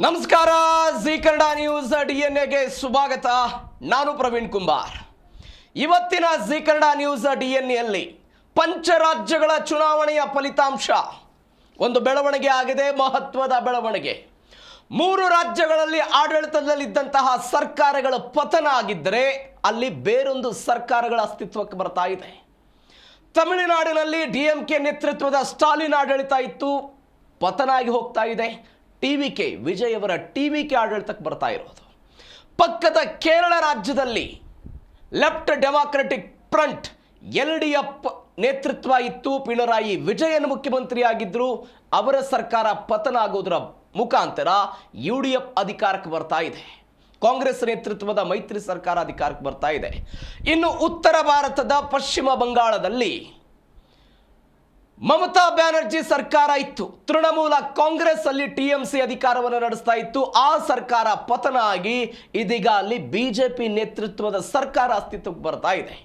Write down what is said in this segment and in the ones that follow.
ನಮಸ್ಕಾರ. G Kannada news ಡಿಎನ್ಎಗೆ ಸ್ವಾಗತ. ನಾನು ಪ್ರವೀಣ್ ಕುಂಬಾರ್. ಇವತ್ತಿನ ಜಿ ಕನ್ನಡ ನ್ಯೂಸ್ ಡಿಎನ್ಎಯಲ್ಲಿ ಪಂಚರಾಜ್ಯಗಳ ಚುನಾವಣೆಯ ಫಲಿತಾಂಶ ಒಂದು ಬೆಳವಣಿಗೆ ಆಗಿದೆ, ಮಹತ್ವದ ಬೆಳವಣಿಗೆ. 3 ರಾಜ್ಯಗಳಲ್ಲಿ ಆಡಳಿತದಲ್ಲಿದ್ದಂತಹ ಸರ್ಕಾರಗಳ ಪತನ ಆಗಿದ್ದರೆ ಅಲ್ಲಿ ಬೇರೊಂದು ಸರ್ಕಾರಗಳ ಅಸ್ತಿತ್ವಕ್ಕೆ ಬರ್ತಾ ಇದೆ. ತಮಿಳುನಾಡಿನಲ್ಲಿ ಡಿಎಂಕೆ ನೇತೃತ್ವದ ಸ್ಟಾಲಿನ್ ಆಡಳಿತ ಇತ್ತು, ಪತನ ಆಗಿ ಹೋಗ್ತಾ ಇದೆ. ಟಿವಿಕೆ ವಿಜಯ್ ಅವರ ಟಿವಿಕೆ ಆಡಳಿತಕ್ಕೆ ಬರ್ತಾ ಇರೋದು. ಪಕ್ಕದ ಕೇರಳ ರಾಜ್ಯದಲ್ಲಿ ಲೆಫ್ಟ್ ಡೆಮಾಕ್ರೆಟಿಕ್ ಫ್ರಂಟ್ LDF ನೇತೃತ್ವ ಇತ್ತು, ಪಿಣರಾಯಿ ವಿಜಯನ್ ಮುಖ್ಯಮಂತ್ರಿ ಆಗಿದ್ರು. ಅವರ ಸರ್ಕಾರ ಪತನ ಆಗೋದರ ಮುಖಾಂತರ UDF ಅಧಿಕಾರಕ್ಕೆ ಬರ್ತಾ ಇದೆ. ಕಾಂಗ್ರೆಸ್ ನೇತೃತ್ವದ ಮೈತ್ರಿ ಸರ್ಕಾರ ಅಧಿಕಾರಕ್ಕೆ ಬರ್ತಾ ಇದೆ. ಇನ್ನು ಉತ್ತರ ಭಾರತದ ಪಶ್ಚಿಮ ಬಂಗಾಳದಲ್ಲಿ ಮಮತಾ ಬ್ಯಾನರ್ಜಿ ಸರ್ಕಾರ ಇತ್ತು, ತೃಣಮೂಲ ಕಾಂಗ್ರೆಸ್ ಅಲ್ಲಿ TMC ಅಧಿಕಾರವನ್ನು ನಡೆಸ್ತಾ ಇತ್ತು. ಆ ಸರ್ಕಾರ ಪತನ ಆಗಿ ಇದೀಗ ಅಲ್ಲಿ ಬಿಜೆಪಿ ನೇತೃತ್ವದ ಸರ್ಕಾರ ಅಸ್ತಿತ್ವಕ್ಕೆ ಬರ್ತಾ ಇದೆ.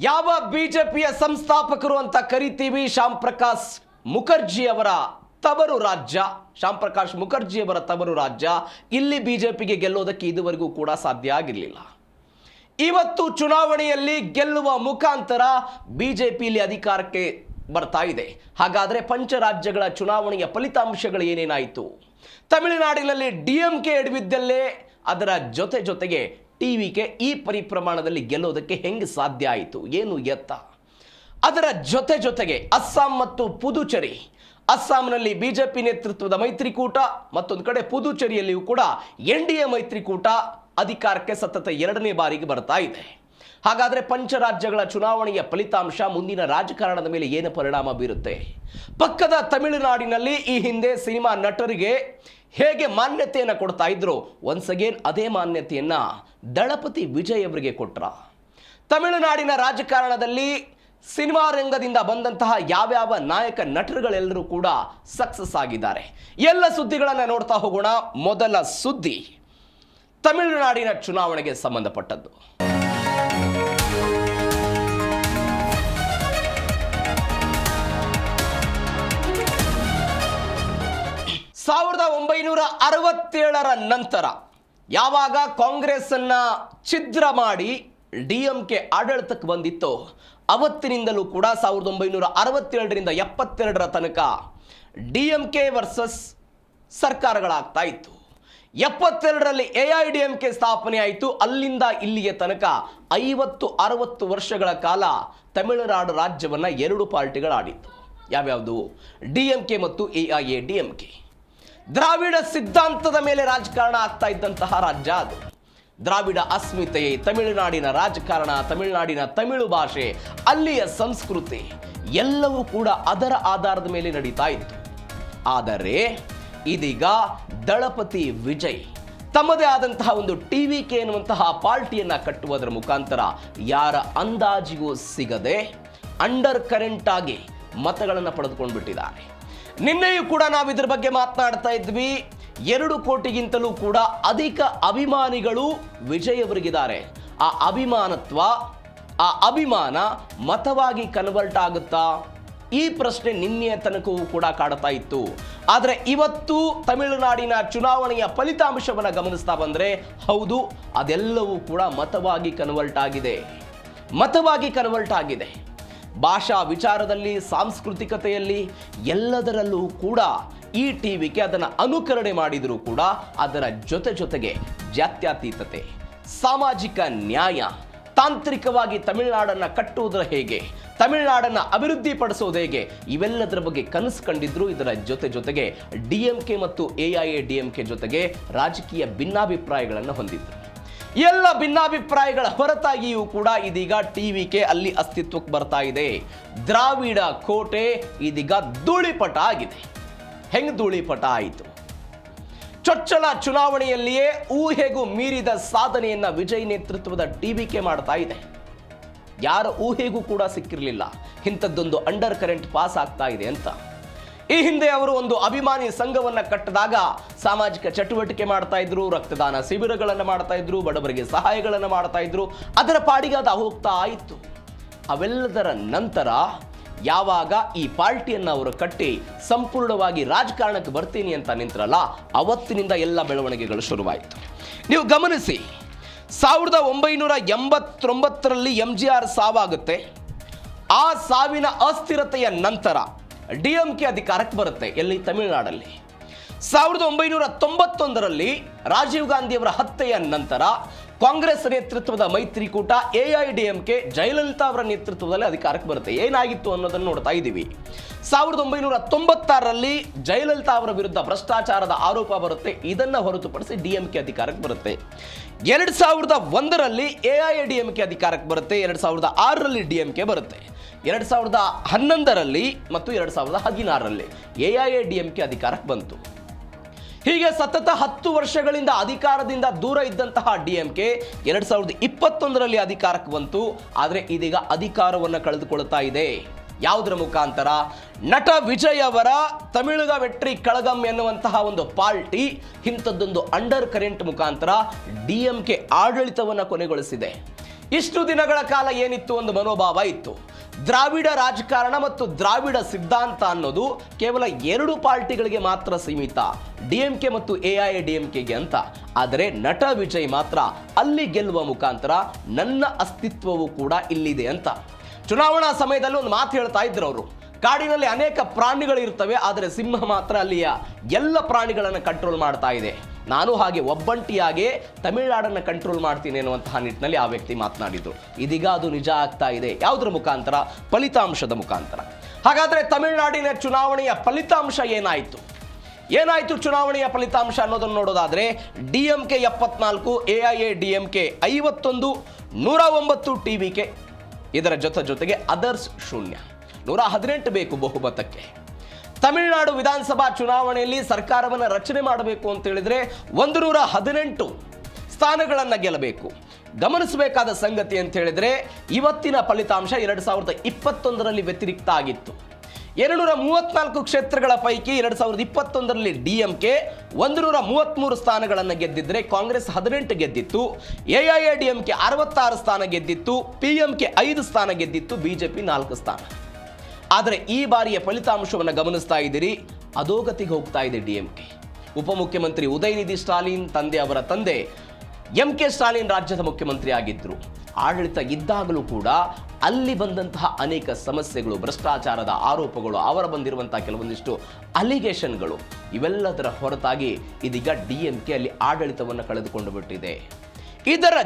ಯಾವ ಬಿಜೆಪಿಯ ಸಂಸ್ಥಾಪಕರು ಅಂತ ಕರಿತೀವಿ, ಶ್ಯಾಮ್ ಪ್ರಕಾಶ್ ಮುಖರ್ಜಿ ಅವರ ತವರು ರಾಜ್ಯ, ಶ್ಯಾಮ್ ಪ್ರಕಾಶ್ ಮುಖರ್ಜಿ ಅವರ ತವರು ರಾಜ್ಯ. ಇಲ್ಲಿ ಬಿಜೆಪಿಗೆ ಗೆಲ್ಲೋದಕ್ಕೆ ಇದುವರೆಗೂ ಕೂಡ ಸಾಧ್ಯ ಆಗಿರಲಿಲ್ಲ. ಇವತ್ತು ಚುನಾವಣೆಯಲ್ಲಿ ಗೆಲ್ಲುವ ಮುಖಾಂತರ ಬಿಜೆಪಿಯಲ್ಲಿ ಅಧಿಕಾರಕ್ಕೆ ಬರ್ತಾ ಇದೆ. ಹಾಗಾದರೆ ಪಂಚರಾಜ್ಯಗಳ ಚುನಾವಣೆಯ ಫಲಿತಾಂಶಗಳು ಏನೇನಾಯಿತು? ತಮಿಳುನಾಡಿನಲ್ಲಿ DMK ಎಡವಿದ್ದಲ್ಲೇ ಅದರ ಜೊತೆಗೆ TVK ಈ ಪರಿಪ್ರಮಾಣದಲ್ಲಿ ಗೆಲ್ಲೋದಕ್ಕೆ ಹೆಂಗೆ ಸಾಧ್ಯ ಆಯಿತು, ಏನು ಎತ್ತ? ಅದರ ಜೊತೆಗೆ ಅಸ್ಸಾಂ ಮತ್ತು ಪುದುಚೇರಿ, ಅಸ್ಸಾಂನಲ್ಲಿ ಬಿಜೆಪಿ ನೇತೃತ್ವದ ಮೈತ್ರಿಕೂಟ, ಮತ್ತೊಂದು ಕಡೆ ಪುದುಚೇರಿಯಲ್ಲಿಯೂ ಕೂಡ NDA ಮೈತ್ರಿಕೂಟ ಅಧಿಕಾರಕ್ಕೆ ಸತತ 2ನೇ ಬಾರಿಗೆ ಬರ್ತಾ ಇದೆ. ಹಾಗಾದರೆ ಪಂಚರಾಜ್ಯಗಳ ಚುನಾವಣೆಯ ಫಲಿತಾಂಶ ಮುಂದಿನ ರಾಜಕಾರಣದ ಮೇಲೆ ಏನು ಪರಿಣಾಮ ಬೀರುತ್ತೆ? ಪಕ್ಕದ ತಮಿಳುನಾಡಿನಲ್ಲಿ ಈ ಹಿಂದೆ ಸಿನಿಮಾ ನಟರಿಗೆ ಹೇಗೆ ಮಾನ್ಯತೆಯನ್ನು ಕೊಡ್ತಾ ಇದ್ರು, ಒನ್ಸ್ ಅಗೇನ್ ಅದೇ ಮಾನ್ಯತೆಯನ್ನ ದಳಪತಿ ವಿಜಯ್ ಅವರಿಗೆ ಕೊಟ್ರ. ತಮಿಳುನಾಡಿನ ರಾಜಕಾರಣದಲ್ಲಿ ಸಿನಿಮಾ ರಂಗದಿಂದ ಬಂದಂತಹ ಯಾವ್ಯಾವ ನಾಯಕ ನಟರುಗಳೆಲ್ಲರೂ ಕೂಡ ಸಕ್ಸಸ್ ಆಗಿದ್ದಾರೆ. ಎಲ್ಲ ಸುದ್ದಿಗಳನ್ನು ನೋಡ್ತಾ ಹೋಗೋಣ. ಮೊದಲ ಸುದ್ದಿ ತಮಿಳುನಾಡಿನ ಚುನಾವಣೆಗೆ ಸಂಬಂಧಪಟ್ಟದ್ದು. 1967ರ ನಂತರ ಯಾವಾಗ ಕಾಂಗ್ರೆಸ್ ಅನ್ನ ಛಿದ್ರ ಮಾಡಿ DMK ಆಡಳಿತಕ್ಕೆ ಬಂದಿತ್ತು, ಅವತ್ತಿನಿಂದಲೂ ಕೂಡ 1967ರಿಂದ 72ರ ತನಕ DMK ವರ್ಸಸ್ ಸರ್ಕಾರಗಳಾಗ್ತಾ ಇತ್ತು. 72ರಲ್ಲಿ AIADMK ಸ್ಥಾಪನೆ ಆಯಿತು. ಅಲ್ಲಿಂದ ಇಲ್ಲಿಗೆ ತನಕ 50-60 ವರ್ಷಗಳ ಕಾಲ ತಮಿಳುನಾಡು ರಾಜ್ಯವನ್ನು 2 ಪಾರ್ಟಿಗಳಾಡಿತ್ತು. ಯಾವ್ಯಾವುದು? DMK ಮತ್ತು AIADMK. ದ್ರಾವಿಡ ಸಿದ್ಧಾಂತದ ಮೇಲೆ ರಾಜಕಾರಣ ಆಗ್ತಾ ಇದ್ದಂತಹ ರಾಜ್ಯ ಅದು. ದ್ರಾವಿಡ ಅಸ್ಮಿತೆಯೇ ತಮಿಳುನಾಡಿನ ರಾಜಕಾರಣ, ತಮಿಳುನಾಡಿನ ತಮಿಳು ಭಾಷೆ, ಅಲ್ಲಿಯ ಸಂಸ್ಕೃತಿ ಎಲ್ಲವೂ ಕೂಡ ಅದರ ಆಧಾರದ ಮೇಲೆ ನಡೀತಾ ಇತ್ತು. ಆದರೆ ಇದೀಗ ದಳಪತಿ ವಿಜಯ್ ತಮ್ಮದೇ ಆದಂತಹ ಒಂದು TVK ಎನ್ನುವಂತಹ ಪಾರ್ಟಿಯನ್ನ ಕಟ್ಟುವುದರ ಮುಖಾಂತರ ಯಾರ ಅಂದಾಜಿಗೂ ಸಿಗದೆ ಅಂಡರ್ ಕರೆಂಟ್ ಆಗಿ ಮತಗಳನ್ನು ಪಡೆದುಕೊಂಡು ಬಿಟ್ಟಿದ್ದಾರೆ. ನಿನ್ನೆಯೂ ಕೂಡ ನಾವು ಇದ್ರ ಬಗ್ಗೆ ಮಾತನಾಡ್ತಾ ಇದ್ವಿ. 2 ಕೋಟಿಗಿಂತಲೂ ಕೂಡ ಅಧಿಕ ಅಭಿಮಾನಿಗಳು ವಿಜಯ್ ಅವರಿಗಿದ್ದಾರೆ. ಆ ಅಭಿಮಾನ ಮತವಾಗಿ ಕನ್ವರ್ಟ್ ಆಗುತ್ತಾ? ಈ ಪ್ರಶ್ನೆ ನಿನ್ನೆಯ ತನಕವೂ ಕೂಡ ಕಾಡ್ತಾ ಇತ್ತು. ಆದರೆ ಇವತ್ತು ತಮಿಳುನಾಡಿನ ಚುನಾವಣೆಯ ಫಲಿತಾಂಶವನ್ನು ಗಮನಿಸ್ತಾ ಬಂದರೆ ಹೌದು, ಅದೆಲ್ಲವೂ ಕೂಡ ಮತವಾಗಿ ಕನ್ವರ್ಟ್ ಆಗಿದೆ. ಭಾಷಾ ವಿಚಾರದಲ್ಲಿ, ಸಾಂಸ್ಕೃತಿಕತೆಯಲ್ಲಿ ಎಲ್ಲದರಲ್ಲೂ ಕೂಡ ಈ TVK ಅದನ್ನು ಅನುಕರಣೆ ಮಾಡಿದರೂ ಕೂಡ ಅದರ ಜೊತೆಗೆ ಜಾತ್ಯತೀತತೆ, ಸಾಮಾಜಿಕ ನ್ಯಾಯ, ತಾಂತ್ರಿಕವಾಗಿ ತಮಿಳುನಾಡನ್ನು ಕಟ್ಟುವುದರ ಹೇಗೆ, ತಮಿಳುನಾಡನ್ನು ಅಭಿವೃದ್ಧಿ ಪಡಿಸೋದು ಹೇಗೆ, ಇವೆಲ್ಲದರ ಬಗ್ಗೆ ಕನಸು ಕಂಡಿದ್ರು. ಇದರ ಜೊತೆಗೆ DMK ಮತ್ತು AIADMK ಜೊತೆಗೆ ರಾಜಕೀಯ ಭಿನ್ನಾಭಿಪ್ರಾಯಗಳನ್ನು ಹೊಂದಿದ್ರು. ಎಲ್ಲ ಭಿನ್ನಾಭಿಪ್ರಾಯಗಳ ಹೊರತಾಗಿಯೂ ಕೂಡ ಇದೀಗ TVK ಅಲ್ಲಿ ಅಸ್ತಿತ್ವಕ್ಕೆ ಬರ್ತಾ ಇದೆ. ದ್ರಾವಿಡ ಕೋಟೆ ಇದೀಗ ಧೂಳಿಪಟ ಆಗಿದೆ. ಹೆಂಗ್ ಧೂಳಿಪಟ ಆಯಿತು? ಚೊಚ್ಚಲ ಚುನಾವಣೆಯಲ್ಲಿಯೇ ಊಹೆಗೂ ಮೀರಿದ ಸಾಧನೆಯನ್ನ ವಿಜಯ್ ನೇತೃತ್ವದ TVK ಮಾಡ್ತಾ ಇದೆ. ಯಾರ ಊಹೆಗೂ ಕೂಡ ಸಿಕ್ಕಿರಲಿಲ್ಲ ಇಂಥದ್ದೊಂದು ಅಂಡರ್ ಕರೆಂಟ್ ಪಾಸ್ ಆಗ್ತಾ ಇದೆ ಅಂತ. ಈ ಹಿಂದೆ ಅವರು ಒಂದು ಅಭಿಮಾನಿ ಸಂಘವನ್ನು ಕಟ್ಟಿದಾಗ ಸಾಮಾಜಿಕ ಚಟುವಟಿಕೆ ಮಾಡ್ತಾ ಇದ್ರು, ರಕ್ತದಾನ ಶಿಬಿರಗಳನ್ನು ಮಾಡ್ತಾ ಇದ್ರು, ಬಡವರಿಗೆ ಸಹಾಯಗಳನ್ನು ಮಾಡ್ತಾ ಇದ್ರು. ಅದರ ಪಾಡಿಗೆ ಅದು ಹೋಗ್ತಾ ಇತ್ತು. ಅವೆಲ್ಲದರ ನಂತರ ಯಾವಾಗ ಈ ಪಾರ್ಟಿಯನ್ನು ಅವರು ಕಟ್ಟಿ ಸಂಪೂರ್ಣವಾಗಿ ರಾಜಕಾರಣಕ್ಕೆ ಬರ್ತೀನಿ ಅಂತ ನಿಂತ್ರಲ್ಲ, ಅವತ್ತಿನಿಂದ ಎಲ್ಲ ಬೆಳವಣಿಗೆಗಳು ಶುರುವಾಯಿತು. ನೀವು ಗಮನಿಸಿ, 1989ರಲ್ಲಿ MGR ಸಾವಾಗುತ್ತೆ. ಆ ಸಾವಿನ ಅಸ್ಥಿರತೆಯ ನಂತರ DMK ಅಧಿಕಾರಕ್ಕೆ ಬರುತ್ತೆ. ಎಲ್ಲಿ? ತಮಿಳುನಾಡಲ್ಲಿ. 1991ರಲ್ಲಿ ರಾಜೀವ್ ಗಾಂಧಿಯವರ ಹತ್ಯೆಯ ನಂತರ ಕಾಂಗ್ರೆಸ್ ನೇತೃತ್ವದ ಮೈತ್ರಿಕೂಟ AIADMK ಜಯಲಲಿತಾ ಅವರ ನೇತೃತ್ವದಲ್ಲಿ ಅಧಿಕಾರಕ್ಕೆ ಬರುತ್ತೆ. ಏನಾಗಿತ್ತು ಅನ್ನೋದನ್ನು ನೋಡ್ತಾ ಇದ್ದೀವಿ. 1996ರಲ್ಲಿ ಜಯಲಲಿತಾ ಅವರ ವಿರುದ್ಧ ಭ್ರಷ್ಟಾಚಾರದ ಆರೋಪ ಬರುತ್ತೆ. ಇದನ್ನು ಹೊರತುಪಡಿಸಿ DMK ಅಧಿಕಾರಕ್ಕೆ ಬರುತ್ತೆ. 2001ರಲ್ಲಿ AIADMK ಅಧಿಕಾರಕ್ಕೆ ಬರುತ್ತೆ. 2006ರಲ್ಲಿ DMK ಬರುತ್ತೆ. 2011ರಲ್ಲಿ ಮತ್ತು 2016ರಲ್ಲಿ AIADMK ಅಧಿಕಾರಕ್ಕೆ ಬಂತು. ಹೀಗೆ ಸತತ 10 ವರ್ಷಗಳಿಂದ ಅಧಿಕಾರದಿಂದ ದೂರ ಇದ್ದಂತಹ DMK 2021ರಲ್ಲಿ ಅಧಿಕಾರಕ್ಕೆ ಬಂತು. ಆದರೆ ಇದೀಗ ಅಧಿಕಾರವನ್ನು ಕಳೆದುಕೊಳ್ತಾ ಇದೆ. ಯಾವುದರ ಮುಖಾಂತರ? ನಟ ವಿಜಯ್ ಅವರ ತಮಿಳುಗ ವೆಟ್ರಿ ಕಳಗಂ ಎನ್ನುವಂತಹ ಒಂದು ಪಾರ್ಟಿ ಇಂಥದ್ದೊಂದು ಅಂಡರ್ ಕರೆಂಟ್ ಮುಖಾಂತರ DMK ಆಡಳಿತವನ್ನು ಕೊನೆಗೊಳಿಸಿದೆ. ಇಷ್ಟು ದಿನಗಳ ಕಾಲ ಏನಿತ್ತು? ಒಂದು ಮನೋಭಾವ ಇತ್ತು. ದ್ರಾವಿಡ ರಾಜಕಾರಣ ಮತ್ತು ದ್ರಾವಿಡ ಸಿದ್ಧಾಂತ ಅನ್ನೋದು ಕೇವಲ 2 ಪಾರ್ಟಿಗಳಿಗೆ ಮಾತ್ರ ಸೀಮಿತ, DMK ಮತ್ತು AIADMKಗೆ ಅಂತ. ಆದರೆ ನಟ ವಿಜಯ್ ಮಾತ್ರ ಅಲ್ಲಿ ಗೆಲ್ಲುವ ಮುಖಾಂತರ ನನ್ನ ಅಸ್ತಿತ್ವವು ಕೂಡ ಇಲ್ಲಿದೆ ಅಂತ. ಚುನಾವಣಾ ಸಮಯದಲ್ಲಿ ಒಂದು ಮಾತು ಹೇಳ್ತಾ ಇದ್ರು ಅವರು, ಕಾಡಿನಲ್ಲಿ ಅನೇಕ ಪ್ರಾಣಿಗಳು ಇರ್ತವೆ, ಆದರೆ ಸಿಂಹ ಮಾತ್ರ ಅಲ್ಲಿಯ ಎಲ್ಲ ಪ್ರಾಣಿಗಳನ್ನು ಕಂಟ್ರೋಲ್ ಮಾಡ್ತಾ ಇದೆ. ನಾನು ಹಾಗೆ ಒಬ್ಬಂಟಿಯಾಗೆ ತಮಿಳುನಾಡನ್ನು ಕಂಟ್ರೋಲ್ ಮಾಡ್ತೀನಿ ಅನ್ನುವಂತಹ ನಿಟ್ಟಿನಲ್ಲಿ ಆ ವ್ಯಕ್ತಿ ಮಾತನಾಡಿದ್ರು. ಇದೀಗ ಅದು ನಿಜ ಆಗ್ತಾ ಇದೆ. ಯಾವುದರ ಮುಖಾಂತರ? ಫಲಿತಾಂಶದ ಮುಖಾಂತರ. ಹಾಗಾದ್ರೆ ತಮಿಳುನಾಡಿನ ಚುನಾವಣೆಯ ಫಲಿತಾಂಶ ಏನಾಯಿತು? ಚುನಾವಣೆಯ ಫಲಿತಾಂಶ ಅನ್ನೋದನ್ನು ನೋಡೋದಾದ್ರೆ DMK 74, AIADMK 51, 109 TVK, ಇದರ ಜೊತೆಗೆ ಅದರ್ಸ್ 0. 118 ಬೇಕು ಬಹುಮತಕ್ಕೆ. ತಮಿಳುನಾಡು ವಿಧಾನಸಭಾ ಚುನಾವಣೆಯಲ್ಲಿ ಸರ್ಕಾರವನ್ನು ರಚನೆ ಮಾಡಬೇಕು ಅಂತ ಹೇಳಿದ್ರೆ 118 ಸ್ಥಾನಗಳನ್ನು ಗೆಲ್ಲಬೇಕು. ಗಮನಿಸಬೇಕಾದ ಸಂಗತಿ ಅಂತ ಹೇಳಿದ್ರೆ ಇವತ್ತಿನ ಫಲಿತಾಂಶ 2021ರಲ್ಲಿ ವ್ಯತಿರಿಕ್ತ ಆಗಿತ್ತು. 234 ಕ್ಷೇತ್ರಗಳ ಪೈಕಿ 2021ರಲ್ಲಿ DMK 133 ಸ್ಥಾನಗಳನ್ನು ಗೆದ್ದಿದ್ರೆ ಕಾಂಗ್ರೆಸ್ 18 ಗೆದ್ದಿತ್ತು, AIADMK 66 ಸ್ಥಾನ ಗೆದ್ದಿತ್ತು, PMK 5 ಸ್ಥಾನ ಗೆದ್ದಿತ್ತು, BJP 4 ಸ್ಥಾನ. ಆದರೆ ಈ ಬಾರಿಯ ಫಲಿತಾಂಶವನ್ನು ಗಮನಿಸ್ತಾ ಇದ್ದೀರಿ, ಅಧೋಗತಿಗೆ ಹೋಗ್ತಾ ಇದೆ DMK. ಉಪಮುಖ್ಯಮಂತ್ರಿ ಉದಯನಿಧಿ ಸ್ಟಾಲಿನ್ ತಂದೆ ಅವರ ತಂದೆ MK ಸ್ಟಾಲಿನ್ ರಾಜ್ಯದ ಮುಖ್ಯಮಂತ್ರಿ ಆಗಿದ್ದರು. ಆಡಳಿತ ಇದ್ದಾಗಲೂ ಕೂಡ ಅಲ್ಲಿ ಬಂದಂತಹ ಅನೇಕ ಸಮಸ್ಯೆಗಳು, ಭ್ರಷ್ಟಾಚಾರದ ಆರೋಪಗಳು, ಅವರ ಬಂದಿರುವಂತಹ ಕೆಲವೊಂದಿಷ್ಟು ಅಲಿಗೇಷನ್ಗಳು, ಇವೆಲ್ಲದರ ಹೊರತಾಗಿ ಇದೀಗ DMK ಅಲ್ಲಿ ಆಡಳಿತವನ್ನು ಕಳೆದುಕೊಂಡು ಬಿಟ್ಟಿದೆ. ಇದರ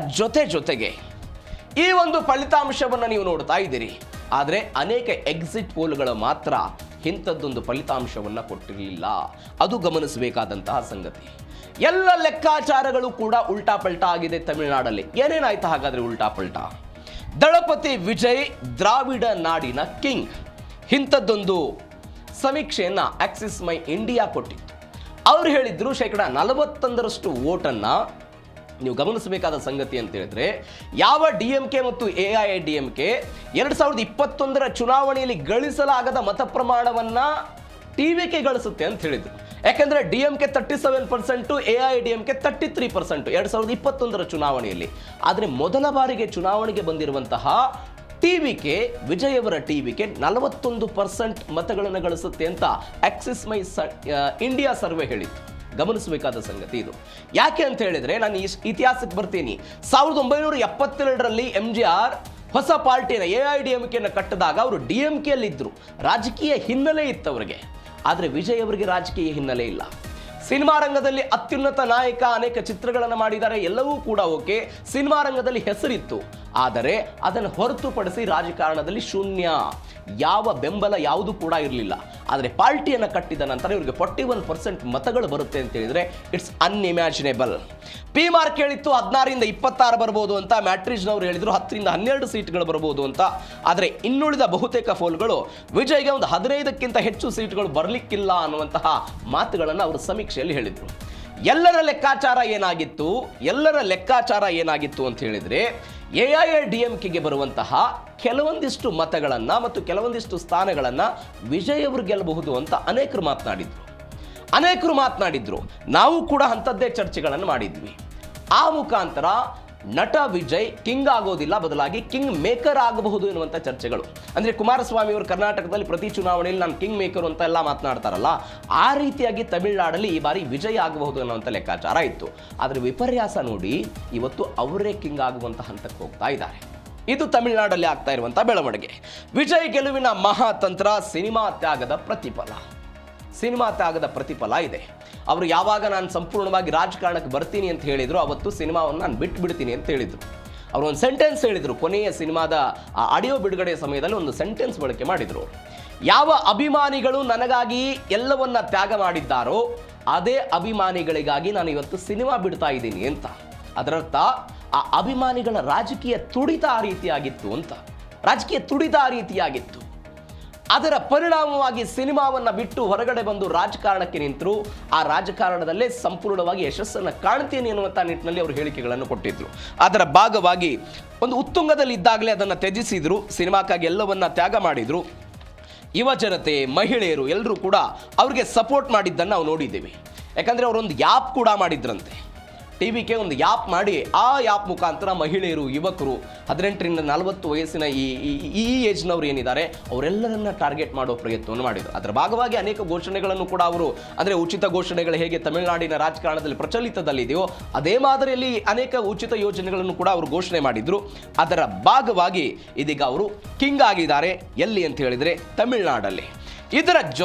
ಜೊತೆಗೆ ಈ ಒಂದು ಫಲಿತಾಂಶವನ್ನು ನೀವು ನೋಡ್ತಾ ಇದ್ದೀರಿ. ಆದರೆ ಅನೇಕ ಎಕ್ಸಿಟ್ ಪೋಲ್ಗಳು ಮಾತ್ರ ಇಂಥದ್ದೊಂದು ಫಲಿತಾಂಶವನ್ನು ಕೊಟ್ಟಿರಲಿಲ್ಲ. ಅದು ಗಮನಿಸಬೇಕಾದಂತಹ ಸಂಗತಿ. ಎಲ್ಲ ಲೆಕ್ಕಾಚಾರಗಳು ಕೂಡ ಉಲ್ಟಾ ಪಲ್ಟಾ ಆಗಿದೆ ತಮಿಳುನಾಡಲ್ಲಿ. ಏನೇನಾಯ್ತು ಹಾಗಾದ್ರೆ ಉಲ್ಟಾ ಪಲ್ಟಾ? ದಳಪತಿ ವಿಜಯ್ ದ್ರಾವಿಡ ನಾಡಿನ ಕಿಂಗ್, ಇಂಥದ್ದೊಂದು ಸಮೀಕ್ಷೆಯನ್ನು ಆಕ್ಸಿಸ್ ಮೈ ಇಂಡಿಯಾ ಕೊಟ್ಟಿತ್ತು. ಅವ್ರು ಹೇಳಿದ್ರು 41% ವೋಟನ್ನು ನೀವು ಗಮನಿಸಬೇಕಾದ ಸಂಗತಿ ಅಂತ ಹೇಳಿದ್ರೆ, ಯಾವ DMK ಮತ್ತು AIADMK 2021ರ ಚುನಾವಣೆಯಲ್ಲಿ ಗಳಿಸಲಾಗದ ಮತ ಪ್ರಮಾಣವನ್ನ TVK ಗಳಿಸುತ್ತೆ ಅಂತ ಹೇಳಿದ್ರು. ಯಾಕಂದ್ರೆ DMK 37%, AIADMK 33% 2021ರ ಚುನಾವಣೆಯಲ್ಲಿ. ಆದರೆ ಮೊದಲ ಬಾರಿಗೆ ಚುನಾವಣೆಗೆ ಬಂದಿರುವಂತಹ TVK, ವಿಜಯ್ ಅವರ TVK 41% ಮತಗಳನ್ನು ಗಳಿಸುತ್ತೆ ಅಂತ ಆಕ್ಸಿಸ್ ಮೈ ಇಂಡಿಯಾ ಸರ್ವೆ ಹೇಳಿತ್ತು. ಗಮನಿಸಬೇಕಾದ ಸಂಗತಿ ಇದು. ಯಾಕೆ ಅಂತ ಹೇಳಿದ್ರೆ, ನಾನು ಇತಿಹಾಸಕ್ಕೆ ಬರ್ತೀನಿ. 1972ರಲ್ಲಿ MGR ಹೊಸ ಪಾರ್ಟಿನ AIADMKನ ಕಟ್ಟಿದಾಗ ಅವರು DMK ಅಲ್ಲಿದ್ದರು. ರಾಜಕೀಯ ಹಿನ್ನೆಲೆ ಇತ್ತು ಅವರಿಗೆ. ಆದರೆ ವಿಜಯ್ ಅವರಿಗೆ ರಾಜಕೀಯ ಹಿನ್ನೆಲೆ ಇಲ್ಲ. ಸಿನಿಮಾ ರಂಗದಲ್ಲಿ ಅತ್ಯುನ್ನತ ನಾಯಕ, ಅನೇಕ ಚಿತ್ರಗಳನ್ನು ಮಾಡಿದ್ದಾರೆ, ಎಲ್ಲವೂ ಕೂಡ ಓಕೆ. ಸಿನಿಮಾ ರಂಗದಲ್ಲಿ ಹೆಸರಿತ್ತು. ಆದರೆ ಅದನ್ನು ಹೊರತುಪಡಿಸಿ ರಾಜಕಾರಣದಲ್ಲಿ ಶೂನ್ಯ, ಯಾವ ಬೆಂಬಲ ಯಾವುದು ಕೂಡ ಇರಲಿಲ್ಲ. ಆದರೆ ಪಾರ್ಟಿಯನ್ನು ಕಟ್ಟಿದ ನಂತರ ಇವರಿಗೆ 41% ಮತಗಳು ಬರುತ್ತೆ ಅಂತ ಹೇಳಿದ್ರೆ ಇಟ್ಸ್ ಅನ್ಇಮ್ಯಾಜಿನೇಬಲ್. ಪಿ ಮಾರ್ಕ್ ಹೇಳಿತ್ತು 16ರಿಂದ 26 ಬರ್ಬೋದು ಅಂತ, ಮ್ಯಾಟ್ರಿಜ್ನವರು ಹೇಳಿದ್ರು 10ರಿಂದ 12 ಸೀಟ್ಗಳು ಬರ್ಬೋದು ಅಂತ. ಆದರೆ ಇನ್ನುಳಿದ ಬಹುತೇಕ ಪೋಲ್ಗಳು ವಿಜಯ್ಗೆ ಒಂದು 15ಕ್ಕಿಂತ ಹೆಚ್ಚು ಸೀಟ್ಗಳು ಬರಲಿಕ್ಕಿಲ್ಲ ಅನ್ನುವಂತಹ ಮಾತುಗಳನ್ನು ಅವರು ಸಮೀಕ್ಷೆಯಲ್ಲಿ ಹೇಳಿದರು. ಎಲ್ಲರ ಲೆಕ್ಕಾಚಾರ ಏನಾಗಿತ್ತು ಅಂತ ಹೇಳಿದ್ರೆ, AIADMKಗೆ ಬರುವಂತಹ ಕೆಲವೊಂದಿಷ್ಟು ಮತಗಳನ್ನು ಮತ್ತು ಕೆಲವೊಂದಿಷ್ಟು ಸ್ಥಾನಗಳನ್ನು ವಿಜಯ್ ಅವರು ಗೆಲ್ಲಬಹುದು ಅಂತ ಅನೇಕರು ಮಾತನಾಡಿದ್ರು. ನಾವು ಕೂಡ ಅಂಥದ್ದೇ ಚರ್ಚೆಗಳನ್ನು ಮಾಡಿದ್ವಿ. ಆ ಮುಖಾಂತರ ನಟ ವಿಜಯ್ ಕಿಂಗ್ ಆಗೋದಿಲ್ಲ, ಬದಲಾಗಿ ಕಿಂಗ್ ಮೇಕರ್ ಆಗಬಹುದು ಎನ್ನುವಂಥ ಚರ್ಚೆಗಳು. ಅಂದರೆ ಕುಮಾರಸ್ವಾಮಿ ಅವರು ಕರ್ನಾಟಕದಲ್ಲಿ ಪ್ರತಿ ಚುನಾವಣೆಯಲ್ಲಿ ನಾನು ಕಿಂಗ್ ಮೇಕರ್ ಅಂತ ಎಲ್ಲ ಮಾತನಾಡ್ತಾರಲ್ಲ, ಆ ರೀತಿಯಾಗಿ ತಮಿಳುನಾಡಲ್ಲಿ ಈ ಬಾರಿ ವಿಜಯ್ ಆಗಬಹುದು ಅನ್ನುವಂಥ ಲೆಕ್ಕಾಚಾರ ಇತ್ತು. ಆದರೆ ವಿಪರ್ಯಾಸ ನೋಡಿ, ಇವತ್ತು ಅವರೇ ಕಿಂಗ್ ಆಗುವಂಥ ಹಂತಕ್ಕೆ ಹೋಗ್ತಾ ಇದ್ದಾರೆ. ಇದು ತಮಿಳುನಾಡಲ್ಲಿ ಆಗ್ತಾ ಇರುವಂಥ ಬೆಳವಣಿಗೆ. ವಿಜಯ್ ಗೆಲುವಿನ ಮಹಾತಂತ್ರ ಸಿನಿಮಾ ತ್ಯಾಗದ ಪ್ರತಿಫಲ. ಸಿನಿಮಾ ತ್ಯಾಗದ ಪ್ರತಿಫಲ ಇದೆ. ಅವರು ಯಾವಾಗ ನಾನು ಸಂಪೂರ್ಣವಾಗಿ ರಾಜಕಾರಣಕ್ಕೆ ಬರ್ತೀನಿ ಅಂತ ಹೇಳಿದ್ರು, ಅವತ್ತು ಸಿನಿಮಾವನ್ನು ನಾನು ಬಿಟ್ಟು ಬಿಡ್ತೀನಿ ಅಂತ ಹೇಳಿದರು. ಅವರು ಒಂದು ಸೆಂಟೆನ್ಸ್ ಹೇಳಿದರು, ಕೊನೆಯ ಸಿನಿಮಾದ ಆಡಿಯೋ ಬಿಡುಗಡೆ ಸಮಯದಲ್ಲಿ ಒಂದು ಸೆಂಟೆನ್ಸ್ ಬಳಕೆ ಮಾಡಿದರು. ಯಾವ ಅಭಿಮಾನಿಗಳು ನನಗಾಗಿ ಎಲ್ಲವನ್ನ ತ್ಯಾಗ ಮಾಡಿದ್ದಾರೋ ಅದೇ ಅಭಿಮಾನಿಗಳಿಗಾಗಿ ನಾನು ಇವತ್ತು ಸಿನಿಮಾ ಬಿಡ್ತಾ ಇದ್ದೀನಿ ಅಂತ. ಅದರರ್ಥ ಆ ಅಭಿಮಾನಿಗಳ ರಾಜಕೀಯ ತುಡಿತ ಆ ರೀತಿಯಾಗಿತ್ತು ಅಂತ. ರಾಜಕೀಯ ತುಡಿತ ಆ ರೀತಿಯಾಗಿತ್ತು. ಅದರ ಪರಿಣಾಮವಾಗಿ ಸಿನಿಮಾವನ್ನು ಬಿಟ್ಟು ಹೊರಗಡೆ ಬಂದು ರಾಜಕಾರಣಕ್ಕೆ ನಿಂತರು. ಆ ರಾಜಕಾರಣದಲ್ಲೇ ಸಂಪೂರ್ಣವಾಗಿ ಯಶಸ್ಸನ್ನು ಕಾಣ್ತೀನಿ ಎನ್ನುವಂಥ ನಿಟ್ಟಿನಲ್ಲಿ ಅವರು ಹೇಳಿಕೆಗಳನ್ನು ಕೊಟ್ಟಿದ್ರು. ಅದರ ಭಾಗವಾಗಿ ಒಂದು ಉತ್ತುಂಗದಲ್ಲಿ ಇದ್ದಾಗಲೇ ಅದನ್ನು ತ್ಯಜಿಸಿದ್ರು, ಸಿನಿಮಾಕ್ಕಾಗಿ ಎಲ್ಲವನ್ನ ತ್ಯಾಗ ಮಾಡಿದ್ರು. ಯುವ ಜನತೆ, ಮಹಿಳೆಯರು ಎಲ್ಲರೂ ಕೂಡ ಅವ್ರಿಗೆ ಸಪೋರ್ಟ್ ಮಾಡಿದ್ದನ್ನು ನಾವು ನೋಡಿದ್ದೀವಿ. ಯಾಕಂದರೆ ಅವರೊಂದು ಯಾಪ್ ಕೂಡ ಮಾಡಿದ್ರಂತೆ. ಟಿವಿಗೆ ಒಂದು ಯಾಪ್ ಮಾಡಿ, ಆ ಯಾಪ್ ಮುಖಾಂತರ ಮಹಿಳೆಯರು, ಯುವಕರು 18ರಿಂದ 40 ವಯಸ್ಸಿನ ಈ ಏಜ್ನವ್ರು ಏನಿದ್ದಾರೆ ಅವರೆಲ್ಲರನ್ನ ಟಾರ್ಗೆಟ್ ಮಾಡೋ ಪ್ರಯತ್ನವನ್ನು ಮಾಡಿದರು. ಅದರ ಭಾಗವಾಗಿ ಅನೇಕ ಘೋಷಣೆಗಳನ್ನು ಕೂಡ ಅವರು, ಅಂದರೆ ಉಚಿತ ಘೋಷಣೆಗಳು ಹೇಗೆ ತಮಿಳುನಾಡಿನ ರಾಜಕಾರಣದಲ್ಲಿ ಪ್ರಚಲಿತದಲ್ಲಿದೆಯೋ ಅದೇ ಮಾದರಿಯಲ್ಲಿ ಅನೇಕ ಉಚಿತ ಯೋಜನೆಗಳನ್ನು ಕೂಡ ಅವರು ಘೋಷಣೆ ಮಾಡಿದ್ರು. ಅದರ ಭಾಗವಾಗಿ ಇದೀಗ ಅವರು ಕಿಂಗ್ ಆಗಿದ್ದಾರೆ. ಎಲ್ಲಿ ಅಂತ ಹೇಳಿದರೆ ತಮಿಳುನಾಡಲ್ಲಿ. ಇದರ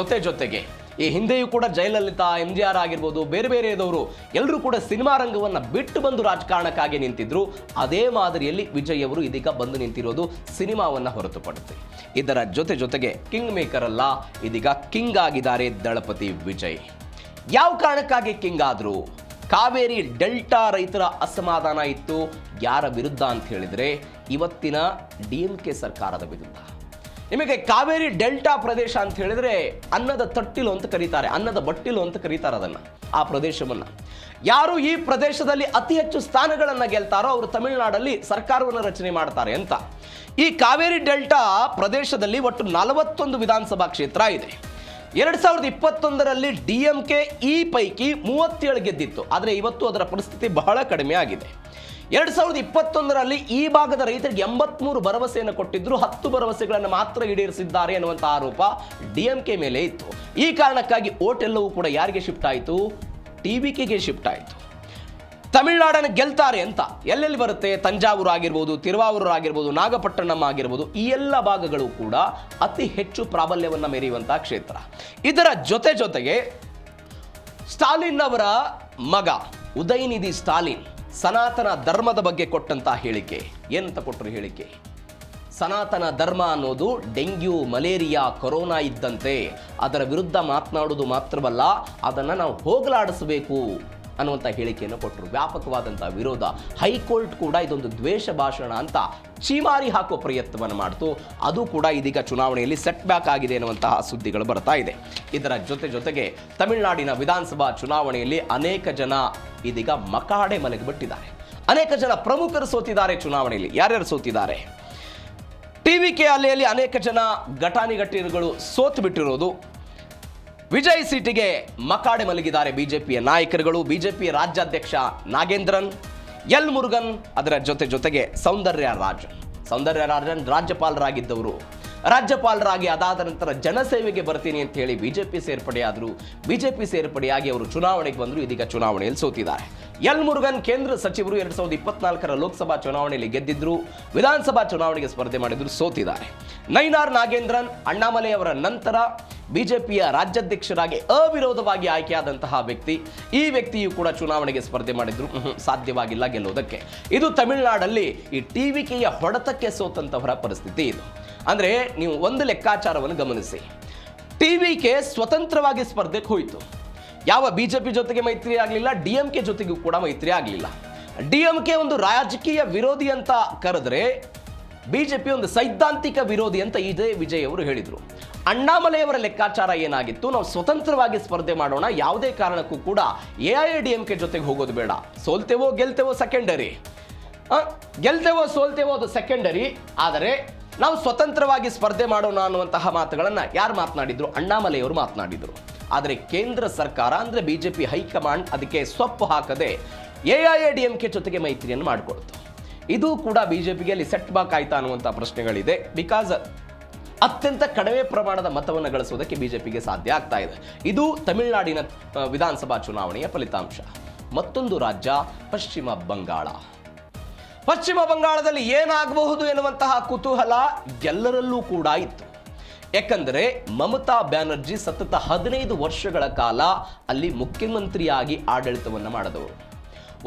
ಜೊತೆಗೆ ಈ ಹಿಂದೆಯೂ ಕೂಡ ಜಯಲಲಿತಾ, MGR ಆಗಿರ್ಬೋದು, ಬೇರೆ ಬೇರೆದವರು ಎಲ್ಲರೂ ಕೂಡ ಸಿನಿಮಾ ರಂಗವನ್ನು ಬಿಟ್ಟು ಬಂದು ರಾಜಕಾರಣಕ್ಕಾಗಿ ನಿಂತಿದ್ರು. ಅದೇ ಮಾದರಿಯಲ್ಲಿ ವಿಜಯ್ ಅವರು ಇದೀಗ ಬಂದು ನಿಂತಿರೋದು ಸಿನಿಮಾವನ್ನು ಹೊರತುಪಡಿಸಿ. ಇದರ ಜೊತೆಗೆ ಕಿಂಗ್ ಮೇಕರ್ ಅಲ್ಲ, ಇದೀಗ ಕಿಂಗ್ ಆಗಿದ್ದಾರೆ ದಳಪತಿ ವಿಜಯ್. ಯಾವ ಕಾರಣಕ್ಕಾಗಿ ಕಿಂಗ್ ಆದ್ರು? ಕಾವೇರಿ ಡೆಲ್ಟಾ ರೈತರ ಅಸಮಾಧಾನ ಇತ್ತು. ಯಾರ ವಿರುದ್ಧ ಅಂತ ಹೇಳಿದರೆ ಇವತ್ತಿನ DMK ಸರ್ಕಾರದ ವಿರುದ್ಧ. ನಿಮಗೆ ಕಾವೇರಿ ಡೆಲ್ಟಾ ಪ್ರದೇಶ ಅಂತ ಹೇಳಿದ್ರೆ ಅನ್ನದ ತಟ್ಟಿಲು ಅಂತ ಕರೀತಾರೆ, ಅನ್ನದ ಬಟ್ಟಿಲು ಅಂತ ಕರೀತಾರೆ ಅದನ್ನು, ಆ ಪ್ರದೇಶವನ್ನು. ಯಾರು ಈ ಪ್ರದೇಶದಲ್ಲಿ ಅತಿ ಹೆಚ್ಚು ಸ್ಥಾನಗಳನ್ನು ಗೆಲ್ತಾರೋ ಅವರು ತಮಿಳುನಾಡಲ್ಲಿ ಸರ್ಕಾರವನ್ನು ರಚನೆ ಮಾಡ್ತಾರೆ ಅಂತ. ಈ ಕಾವೇರಿ ಡೆಲ್ಟಾ ಪ್ರದೇಶದಲ್ಲಿ ಒಟ್ಟು 41 ವಿಧಾನಸಭಾ ಕ್ಷೇತ್ರ ಇದೆ. 2021ರಲ್ಲಿ DMK ಈ ಪೈಕಿ 37 ಗೆದ್ದಿತ್ತು. ಆದರೆ ಇವತ್ತು ಅದರ ಪರಿಸ್ಥಿತಿ ಬಹಳ ಕಡಿಮೆ ಆಗಿದೆ. 2021ರಲ್ಲಿ ಈ ಭಾಗದ ರೈತರಿಗೆ 83 ಭರವಸೆಯನ್ನು ಕೊಟ್ಟಿದ್ರು, 10 ಭರವಸೆಗಳನ್ನು ಮಾತ್ರ ಈಡೇರಿಸಿದ್ದಾರೆ ಎನ್ನುವಂಥ ಆರೋಪ DMK ಮೇಲೆ ಇತ್ತು. ಈ ಕಾರಣಕ್ಕಾಗಿ ಓಟ್ ಎಲ್ಲವೂ ಕೂಡ ಯಾರಿಗೆ ಶಿಫ್ಟ್ ಆಯಿತು? TVKಗೆ ಶಿಫ್ಟ್ ಆಯಿತು. ತಮಿಳುನಾಡನ್ನು ಗೆಲ್ತಾರೆ ಅಂತ ಎಲ್ಲೆಲ್ಲಿ ಬರುತ್ತೆ? ತಂಜಾವೂರು ಆಗಿರ್ಬೋದು, ತಿರುವಾವೂರು ಆಗಿರ್ಬೋದು, ನಾಗಪಟ್ಟಣಂ ಆಗಿರ್ಬೋದು, ಈ ಎಲ್ಲ ಭಾಗಗಳು ಕೂಡ ಅತಿ ಹೆಚ್ಚು ಪ್ರಾಬಲ್ಯವನ್ನು ಮೆರೆಯುವಂತಹ ಕ್ಷೇತ್ರ. ಇದರ ಜೊತೆಗೆ ಸ್ಟಾಲಿನ್ ಅವರ ಮಗ ಉದಯನಿಧಿ ಸ್ಟಾಲಿನ್ ಸನಾತನ ಧರ್ಮದ ಬಗ್ಗೆ ಕೊಟ್ಟಂತ ಹೇಳಿಕೆ ಏನಂತ ಕೊಟ್ಟರು? ಹೇಳಿಕೆ ಸನಾತನ ಧರ್ಮ ಅನ್ನೋದು ಡೆಂಗ್ಯೂ, ಮಲೇರಿಯಾ, ಕೊರೋನಾ ಇದ್ದಂತೆ, ಅದರ ವಿರುದ್ಧ ಮಾತನಾಡುವುದು ಮಾತ್ರವಲ್ಲ ಅದನ್ನು ನಾವು ಹೋಗಲಾಡಿಸಬೇಕು ಅನ್ನುವಂಥ ಹೇಳಿಕೆಯನ್ನು ಕೊಟ್ಟರು. ವ್ಯಾಪಕವಾದಂಥ ವಿರೋಧ. ಹೈಕೋರ್ಟ್ ಕೂಡ ಇದೊಂದು ದ್ವೇಷ ಭಾಷಣ ಅಂತ ಚೀಮಾರಿ ಹಾಕೋ ಪ್ರಯತ್ನವನ್ನು ಮಾಡ್ತು. ಅದು ಕೂಡ ಇದೀಗ ಚುನಾವಣೆಯಲ್ಲಿ ಸೆಟ್ ಬ್ಯಾಕ್ ಆಗಿದೆ ಎನ್ನುವಂತಹ ಸುದ್ದಿಗಳು ಬರ್ತಾ ಇದೆ. ಇದರ ಜೊತೆಗೆ ತಮಿಳುನಾಡಿನ ವಿಧಾನಸಭಾ ಚುನಾವಣೆಯಲ್ಲಿ ಅನೇಕ ಜನ ಇದೀಗ ಮಕಾಡೆ ಮಲಗಿಬಿಟ್ಟಿದ್ದಾರೆ. ಅನೇಕ ಜನ ಪ್ರಮುಖರು ಸೋತಿದ್ದಾರೆ ಚುನಾವಣೆಯಲ್ಲಿ. ಯಾರ್ಯಾರು ಸೋತಿದ್ದಾರೆ? TVK ಅಲೆಯಲ್ಲಿ ಅನೇಕ ಜನ ಘಟಾನುಘಟಿಗಳು ಸೋತು ಬಿಟ್ಟಿರೋದು. ವಿಜಯ್ ಸೀಟಿಗೆ ಮಕಾಡೆ ಮಲಗಿದ್ದಾರೆ ಬಿಜೆಪಿಯ ನಾಯಕರುಗಳು. ಬಿಜೆಪಿಯ ರಾಜ್ಯಾಧ್ಯಕ್ಷ ನಾಗೇಂದ್ರನ್, ಎಲ್ ಮುರುಗನ್, ಅದರ ಜೊತೆಗೆ ಸೌಂದರ್ಯ ರಾಜನ್ ರಾಜ್ಯಪಾಲರಾಗಿದ್ದವರು. ರಾಜ್ಯಪಾಲರಾಗಿ ಅದಾದ ನಂತರ ಜನಸೇವೆಗೆ ಬರ್ತೀನಿ ಅಂತ ಹೇಳಿ ಬಿಜೆಪಿ ಸೇರ್ಪಡೆಯಾದರು. ಬಿಜೆಪಿ ಸೇರ್ಪಡೆಯಾಗಿ ಅವರು ಚುನಾವಣೆಗೆ ಬಂದರು. ಇದೀಗ ಚುನಾವಣೆಯಲ್ಲಿ ಸೋತಿದ್ದಾರೆ. ಎಲ್ ಮುರುಗನ್ ಕೇಂದ್ರ ಸಚಿವರು 2024ರ ಲೋಕಸಭಾ ಚುನಾವಣೆಯಲ್ಲಿ ಗೆದ್ದಿದ್ರು. ವಿಧಾನಸಭಾ ಚುನಾವಣೆಗೆ ಸ್ಪರ್ಧೆ ಮಾಡಿದ್ರು, ಸೋತಿದ್ದಾರೆ. ನೈನಾರ್ ನಾಗೇಂದ್ರನ್ ಅಣ್ಣಾಮಲೈ ಅವರ ನಂತರ ಬಿಜೆಪಿಯ ರಾಜ್ಯಾಧ್ಯಕ್ಷರಾಗಿ ಅವಿರೋಧವಾಗಿ ಆಯ್ಕೆಯಾದಂತಹ ವ್ಯಕ್ತಿ. ಈ ವ್ಯಕ್ತಿಯು ಕೂಡ ಚುನಾವಣೆಗೆ ಸ್ಪರ್ಧೆ ಮಾಡಿದ್ರು, ಸಾಧ್ಯವಾಗಿಲ್ಲ ಗೆಲ್ಲೋದಕ್ಕೆ. ಇದು ತಮಿಳುನಾಡಲ್ಲಿ ಈ TVKಯ ಹೊಡೆತಕ್ಕೆ ಸೋತಂತವರ ಪರಿಸ್ಥಿತಿ ಇದು. ಅಂದರೆ ನೀವು ಒಂದು ಲೆಕ್ಕಾಚಾರವನ್ನು ಗಮನಿಸಿ. TVK ಸ್ವತಂತ್ರವಾಗಿ ಸ್ಪರ್ಧೆಗೆ ಹೋಯಿತು. ಯಾವ ಬಿಜೆಪಿ ಜೊತೆಗೆ ಮೈತ್ರಿ ಆಗಲಿಲ್ಲ, DMK ಜೊತೆಗೂ ಕೂಡ ಮೈತ್ರಿ ಆಗಲಿಲ್ಲ. DMK ಒಂದು ರಾಜಕೀಯ ವಿರೋಧಿ ಅಂತ ಕರೆದ್ರೆ ಬಿಜೆಪಿ ಒಂದು ಸೈದ್ಧಾಂತಿಕ ವಿರೋಧಿ ಅಂತ ಇದೇ ವಿಜಯ್ ಅವರು ಹೇಳಿದರು. ಅಣ್ಣಾಮಲೈ ಅವರ ಲೆಕ್ಕಾಚಾರ ಏನಾಗಿತ್ತು? ನಾವು ಸ್ವತಂತ್ರವಾಗಿ ಸ್ಪರ್ಧೆ ಮಾಡೋಣ, ಯಾವುದೇ ಕಾರಣಕ್ಕೂ ಕೂಡ AIADMK ಜೊತೆಗೆ ಹೋಗೋದು ಬೇಡ. ಸೋಲ್ತೇವೋ ಗೆಲ್ತೇವೋ ಸೆಕೆಂಡರಿ, ಗೆಲ್ತೇವೋ ಸೋಲ್ತೇವೋ ಅದು ಸೆಕೆಂಡರಿ, ಆದರೆ ನಾವು ಸ್ವತಂತ್ರವಾಗಿ ಸ್ಪರ್ಧೆ ಮಾಡೋಣ ಅನ್ನುವಂತಹ ಮಾತುಗಳನ್ನು ಯಾರು ಮಾತನಾಡಿದ್ರು? ಅಣ್ಣಾಮಲೈ ಅವರು ಮಾತನಾಡಿದರು. ಆದರೆ ಕೇಂದ್ರ ಸರ್ಕಾರ ಅಂದರೆ ಬಿಜೆಪಿ ಹೈಕಮಾಂಡ್ ಅದಕ್ಕೆ ಸೊಪ್ಪು ಹಾಕದೆ AIADMK ಜೊತೆಗೆ ಮೈತ್ರಿಯನ್ನು ಮಾಡಿಕೊಳ್ತು. ಇದು ಕೂಡ ಬಿಜೆಪಿಗೆ ಅಲ್ಲಿ ಸೆಟ್ ಬ್ಯಾಕ್ ಆಯ್ತಾ ಅನ್ನುವಂಥ ಪ್ರಶ್ನೆಗಳಿದೆ. ಬಿಕಾಸ್ ಅತ್ಯಂತ ಕಡಿಮೆ ಪ್ರಮಾಣದ ಮತವನ್ನು ಗಳಿಸುವುದಕ್ಕೆ ಬಿಜೆಪಿಗೆ ಸಾಧ್ಯ ಆಗ್ತಾ ಇದೆ. ಇದು ತಮಿಳುನಾಡಿನ ವಿಧಾನಸಭಾ ಚುನಾವಣೆಯ ಫಲಿತಾಂಶ. ಮತ್ತೊಂದು ರಾಜ್ಯ ಪಶ್ಚಿಮ ಬಂಗಾಳ. ಪಶ್ಚಿಮ ಬಂಗಾಳದಲ್ಲಿ ಏನಾಗಬಹುದು ಎನ್ನುವಂತಹ ಕುತೂಹಲ ಎಲ್ಲರಲ್ಲೂ ಕೂಡ ಇತ್ತು. ಯಾಕಂದರೆ ಮಮತಾ ಬ್ಯಾನರ್ಜಿ ಸತತ 15 ವರ್ಷಗಳ ಕಾಲ ಅಲ್ಲಿ ಮುಖ್ಯಮಂತ್ರಿಯಾಗಿ ಆಡಳಿತವನ್ನು ಮಾಡಿದವರು.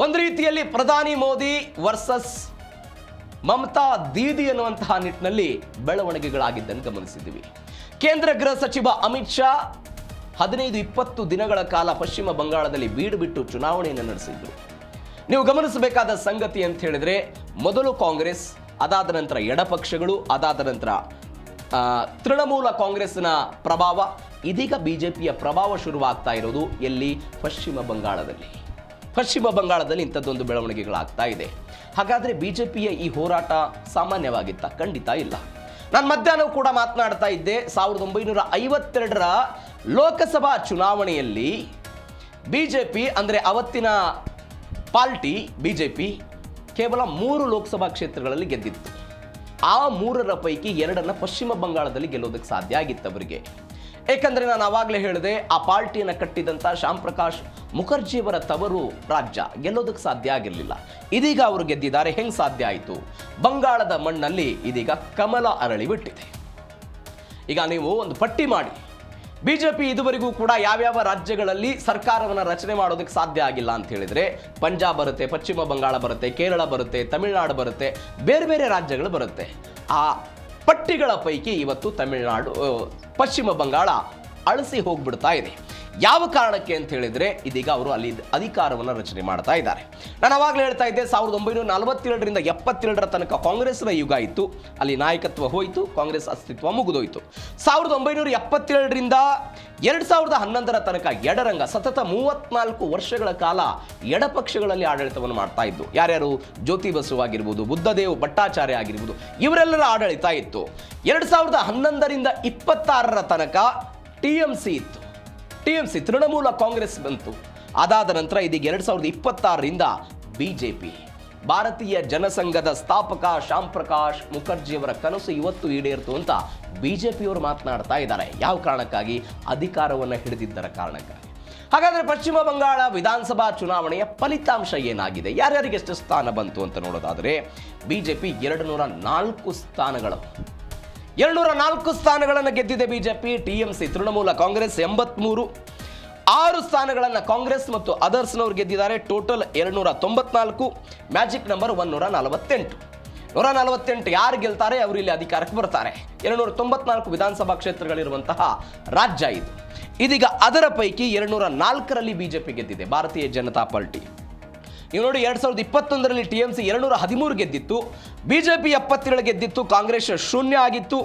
ಒಂದು ರೀತಿಯಲ್ಲಿ ಪ್ರಧಾನಿ ಮೋದಿ ವರ್ಸಸ್ ಮಮತಾ ದೀದಿ ಎನ್ನುವಂತಹ ನಿಟ್ಟಿನಲ್ಲಿ ಬೆಳವಣಿಗೆಗಳಾಗಿದ್ದನ್ನು ಗಮನಿಸಿದ್ದೀವಿ. ಕೇಂದ್ರ ಗೃಹ ಸಚಿವ ಅಮಿತ್ ಶಾ 15-20 ದಿನಗಳ ಕಾಲ ಪಶ್ಚಿಮ ಬಂಗಾಳದಲ್ಲಿ ಬೀಡು ಬಿಟ್ಟು ಚುನಾವಣೆಯನ್ನು ನಡೆಸಿದ್ರು. ನೀವು ಗಮನಿಸಬೇಕಾದ ಸಂಗತಿ ಅಂತ ಹೇಳಿದ್ರೆ, ಮೊದಲು ಕಾಂಗ್ರೆಸ್, ಅದಾದ ನಂತರ ಎಡಪಕ್ಷಗಳು, ಅದಾದ ನಂತರ ತೃಣಮೂಲ ಕಾಂಗ್ರೆಸ್ನ ಪ್ರಭಾವ, ಇದೀಗ ಬಿಜೆಪಿಯ ಪ್ರಭಾವ ಶುರುವಾಗ್ತಾ ಇರೋದು ಎಲ್ಲಿ? ಪಶ್ಚಿಮ ಬಂಗಾಳದಲ್ಲಿ. ಪಶ್ಚಿಮ ಬಂಗಾಳದಲ್ಲಿ ಇಂಥದ್ದೊಂದು ಬೆಳವಣಿಗೆಗಳಾಗ್ತಾ ಇದೆ. ಹಾಗಾದರೆ ಬಿಜೆಪಿಯ ಈ ಹೋರಾಟ ಸಾಮಾನ್ಯವಾಗಿತ್ತ? ಖಂಡಿತ ಇಲ್ಲ. ನಾನು ಮಧ್ಯಾಹ್ನ ಕೂಡ ಮಾತನಾಡ್ತಾ ಇದ್ದೆ, 1952ರ ಲೋಕಸಭಾ ಚುನಾವಣೆಯಲ್ಲಿ ಬಿಜೆಪಿ ಅಂದರೆ ಅವತ್ತಿನ ಪಾರ್ಟಿ ಬಿಜೆಪಿ ಕೇವಲ 3 ಲೋಕಸಭಾ ಕ್ಷೇತ್ರಗಳಲ್ಲಿ ಗೆದ್ದಿತ್ತು. ಆ 3ರ ಪೈಕಿ 2 ಪಶ್ಚಿಮ ಬಂಗಾಳದಲ್ಲಿ ಗೆಲ್ಲೋದಕ್ಕೆ ಸಾಧ್ಯ ಆಗಿತ್ತು ಅವರಿಗೆ. ಏಕೆಂದರೆ ನಾನು ಆವಾಗಲೇ ಹೇಳಿದೆ, ಆ ಪಾರ್ಟಿಯನ್ನು ಕಟ್ಟಿದಂಥ ಶ್ಯಾಮ್ ಪ್ರಕಾಶ್ ಮುಖರ್ಜಿಯವರ ತವರು ರಾಜ್ಯ, ಗೆಲ್ಲೋದಕ್ಕೆ ಸಾಧ್ಯ ಆಗಿರಲಿಲ್ಲ. ಇದೀಗ ಅವರು ಗೆದ್ದಿದ್ದಾರೆ. ಹೆಂಗೆ ಸಾಧ್ಯ ಆಯಿತು? ಬಂಗಾಳದ ಮಣ್ಣಲ್ಲಿ ಇದೀಗ ಕಮಲ ಅರಳಿ ಬಿಟ್ಟಿದೆ. ಈಗ ನೀವು ಒಂದು ಪಟ್ಟಿ ಮಾಡಿ, ಬಿಜೆಪಿ ಇದುವರೆಗೂ ಕೂಡ ಯಾವ್ಯಾವ ರಾಜ್ಯಗಳಲ್ಲಿ ಸರ್ಕಾರವನ್ನು ರಚನೆ ಮಾಡೋದಕ್ಕೆ ಸಾಧ್ಯ ಆಗಿಲ್ಲ ಅಂತ ಹೇಳಿದ್ರೆ, ಪಂಜಾಬ್ ಬರುತ್ತೆ, ಪಶ್ಚಿಮ ಬಂಗಾಳ ಬರುತ್ತೆ, ಕೇರಳ ಬರುತ್ತೆ, ತಮಿಳುನಾಡು ಬರುತ್ತೆ, ಬೇರೆ ಬೇರೆ ರಾಜ್ಯಗಳು ಬರುತ್ತೆ. ಆ ಪಟ್ಟಿಗಳ ಪೈಕಿ ಇವತ್ತು ತಮಿಳುನಾಡು, ಪಶ್ಚಿಮ ಬಂಗಾಳ ಅಳಿಸಿ ಹೋಗ್ಬಿಡ್ತಾ ಇದೆ. ಯಾವ ಕಾರಣಕ್ಕೆ ಅಂತ ಹೇಳಿದ್ರೆ, ಇದೀಗ ಅವರು ಅಲ್ಲಿ ಅಧಿಕಾರವನ್ನು ರಚನೆ ಮಾಡ್ತಾ ಇದ್ದಾರೆ. ನಾನು ಅವಾಗಲೇ ಹೇಳ್ತಾ ಇದ್ದೆ, 1947ರಿಂದ 77ರ ತನಕ ಕಾಂಗ್ರೆಸ್ನ ಯುಗ ಇತ್ತು. ಅಲ್ಲಿ ನಾಯಕತ್ವ ಹೋಯಿತು, ಕಾಂಗ್ರೆಸ್ ಅಸ್ತಿತ್ವ ಮುಗಿದೋಯ್ತು. 1977ರಿಂದ 2011ರ ತನಕ ಎಡರಂಗ ಸತತ 34 ವರ್ಷಗಳ ಕಾಲ ಎಡಪಕ್ಷಗಳಲ್ಲಿ ಆಡಳಿತವನ್ನು ಮಾಡ್ತಾ ಇದ್ದು. ಯಾರ್ಯಾರು? ಜ್ಯೋತಿ ಬಸು ಆಗಿರ್ಬೋದು, ಬುದ್ಧದೇವ್ ಭಟ್ಟಾಚಾರ್ಯ ಆಗಿರ್ಬೋದು, ಇವರೆಲ್ಲರ ಆಡಳಿತ ಇತ್ತು. 2011ರಿಂದ 26ರ ತನಕ ಟಿಎಂಸಿ ಇತ್ತು. ಟಿಎಂಸಿ ತೃಣಮೂಲ ಕಾಂಗ್ರೆಸ್ ಬಂತು. ಅದಾದ ನಂತರ ಇದೀಗ 2026ರಿಂದ ಬಿಜೆಪಿ, ಭಾರತೀಯ ಜನಸಂಘದ ಸ್ಥಾಪಕ ಶ್ಯಾಮ್ ಪ್ರಕಾಶ್ ಮುಖರ್ಜಿಯವರ ಕನಸು ಇವತ್ತು ಈಡೇರಿತು ಅಂತ ಬಿಜೆಪಿಯವರು ಮಾತನಾಡ್ತಾ ಇದ್ದಾರೆ. ಯಾವ ಕಾರಣಕ್ಕಾಗಿ? ಅಧಿಕಾರವನ್ನು ಹಿಡಿದಿದ್ದರ ಕಾರಣಕ್ಕಾಗಿ. ಹಾಗಾದರೆ ಪಶ್ಚಿಮ ಬಂಗಾಳ ವಿಧಾನಸಭಾ ಚುನಾವಣೆಯ ಫಲಿತಾಂಶ ಏನಾಗಿದೆ? ಯಾರ್ಯಾರಿಗೆ ಎಷ್ಟು ಸ್ಥಾನ ಬಂತು ಅಂತ ನೋಡೋದಾದರೆ, ಬಿಜೆಪಿ 204 ಸ್ಥಾನಗಳು, 204 ಸ್ಥಾನಗಳನ್ನು ಗೆದ್ದಿದೆ ಬಿಜೆಪಿ. ಟಿಎಂಸಿ ತೃಣಮೂಲ ಕಾಂಗ್ರೆಸ್ 83, 6 ಸ್ಥಾನಗಳನ್ನು ಕಾಂಗ್ರೆಸ್ ಮತ್ತು ಅದರ್ಸ್ನವರು ಗೆದ್ದಿದ್ದಾರೆ. Total 294, magic number 148. 148 ಯಾರು ಗೆಲ್ತಾರೆ ಅವರು ಇಲ್ಲಿ ಅಧಿಕಾರಕ್ಕೆ ಬರ್ತಾರೆ. 294 ವಿಧಾನಸಭಾ ಕ್ಷೇತ್ರಗಳಿರುವಂತಹ ರಾಜ್ಯ ಇದು. ಇದೀಗ ಅದರ ಪೈಕಿ 204ರಲ್ಲಿ ಬಿಜೆಪಿ ಗೆದ್ದಿದೆ, ಭಾರತೀಯ ಜನತಾ ಪಾರ್ಟಿ. ನೀವು ನೋಡಿ, 2021ರಲ್ಲಿ ಟಿಎಂಸಿ 213 ಗೆದ್ದಿತ್ತು, ಬಿಜೆಪಿ 77 ಗೆದ್ದಿತ್ತು, ಕಾಂಗ್ರೆಸ್ 0 ಆಗಿತ್ತು.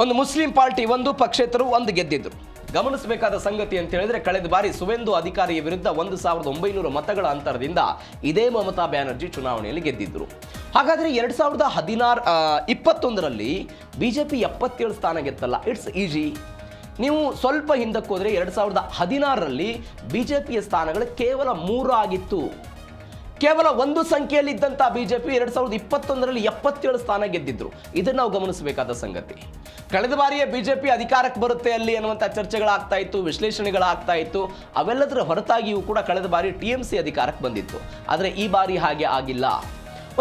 ಒಂದು ಮುಸ್ಲಿಂ ಪಾರ್ಟಿ 1, ಪಕ್ಷೇತರರು 1 ಗೆದ್ದಿದ್ರು. ಗಮನಿಸಬೇಕಾದ ಸಂಗತಿ ಅಂತ ಹೇಳಿದ್ರೆ, ಕಳೆದ ಬಾರಿ ಸುವೇಂದು ಅಧಿಕಾರಿಯ ವಿರುದ್ಧ 1900 ಮತಗಳ ಅಂತರದಿಂದ ಇದೇ ಮಮತಾ ಬ್ಯಾನರ್ಜಿ ಚುನಾವಣೆಯಲ್ಲಿ ಗೆದ್ದಿದ್ರು. ಹಾಗಾದರೆ 2021ರಲ್ಲಿ ಬಿಜೆಪಿ 77 ಸ್ಥಾನ ಗೆತ್ತಲ್ಲ, ಇಟ್ಸ್ ಈಜಿ. ನೀವು ಸ್ವಲ್ಪ ಹಿಂದಕ್ಕೆ ಹೋದರೆ 2016ರಲ್ಲಿ ಬಿಜೆಪಿಯ ಸ್ಥಾನಗಳು ಕೇವಲ 3 ಆಗಿತ್ತು. ಕೇವಲ 1 ಸಂಖ್ಯೆಯಲ್ಲಿದ್ದಂಥ ಬಿಜೆಪಿ 2021ರಲ್ಲಿ 77 ಸ್ಥಾನ ಗೆದ್ದಿದ್ರು. ಇದನ್ನು ನಾವು ಗಮನಿಸಬೇಕಾದ ಸಂಗತಿ. ಕಳೆದ ಬಾರಿಯೇ ಬಿಜೆಪಿ ಅಧಿಕಾರಕ್ಕೆ ಬರುತ್ತೆ ಅಲ್ಲಿ ಅನ್ನುವಂಥ ಚರ್ಚೆಗಳಾಗ್ತಾ ಇತ್ತು, ವಿಶ್ಲೇಷಣೆಗಳಾಗ್ತಾ ಇತ್ತು. ಅವೆಲ್ಲದರ ಹೊರತಾಗಿಯೂ ಕೂಡ ಕಳೆದ ಬಾರಿ ಟಿಎಂಸಿ ಅಧಿಕಾರಕ್ಕೆ ಬಂದಿತ್ತು. ಆದರೆ ಈ ಬಾರಿ ಹಾಗೆ ಆಗಿಲ್ಲ.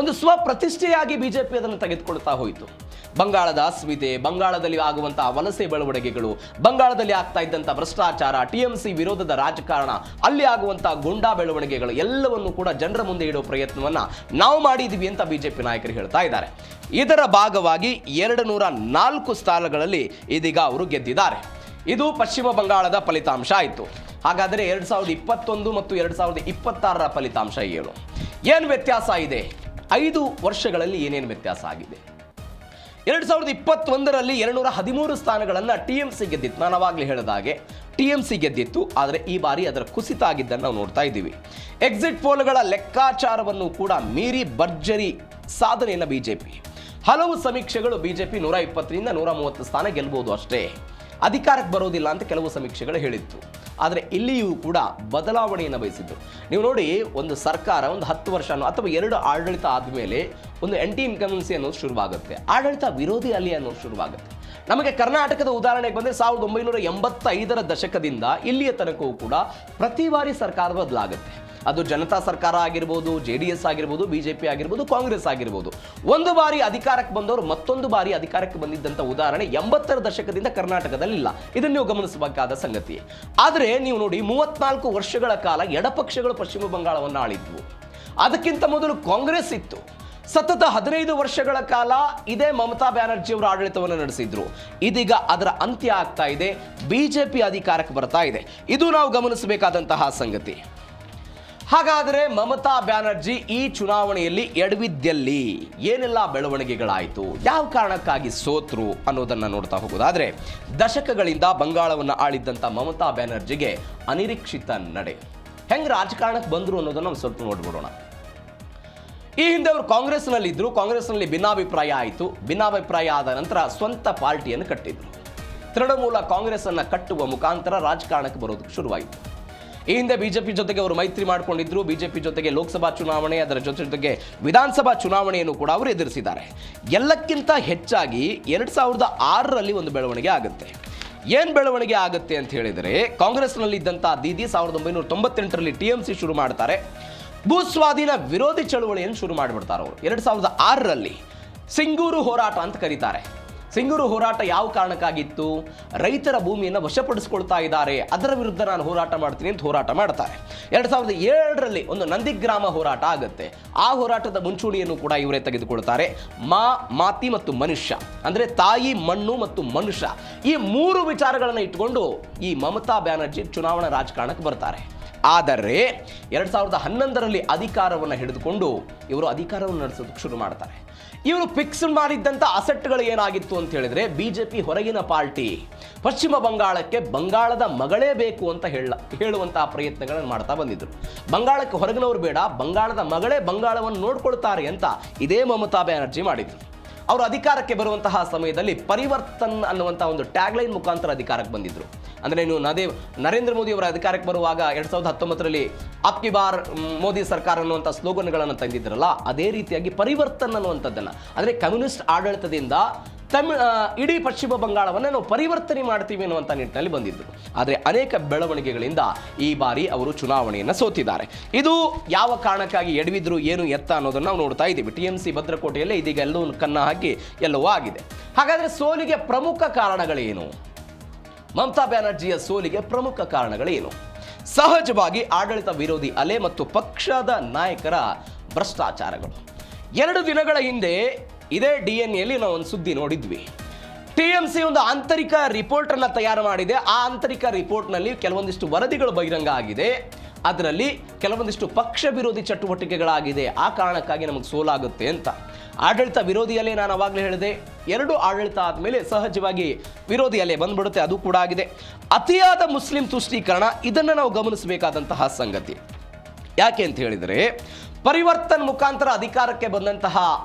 ಒಂದು ಸ್ವಪ್ರತಿಷ್ಠೆಯಾಗಿ ಬಿಜೆಪಿ ಅದನ್ನು ತೆಗೆದುಕೊಳ್ತಾ ಹೋಯಿತು. ಬಂಗಾಳದ ಅಸ್ಮಿತೆ, ಬಂಗಾಳದಲ್ಲಿ ಆಗುವಂತಹ ವಲಸೆ ಬೆಳವಣಿಗೆಗಳು, ಬಂಗಾಳದಲ್ಲಿ ಆಗ್ತಾ ಇದ್ದಂಥ ಭ್ರಷ್ಟಾಚಾರ, ಟಿಎಂಸಿ ವಿರೋಧದ ರಾಜಕಾರಣ, ಅಲ್ಲಿ ಆಗುವಂತಹ ಗುಂಡಾ ಬೆಳವಣಿಗೆಗಳು ಎಲ್ಲವನ್ನು ಕೂಡ ಜನರ ಮುಂದೆ ಇಡುವ ಪ್ರಯತ್ನವನ್ನು ನಾವು ಮಾಡಿದ್ದೀವಿ ಅಂತ ಬಿಜೆಪಿ ನಾಯಕರು ಹೇಳ್ತಾ ಇದ್ದಾರೆ. ಇದರ ಭಾಗವಾಗಿ 204 ಸ್ಥಾನಗಳಲ್ಲಿ ಇದೀಗ ಅವರು ಗೆದ್ದಿದ್ದಾರೆ. ಇದು ಪಶ್ಚಿಮ ಬಂಗಾಳದ ಫಲಿತಾಂಶ ಆಯಿತು. ಹಾಗಾದರೆ 2021 ಮತ್ತು 2026ರ ಫಲಿತಾಂಶ ಏನು ವ್ಯತ್ಯಾಸ ಇದೆ? 5 ವರ್ಷಗಳಲ್ಲಿ ಏನೇನು ವ್ಯತ್ಯಾಸ ಆಗಿದೆ? 2021ರಲ್ಲಿ 213 ಸ್ಥಾನಗಳನ್ನು ಟಿಎಂಸಿ ಗೆದ್ದಿತ್ತು. ನಾನು ಅವಾಗಲೇ ಹೇಳಿದ ಹಾಗೆ ಟಿಎಂಸಿ ಗೆದ್ದಿತ್ತು. ಆದರೆ ಈ ಬಾರಿ ಅದರ ಕುಸಿತ ಆಗಿದ್ದನ್ನು ನಾವು ನೋಡ್ತಾ ಇದ್ದೀವಿ. ಎಕ್ಸಿಟ್ ಪೋಲ್ಗಳ ಲೆಕ್ಕಾಚಾರವನ್ನು ಕೂಡ ಮೀರಿ ಭರ್ಜರಿ ಸಾಧನೆಯನ್ನು ಬಿಜೆಪಿ, ಹಲವು ಸಮೀಕ್ಷೆಗಳು ಬಿಜೆಪಿ 120ರಿಂದ 130 ಸ್ಥಾನ ಗೆಲ್ಲಬಹುದು ಅಷ್ಟೇ, ಅಧಿಕಾರಕ್ಕೆ ಬರೋದಿಲ್ಲ ಅಂತ ಕೆಲವು ಸಮೀಕ್ಷೆಗಳು ಹೇಳಿತ್ತು. ಆದರೆ ಇಲ್ಲಿಯೂ ಕೂಡ ಬದಲಾವಣೆಯನ್ನು ಬಯಸಿದ್ರು. ನೀವು ನೋಡಿ, ಒಂದು ಸರ್ಕಾರ ಒಂದು 10 ವರ್ಷ ಅಥವಾ 2 ಆಡಳಿತ ಆದಮೇಲೆ ಒಂದು ಆಂಟಿ ಇನ್ಕಂಬೆನ್ಸಿ ಅನ್ನೋದು ಶುರುವಾಗುತ್ತೆ, ಆಡಳಿತ ವಿರೋಧಿ ಅಲೆ ಅನ್ನೋದು ಶುರುವಾಗುತ್ತೆ. ನಮಗೆ ಕರ್ನಾಟಕದ ಉದಾಹರಣೆಗೆ ಬಂದರೆ 1985ರ ದಶಕದಿಂದ ಇಲ್ಲಿಯ ತನಕವೂ ಕೂಡ ಪ್ರತಿ ಬಾರಿ ಸರ್ಕಾರ ಬದಲಾಗುತ್ತೆ. ಅದು ಜನತಾ ಸರ್ಕಾರ ಆಗಿರ್ಬೋದು, JDS ಆಗಿರ್ಬೋದು, BJP ಆಗಿರ್ಬೋದು, ಕಾಂಗ್ರೆಸ್ ಆಗಿರ್ಬೋದು. ಒಂದು ಬಾರಿ ಅಧಿಕಾರಕ್ಕೆ ಬಂದವರು ಮತ್ತೊಂದು ಬಾರಿ ಅಧಿಕಾರಕ್ಕೆ ಬಂದಿದ್ದಂಥ ಉದಾಹರಣೆ 80ರ ದಶಕದಿಂದ ಕರ್ನಾಟಕದಲ್ಲಿಲ್ಲ. ಇದನ್ನು ನೀವು ಗಮನಿಸಬೇಕಾದ ಸಂಗತಿ. ಆದರೆ ನೀವು ನೋಡಿ, 34 ವರ್ಷಗಳ ಕಾಲ ಎಡಪಕ್ಷಗಳು ಪಶ್ಚಿಮ ಬಂಗಾಳವನ್ನು ಆಳಿದ್ವು. ಅದಕ್ಕಿಂತ ಮೊದಲು ಕಾಂಗ್ರೆಸ್ ಇತ್ತು. ಸತತ 15 ವರ್ಷಗಳ ಕಾಲ ಇದೇ ಮಮತಾ ಬ್ಯಾನರ್ಜಿ ಅವರು ಆಡಳಿತವನ್ನು ನಡೆಸಿದ್ರು. ಇದೀಗ ಅದರ ಅಂತ್ಯ ಆಗ್ತಾ ಇದೆ, BJP ಅಧಿಕಾರಕ್ಕೆ ಬರ್ತಾ ಇದೆ. ಇದು ನಾವು ಗಮನಿಸಬೇಕಾದಂತಹ ಸಂಗತಿ. ಹಾಗಾದರೆ ಮಮತಾ ಬ್ಯಾನರ್ಜಿ ಈ ಚುನಾವಣೆಯಲ್ಲಿ ಎಡವಿದ್ದಲ್ಲಿ ಏನೆಲ್ಲ ಬೆಳವಣಿಗೆಗಳಾಯಿತು, ಯಾವ ಕಾರಣಕ್ಕಾಗಿ ಸೋತ್ರು ಅನ್ನೋದನ್ನು ನೋಡ್ತಾ ಹೋಗೋದಾದರೆ, ದಶಕಗಳಿಂದ ಬಂಗಾಳವನ್ನು ಆಳಿದ್ದಂಥ ಮಮತಾ ಬ್ಯಾನರ್ಜಿಗೆ ಅನಿರೀಕ್ಷಿತ ನಡೆ. ಹೆಂಗೆ ರಾಜಕಾರಣಕ್ಕೆ ಬಂದರು ಅನ್ನೋದನ್ನು ನಾವು ಸ್ವಲ್ಪ ನೋಡ್ಬಿಡೋಣ. ಈ ಹಿಂದೆ ಅವರು ಕಾಂಗ್ರೆಸ್ನಲ್ಲಿದ್ದರು. ಕಾಂಗ್ರೆಸ್ನಲ್ಲಿ ಭಿನ್ನಾಭಿಪ್ರಾಯ ಆಯಿತು. ಭಿನ್ನಾಭಿಪ್ರಾಯ ಆದ ನಂತರ ಸ್ವಂತ ಪಾರ್ಟಿಯನ್ನು ಕಟ್ಟಿದ್ರು. ತೃಣಮೂಲ ಕಾಂಗ್ರೆಸ್ಸನ್ನು ಕಟ್ಟುವ ಮುಖಾಂತರ ರಾಜಕಾರಣಕ್ಕೆ ಬರೋದಕ್ಕೆ ಶುರುವಾಯಿತು. ಈ ಹಿಂದೆ BJP ಜೊತೆಗೆ ಅವರು ಮೈತ್ರಿ ಮಾಡಿಕೊಂಡಿದ್ರು. BJP ಜೊತೆಗೆ ಲೋಕಸಭಾ ಚುನಾವಣೆ, ಅದರ ಜೊತೆಗೆ ವಿಧಾನಸಭಾ ಚುನಾವಣೆಯನ್ನು ಕೂಡ ಅವರು ಎದುರಿಸಿದ್ದಾರೆ. ಎಲ್ಲಕ್ಕಿಂತ ಹೆಚ್ಚಾಗಿ 2006ರಲ್ಲಿ ಒಂದು ಬೆಳವಣಿಗೆ ಆಗುತ್ತೆ. ಏನು ಬೆಳವಣಿಗೆ ಆಗುತ್ತೆ ಅಂತ ಹೇಳಿದರೆ, ಕಾಂಗ್ರೆಸ್ನಲ್ಲಿದ್ದಂಥ ದೀದಿ 1998ರಲ್ಲಿ TMC ಶುರು ಮಾಡ್ತಾರೆ. ಭೂಸ್ವಾಧೀನ ವಿರೋಧಿ ಚಳುವಳಿಯನ್ನು ಶುರು ಮಾಡಿಬಿಡ್ತಾರೆ ಅವರು 2006ರಲ್ಲಿ. ಸಿಂಗೂರು ಹೋರಾಟ ಅಂತ ಕರೀತಾರೆ. ಸಿಂಗೂರು ಹೋರಾಟ ಯಾವ ಕಾರಣಕ್ಕಾಗಿತ್ತು? ರೈತರ ಭೂಮಿಯನ್ನು ವಶಪಡಿಸ್ಕೊಳ್ತಾ ಇದ್ದಾರೆ, ಅದರ ವಿರುದ್ಧ ನಾನು ಹೋರಾಟ ಮಾಡ್ತೀನಿ ಅಂತ ಹೋರಾಟ ಮಾಡ್ತಾರೆ. 2007ರಲ್ಲಿ ಒಂದು ನಂದಿಗ್ರಾಮ ಹೋರಾಟ ಆಗುತ್ತೆ. ಆ ಹೋರಾಟದ ಮುಂಚೂಣಿಯನ್ನು ಕೂಡ ಇವರೇ ತೆಗೆದುಕೊಳ್ತಾರೆ. ಮಾತಿ ಮತ್ತು ಮನುಷ್ಯ, ಅಂದರೆ ತಾಯಿ, ಮಣ್ಣು ಮತ್ತು ಮನುಷ್ಯ, ಈ 3 ವಿಚಾರಗಳನ್ನು ಇಟ್ಟುಕೊಂಡು ಈ ಮಮತಾ ಬ್ಯಾನರ್ಜಿ ಚುನಾವಣಾ ರಾಜಕಾರಣಕ್ಕೆ ಬರ್ತಾರೆ. ಆದರೆ 2011ರಲ್ಲಿ ಅಧಿಕಾರವನ್ನು ಹಿಡಿದುಕೊಂಡು ಇವರು ಅಧಿಕಾರವನ್ನು ನಡೆಸೋದಕ್ಕೆ ಶುರು ಮಾಡ್ತಾರೆ. ಇವರು ಫಿಕ್ಸ್ ಮಾಡಿದ್ದಂಥ ಅಸೆಟ್ಗಳು ಏನಾಗಿತ್ತು ಅಂತ ಹೇಳಿದ್ರೆ, BJP ಹೊರಗಿನ ಪಾರ್ಟಿ, ಪಶ್ಚಿಮ ಬಂಗಾಳಕ್ಕೆ ಬಂಗಾಳದ ಮಗಳೇ ಬೇಕು ಅಂತ ಹೇಳುವಂತಹ ಪ್ರಯತ್ನಗಳನ್ನು ಮಾಡ್ತಾ ಬಂದಿದ್ರು. ಬಂಗಾಳಕ್ಕೆ ಹೊರಗಿನವರು ಬೇಡ, ಬಂಗಾಳದ ಮಗಳೇ ಬಂಗಾಳವನ್ನು ನೋಡ್ಕೊಳ್ತಾರೆ ಅಂತ ಇದೇ ಮಮತಾ ಬ್ಯಾನರ್ಜಿ ಮಾಡಿದ್ರು. ಅವರು ಅಧಿಕಾರಕ್ಕೆ ಬರುವಂತಹ ಸಮಯದಲ್ಲಿ ಪರಿವರ್ತನ್ ಅನ್ನುವಂಥ ಒಂದು ಟ್ಯಾಗ್ಲೈನ್ ಮುಖಾಂತರ ಅಧಿಕಾರಕ್ಕೆ ಬಂದಿದ್ರು. ಅಂದರೆ ನೀವು ನರೇಂದ್ರ ಮೋದಿ ಅವರ ಅಧಿಕಾರಕ್ಕೆ ಬರುವಾಗ 2019ರಲ್ಲಿ ಅಬ್ಕಿ ಬಾರ್ ಮೋದಿ ಸರ್ಕಾರ ಅನ್ನುವಂಥ ಸ್ಲೋಗನ್ಗಳನ್ನು ತಂದಿದ್ರಲ್ಲ, ಅದೇ ರೀತಿಯಾಗಿ ಪರಿವರ್ತನ್ ಅನ್ನುವಂಥದ್ದನ್ನು, ಅಂದರೆ ಕಮ್ಯುನಿಸ್ಟ್ ಆಡಳಿತದಿಂದ ಇಡೀ ಪಶ್ಚಿಮ ಬಂಗಾಳವನ್ನು ನಾವು ಪರಿವರ್ತನೆ ಮಾಡ್ತೀವಿ ಅನ್ನುವಂಥ ನಿಟ್ಟಿನಲ್ಲಿ ಬಂದಿದ್ದರು. ಆದರೆ ಅನೇಕ ಬೆಳವಣಿಗೆಗಳಿಂದ ಈ ಬಾರಿ ಅವರು ಚುನಾವಣೆಯನ್ನು ಸೋತಿದ್ದಾರೆ. ಇದು ಯಾವ ಕಾರಣಕ್ಕಾಗಿ ಎಡವಿದ್ರು, ಏನು ಎತ್ತ ಅನ್ನೋದನ್ನು ನಾವು ನೋಡ್ತಾ ಇದ್ದೀವಿ. TMC ಭದ್ರಕೋಟೆಯಲ್ಲೇ ಇದೀಗ ಎಲ್ಲವೂ ಕನ್ನ ಹಾಕಿ ಎಲ್ಲವೂ ಆಗಿದೆ. ಹಾಗಾದರೆ ಸೋಲಿಗೆ ಪ್ರಮುಖ ಕಾರಣಗಳೇನು? ಮಮತಾ ಬ್ಯಾನರ್ಜಿಯ ಸೋಲಿಗೆ ಪ್ರಮುಖ ಕಾರಣಗಳೇನು? ಸಹಜವಾಗಿ ಆಡಳಿತ ವಿರೋಧಿ ಅಲೆ ಮತ್ತು ಪಕ್ಷದ ನಾಯಕರ ಭ್ರಷ್ಟಾಚಾರಗಳು. 2 ದಿನಗಳ ಹಿಂದೆ ಇದೇ DNAಯಲ್ಲಿ ನಾವು ಒಂದು ಸುದ್ದಿ ನೋಡಿದ್ವಿ. TMC ಒಂದು ಆಂತರಿಕ ರಿಪೋರ್ಟನ್ನು ತಯಾರು ಮಾಡಿದೆ. ಆ ಆಂತರಿಕ ರಿಪೋರ್ಟ್ನಲ್ಲಿ ಕೆಲವೊಂದಿಷ್ಟು ವರದಿಗಳು ಬಹಿರಂಗ ಆಗಿದೆ. ಅದರಲ್ಲಿ ಕೆಲವೊಂದಿಷ್ಟು ಪಕ್ಷ ವಿರೋಧಿ ಚಟುವಟಿಕೆಗಳಾಗಿದೆ. ಆ ಕಾರಣಕ್ಕಾಗಿ ನಮಗೆ ಸೋಲಾಗುತ್ತೆ ಅಂತ. ಆಡಳಿತ ವಿರೋಧಿ ಅಲೆ ನಾನು ಅವಾಗಲೇ ಹೇಳಿದೆ, 2 ಆಡಳಿತ ಆದಮೇಲೆ ಸಹಜವಾಗಿ ವಿರೋಧಿ ಅಲೆ ಬಂದ್ಬಿಡುತ್ತೆ. ಅದು ಕೂಡ ಆಗಿದೆ. ಅತಿಯಾದ ಮುಸ್ಲಿಂ ತುಷ್ಟೀಕರಣ, ಇದನ್ನು ನಾವು ಗಮನಿಸಬೇಕಾದಂತಹ ಸಂಗತಿ. ಯಾಕೆ ಅಂತ ಹೇಳಿದರೆ, ಪರಿವರ್ತನ್ ಮುಖಾಂತರ ಅಧಿಕಾರಕ್ಕೆ ಬಂದಂತಹ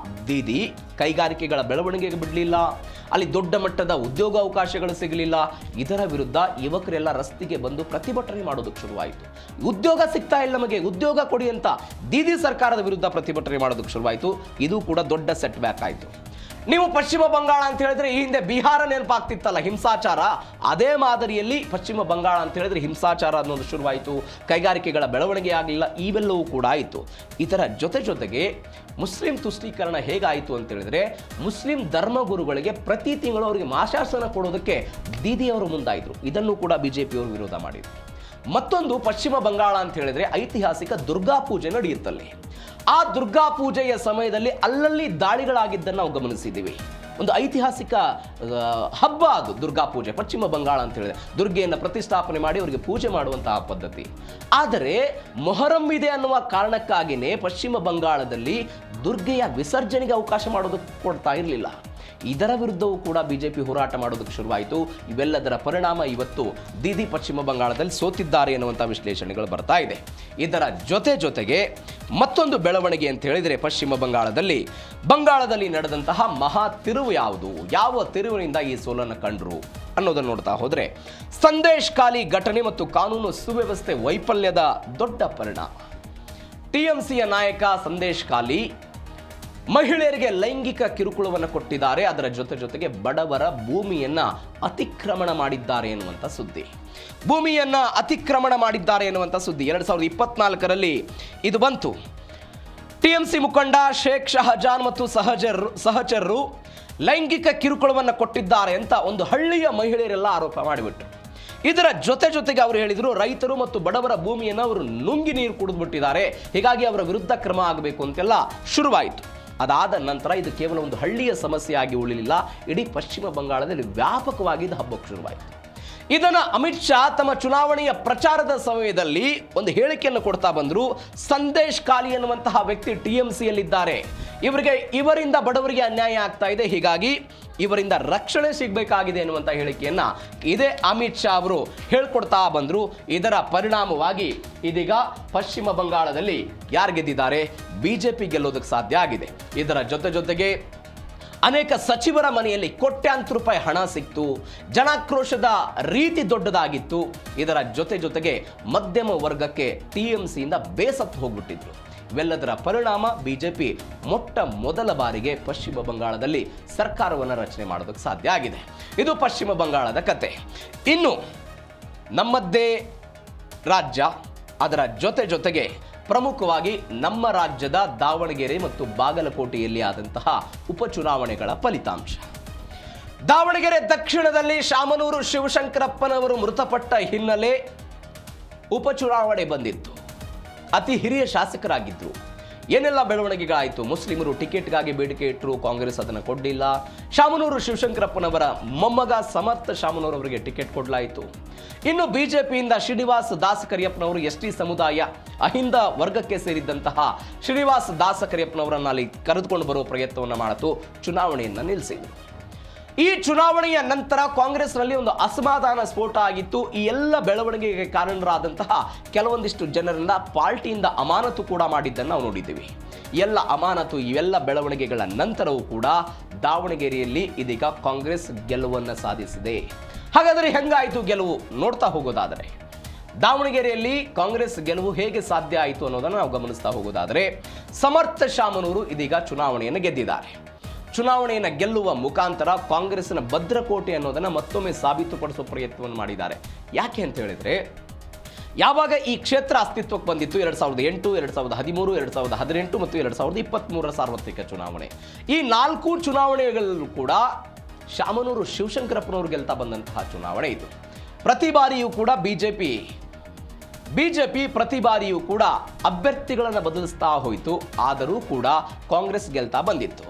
ದೀದಿ ಕೈಗಾರಿಕೆಗಳ ಬೆಳವಣಿಗೆಗೆ ಬಿಡಲಿಲ್ಲ, ಅಲ್ಲಿ ದೊಡ್ಡ ಮಟ್ಟದ ಉದ್ಯೋಗಾವಕಾಶಗಳು ಸಿಗಲಿಲ್ಲ. ಇದರ ವಿರುದ್ಧ ಯುವಕರೆಲ್ಲ ರಸ್ತೆಗೆ ಬಂದು ಪ್ರತಿಭಟನೆ ಮಾಡೋದಕ್ಕೆ ಶುರುವಾಯಿತು. ಉದ್ಯೋಗ ಸಿಗ್ತಾ ಇಲ್ಲ ನಮಗೆ, ಉದ್ಯೋಗ ಕೊಡಿ ಅಂತ ದೀದಿ ಸರ್ಕಾರದ ವಿರುದ್ಧ ಪ್ರತಿಭಟನೆ ಮಾಡೋದಕ್ಕೆ ಶುರುವಾಯಿತು. ಇದು ಕೂಡ ದೊಡ್ಡ ಸೆಟ್ ಬ್ಯಾಕ್ ಆಯಿತು. ನೀವು ಪಶ್ಚಿಮ ಬಂಗಾಳ ಅಂತ ಹೇಳಿದ್ರೆ ಈ ಹಿಂದೆ ಬಿಹಾರ ನೆನಪಾಗ್ತಿತ್ತಲ್ಲ, ಹಿಂಸಾಚಾರ, ಅದೇ ಮಾದರಿಯಲ್ಲಿ ಪಶ್ಚಿಮ ಬಂಗಾಳ ಅಂತ ಹೇಳಿದ್ರೆ ಹಿಂಸಾಚಾರ ಅನ್ನೋದು ಶುರುವಾಯಿತು. ಕೈಗಾರಿಕೆಗಳ ಬೆಳವಣಿಗೆ ಆಗಲಿಲ್ಲ, ಇವೆಲ್ಲವೂ ಕೂಡ ಆಯಿತು. ಇದರ ಜೊತೆಗೆ ಮುಸ್ಲಿಂ ತುಷ್ಟೀಕರಣ ಹೇಗಾಯಿತು ಅಂತ ಹೇಳಿದ್ರೆ, ಮುಸ್ಲಿಂ ಧರ್ಮಗುರುಗಳಿಗೆ ಪ್ರತಿ ತಿಂಗಳು ಅವರಿಗೆ ಮಾಶಾಸನ ಕೊಡೋದಕ್ಕೆ ದೀದಿಯವರು ಮುಂದಾಯಿತು. ಇದನ್ನು ಕೂಡ BJP ಅವರು ವಿರೋಧ ಮಾಡಿದರು. ಮತ್ತೊಂದು, ಪಶ್ಚಿಮ ಬಂಗಾಳ ಅಂತ ಹೇಳಿದ್ರೆ ಐತಿಹಾಸಿಕ ದುರ್ಗಾ ಪೂಜೆ ನಡೆಯುತ್ತಲ್ಲಿ. ಆ ದುರ್ಗಾ ಪೂಜೆಯ ಸಮಯದಲ್ಲಿ ಅಲ್ಲಲ್ಲಿ ದಾಳಿಗಳಾಗಿದ್ದನ್ನು ನಾವು ಗಮನಿಸಿದ್ದೀವಿ. ಒಂದು ಐತಿಹಾಸಿಕ ಹಬ್ಬ ಅದು ದುರ್ಗಾ ಪೂಜೆ. ಪಶ್ಚಿಮ ಬಂಗಾಳ ಅಂತ ಹೇಳಿದ್ರೆ ದುರ್ಗೆಯನ್ನು ಪ್ರತಿಷ್ಠಾಪನೆ ಮಾಡಿ ಅವರಿಗೆ ಪೂಜೆ ಮಾಡುವಂತಹ ಪದ್ಧತಿ. ಆದರೆ ಮೊಹರಂ ಇದೆ ಅನ್ನುವ ಕಾರಣಕ್ಕಾಗಿಯೇ ಪಶ್ಚಿಮ ಬಂಗಾಳದಲ್ಲಿ ದುರ್ಗೆಯ ವಿಸರ್ಜನೆಗೆ ಅವಕಾಶ ಮಾಡೋದಕ್ಕೆ ಕೊಡ್ತಾ ಇರಲಿಲ್ಲ. ಇದರ ವಿರುದ್ಧವೂ ಕೂಡ ಬಿಜೆಪಿ ಹೋರಾಟ ಮಾಡೋದಕ್ಕೆ ಶುರುವಾಯಿತು. ಇವೆಲ್ಲದರ ಪರಿಣಾಮ ಇವತ್ತು ದೀದಿ ಪಶ್ಚಿಮ ಬಂಗಾಳದಲ್ಲಿ ಸೋತಿದ್ದಾರೆ ಎನ್ನುವಂಥ ವಿಶ್ಲೇಷಣೆಗಳು ಬರ್ತಾ ಇದೆ. ಇದರ ಜೊತೆಗೆ ಮತ್ತೊಂದು ಬೆಳವಣಿಗೆ ಅಂತ ಹೇಳಿದರೆ ಪಶ್ಚಿಮ ಬಂಗಾಳದಲ್ಲಿ ನಡೆದಂತಹ ಮಹಾ ತಿರುವು ಯಾವುದು, ಯಾವ ತಿರುವಿನಿಂದ ಈ ಸೋಲನ್ನು ಕಂಡ್ರು ಅನ್ನೋದನ್ನು ನೋಡ್ತಾ ಹೋದರೆ ಸಂದೇಶ್ ಖಾಲಿ ಘಟನೆ ಮತ್ತು ಕಾನೂನು ಸುವ್ಯವಸ್ಥೆ ವೈಫಲ್ಯದ ದೊಡ್ಡ ಪರಿಣಾಮ. ಟಿಎಂಸಿಯ ನಾಯಕ ಸಂದೇಶ್ ಖಾಲಿ ಮಹಿಳೆಯರಿಗೆ ಲೈಂಗಿಕ ಕಿರುಕುಳವನ್ನು ಕೊಟ್ಟಿದ್ದಾರೆ, ಅದರ ಜೊತೆಗೆ ಬಡವರ ಭೂಮಿಯನ್ನ ಅತಿಕ್ರಮಣ ಮಾಡಿದ್ದಾರೆ ಎನ್ನುವಂಥ ಸುದ್ದಿ. 2024ರಲ್ಲಿ ಇದು ಬಂತು. ಟಿಎಂಸಿ ಮುಖಂಡ ಶೇಖ್ ಶಹಜಾನ್ ಮತ್ತು ಸಹಚರರು ಲೈಂಗಿಕ ಕಿರುಕುಳವನ್ನು ಕೊಟ್ಟಿದ್ದಾರೆ ಅಂತ ಒಂದು ಹಳ್ಳಿಯ ಮಹಿಳೆಯರೆಲ್ಲ ಆರೋಪ ಮಾಡಿಬಿಟ್ರು. ಇದರ ಜೊತೆಗೆ ಅವರು ಹೇಳಿದರು ರೈತರು ಮತ್ತು ಬಡವರ ಭೂಮಿಯನ್ನು ಅವರು ನುಂಗಿ ನೀರು ಕುಡಿದ್ಬಿಟ್ಟಿದ್ದಾರೆ, ಹೀಗಾಗಿ ಅವರ ವಿರುದ್ಧ ಕ್ರಮ ಆಗಬೇಕು ಅಂತೆಲ್ಲ ಶುರುವಾಯಿತು. ಅದಾದ ನಂತರ ಇದು ಕೇವಲ ಒಂದು ಹಳ್ಳಿಯ ಸಮಸ್ಯೆಯಾಗಿ ಉಳಿಲಿಲ್ಲ, ಇಡೀ ಪಶ್ಚಿಮ ಬಂಗಾಳದಲ್ಲಿ ವ್ಯಾಪಕವಾಗಿ ಇದು ಹಬ್ಬಕ್ಕೆ ಶುರುವಾಯಿತು. ಇದನ್ನು ಅಮಿತ್ ಶಾ ತಮ್ಮ ಚುನಾವಣೆಯ ಪ್ರಚಾರದ ಸಮಯದಲ್ಲಿ ಒಂದು ಹೇಳಿಕೆಯನ್ನು ಕೊಡ್ತಾ ಬಂದರು. ಸಂದೇಶ್ ಖಾಲಿ ಎನ್ನುವಂತಹ ವ್ಯಕ್ತಿ ಟಿಎಂಸಿಯಲ್ಲಿದ್ದಾರೆ, ಇವರಿಂದ ಬಡವರಿಗೆ ಅನ್ಯಾಯ ಆಗ್ತಾ ಇದೆ, ಹೀಗಾಗಿ ಇವರಿಂದ ರಕ್ಷಣೆ ಸಿಗಬೇಕಾಗಿದೆ ಎನ್ನುವಂಥ ಹೇಳಿಕೆಯನ್ನ ಇದೇ ಅಮಿತ್ ಶಾ ಅವರು ಹೇಳ್ಕೊಡ್ತಾ ಬಂದರು. ಇದರ ಪರಿಣಾಮವಾಗಿ ಇದೀಗ ಪಶ್ಚಿಮ ಬಂಗಾಳದಲ್ಲಿ ಯಾರು ಗೆದ್ದಿದ್ದಾರೆ? ಬಿಜೆಪಿ ಗೆಲ್ಲೋದಕ್ಕೆ ಸಾಧ್ಯ ಆಗಿದೆ. ಇದರ ಜೊತೆಗೆ ಅನೇಕ ಸಚಿವರ ಮನೆಯಲ್ಲಿ ಕೋಟ್ಯಾಂತರ ರೂಪಾಯಿ ಹಣ ಸಿಕ್ತು, ಜನಾಕ್ರೋಶದ ರೀತಿ ದೊಡ್ಡದಾಗಿತ್ತು. ಇದರ ಜೊತೆಗೆ ಮಧ್ಯಮ ವರ್ಗಕ್ಕೆ ಟಿಎಂಸಿಯಿಂದ ಬೇಸತ್ತು ಹೋಗ್ಬಿಟ್ಟಿದ್ರು. ಇವೆಲ್ಲದರ ಪರಿಣಾಮ ಬಿಜೆಪಿ ಮೊದಲ ಬಾರಿಗೆ ಪಶ್ಚಿಮ ಬಂಗಾಳದಲ್ಲಿ ಸರ್ಕಾರವನ್ನು ರಚನೆ ಮಾಡೋದಕ್ಕೆ ಸಾಧ್ಯ ಆಗಿದೆ. ಇದು ಪಶ್ಚಿಮ ಬಂಗಾಳದ ಕತೆ. ಇನ್ನು ನಮ್ಮದೇ ರಾಜ್ಯ, ಅದರ ಜೊತೆಗೆ ಪ್ರಮುಖವಾಗಿ ನಮ್ಮ ರಾಜ್ಯದ ದಾವಣಗೆರೆ ಮತ್ತು ಬಾಗಲಕೋಟೆಯಲ್ಲಿ ಆದಂತಹ ಉಪಚುನಾವಣೆಗಳ ಫಲಿತಾಂಶ. ದಾವಣಗೆರೆ ದಕ್ಷಿಣದಲ್ಲಿ ಶಾಮನೂರು ಶಿವಶಂಕರಪ್ಪನವರು ಮೃತಪಟ್ಟ ಹಿನ್ನೆಲೆ ಉಪಚುನಾವಣೆ ಬಂದಿತ್ತು. ಅತಿ ಹಿರಿಯ ಶಾಸಕರಾಗಿದ್ದರು. ಏನೆಲ್ಲ ಬೆಳವಣಿಗೆಗಳಾಯಿತು? ಮುಸ್ಲಿಮರು ಟಿಕೆಟ್ಗಾಗಿ ಬೇಡಿಕೆ ಇಟ್ಟರು, ಕಾಂಗ್ರೆಸ್ ಅದನ್ನು ಕೊಡಲಿಲ್ಲ. ಶಾಮನೂರು ಶಿವಶಂಕರಪ್ಪನವರ ಮೊಮ್ಮಗ ಸಮರ್ಥ ಶಾಮನೂರವರಿಗೆ ಟಿಕೆಟ್ ಕೊಡಲಾಯಿತು. ಇನ್ನು ಬಿಜೆಪಿಯಿಂದ ಶ್ರೀನಿವಾಸ್ ದಾಸಕರಿಯಪ್ಪನವರು ಎಸ್ಟಿ ಸಮುದಾಯ ಅಹಿಂದ ವರ್ಗಕ್ಕೆ ಸೇರಿದ್ದಂತಹ ಶ್ರೀನಿವಾಸ್ ದಾಸಕರಿಯಪ್ಪನವರನ್ನು ಅಲ್ಲಿ ಕರೆದುಕೊಂಡು ಬರುವ ಪ್ರಯತ್ನವನ್ನು ಮಾಡಿತು, ಚುನಾವಣೆಯನ್ನು ನಿಲ್ಲಿಸಿದರು. ಈ ಚುನಾವಣೆಯ ನಂತರ ಕಾಂಗ್ರೆಸ್ನಲ್ಲಿ ಒಂದು ಅಸಮಾಧಾನ ಸ್ಫೋಟ ಆಗಿತ್ತು. ಈ ಎಲ್ಲ ಬೆಳವಣಿಗೆಗೆ ಕಾರಣರಾದಂತಹ ಕೆಲವೊಂದಿಷ್ಟು ಜನರನ್ನ ಪಾರ್ಟಿಯಿಂದ ಅಮಾನತು ಕೂಡ ಮಾಡಿದ್ದನ್ನು ನಾವು ನೋಡಿದ್ದೀವಿ. ಇವೆಲ್ಲ ಬೆಳವಣಿಗೆಗಳ ನಂತರವೂ ಕೂಡ ದಾವಣಗೆರೆಯಲ್ಲಿ ಇದೀಗ ಕಾಂಗ್ರೆಸ್ ಗೆಲುವನ್ನು ಸಾಧಿಸಿದೆ. ಹಾಗಾದರೆ ಹೆಂಗಾಯಿತು ಗೆಲುವು? ನೋಡ್ತಾ ಹೋಗೋದಾದರೆ ದಾವಣಗೆರೆಯಲ್ಲಿ ಕಾಂಗ್ರೆಸ್ ಗೆಲುವು ಹೇಗೆ ಸಾಧ್ಯ ಆಯಿತು ಅನ್ನೋದನ್ನು ನಾವು ಗಮನಿಸ್ತಾ ಹೋಗೋದಾದರೆ ಸಮರ್ಥ ಶಾಮನೂರು ಇದೀಗ ಚುನಾವಣೆಯನ್ನು ಗೆದ್ದಿದ್ದಾರೆ. ಚುನಾವಣೆಯನ್ನು ಗೆಲ್ಲುವ ಮುಖಾಂತರ ಕಾಂಗ್ರೆಸ್ನ ಭದ್ರಕೋಟೆ ಅನ್ನೋದನ್ನು ಮತ್ತೊಮ್ಮೆ ಸಾಬೀತುಪಡಿಸುವ ಪ್ರಯತ್ನವನ್ನು ಮಾಡಿದ್ದಾರೆ. ಯಾಕೆ ಅಂತ ಹೇಳಿದ್ರೆ, ಯಾವಾಗ ಈ ಕ್ಷೇತ್ರ ಅಸ್ತಿತ್ವಕ್ಕೆ ಬಂದಿತ್ತು 2008, 2013, 2018 ಮತ್ತು 2023 ಸಾರ್ವತ್ರಿಕ ಚುನಾವಣೆ, ಈ 4 ಚುನಾವಣೆಗಳಲ್ಲೂ ಕೂಡ ಶಾಮನೂರು ಶಿವಶಂಕರಪ್ಪನವರು ಗೆಲ್ತಾ ಬಂದಂತಹ ಚುನಾವಣೆ ಇದು. ಪ್ರತಿ ಬಾರಿಯೂ ಕೂಡ ಬಿಜೆಪಿ ಪ್ರತಿ ಬಾರಿಯೂ ಕೂಡ ಅಭ್ಯರ್ಥಿಗಳನ್ನು ಬದಲಿಸ್ತಾ ಹೋಯಿತು, ಆದರೂ ಕೂಡ ಕಾಂಗ್ರೆಸ್ ಗೆಲ್ತಾ ಬಂದಿತ್ತು.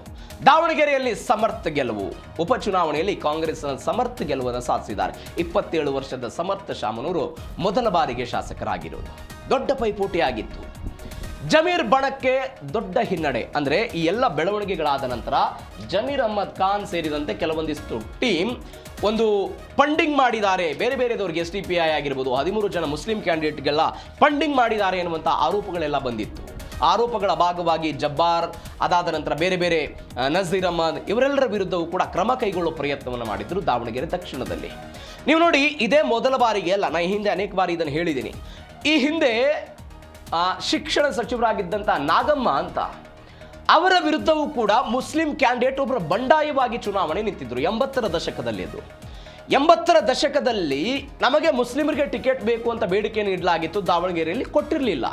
ದಾವಣಗೆರೆಯಲ್ಲಿ ಸಮರ್ಥ ಗೆಲುವು, ಉಪಚುನಾವಣೆಯಲ್ಲಿ ಕಾಂಗ್ರೆಸ್ನ ಸಮರ್ಥ ಗೆಲುವನ್ನು ಸಾಧಿಸಿದ್ದಾರೆ. 27 ವರ್ಷದ ಸಮರ್ಥ ಶಾಮನೂರು ಮೊದಲ ಬಾರಿಗೆ ಶಾಸಕರಾಗಿರೋದು. ದೊಡ್ಡ ಪೈಪೋಟಿಯಾಗಿತ್ತು. ಜಮೀರ್ ಬಣಕ್ಕೆ ದೊಡ್ಡ ಹಿನ್ನಡೆ. ಅಂದರೆ ಈ ಎಲ್ಲ ಬೆಳವಣಿಗೆಗಳಾದ ನಂತರ ಜಮೀರ್ ಅಹ್ಮದ್ ಖಾನ್ ಸೇರಿದಂತೆ ಕೆಲವೊಂದಿಷ್ಟು ಟೀಮ್ ಒಂದು ಫಂಡಿಂಗ್ ಮಾಡಿದ್ದಾರೆ, ಬೇರೆದವರಿಗೆ SDPI ಆಗಿರ್ಬೋದು, 13 ಜನ ಮುಸ್ಲಿಂ ಕ್ಯಾಂಡಿಡೇಟ್ಗೆಲ್ಲ ಫಂಡಿಂಗ್ ಮಾಡಿದ್ದಾರೆ ಎನ್ನುವಂಥ ಆರೋಪಗಳೆಲ್ಲ ಬಂದಿತ್ತು. ಆರೋಪಗಳ ಭಾಗವಾಗಿ ಜಬ್ಬಾರ್, ಅದಾದ ನಂತರ ಬೇರೆ ನಜೀರ್ ಅಹ್ಮದ್ ಇವರೆಲ್ಲರ ವಿರುದ್ಧವೂ ಕೂಡ ಕ್ರಮ ಕೈಗೊಳ್ಳುವ ಪ್ರಯತ್ನವನ್ನು ಮಾಡಿದ್ರು ದಾವಣಗೆರೆ ದಕ್ಷಿಣದಲ್ಲಿ. ನೀವು ನೋಡಿ, ಇದೇ ಮೊದಲ ಬಾರಿಗೆ ಅಲ್ಲ, ನಾನು ಹಿಂದೆ ಅನೇಕ ಬಾರಿ ಇದನ್ನು ಹೇಳಿದ್ದೀನಿ. ಈ ಹಿಂದೆ ಶಿಕ್ಷಣ ಸಚಿವರಾಗಿದ್ದಂಥ ನಾಗಮ್ಮ ಅಂತ ಅವರ ವಿರುದ್ಧವೂ ಕೂಡ ಮುಸ್ಲಿಂ ಕ್ಯಾಂಡಿಡೇಟ್ ಒಬ್ಬರು ಬಂಡಾಯವಾಗಿ ಚುನಾವಣೆ ನಿಂತಿದ್ರು 80ರ ದಶಕದಲ್ಲಿ. ಅದು 80ರ ದಶಕದಲ್ಲಿ ನಮಗೆ ಮುಸ್ಲಿಮರಿಗೆ ಟಿಕೆಟ್ ಬೇಕು ಅಂತ ಬೇಡಿಕೆ ನೀಡಲಾಗಿತ್ತು, ದಾವಣಗೆರೆಯಲ್ಲಿ ಕೊಟ್ಟಿರಲಿಲ್ಲ.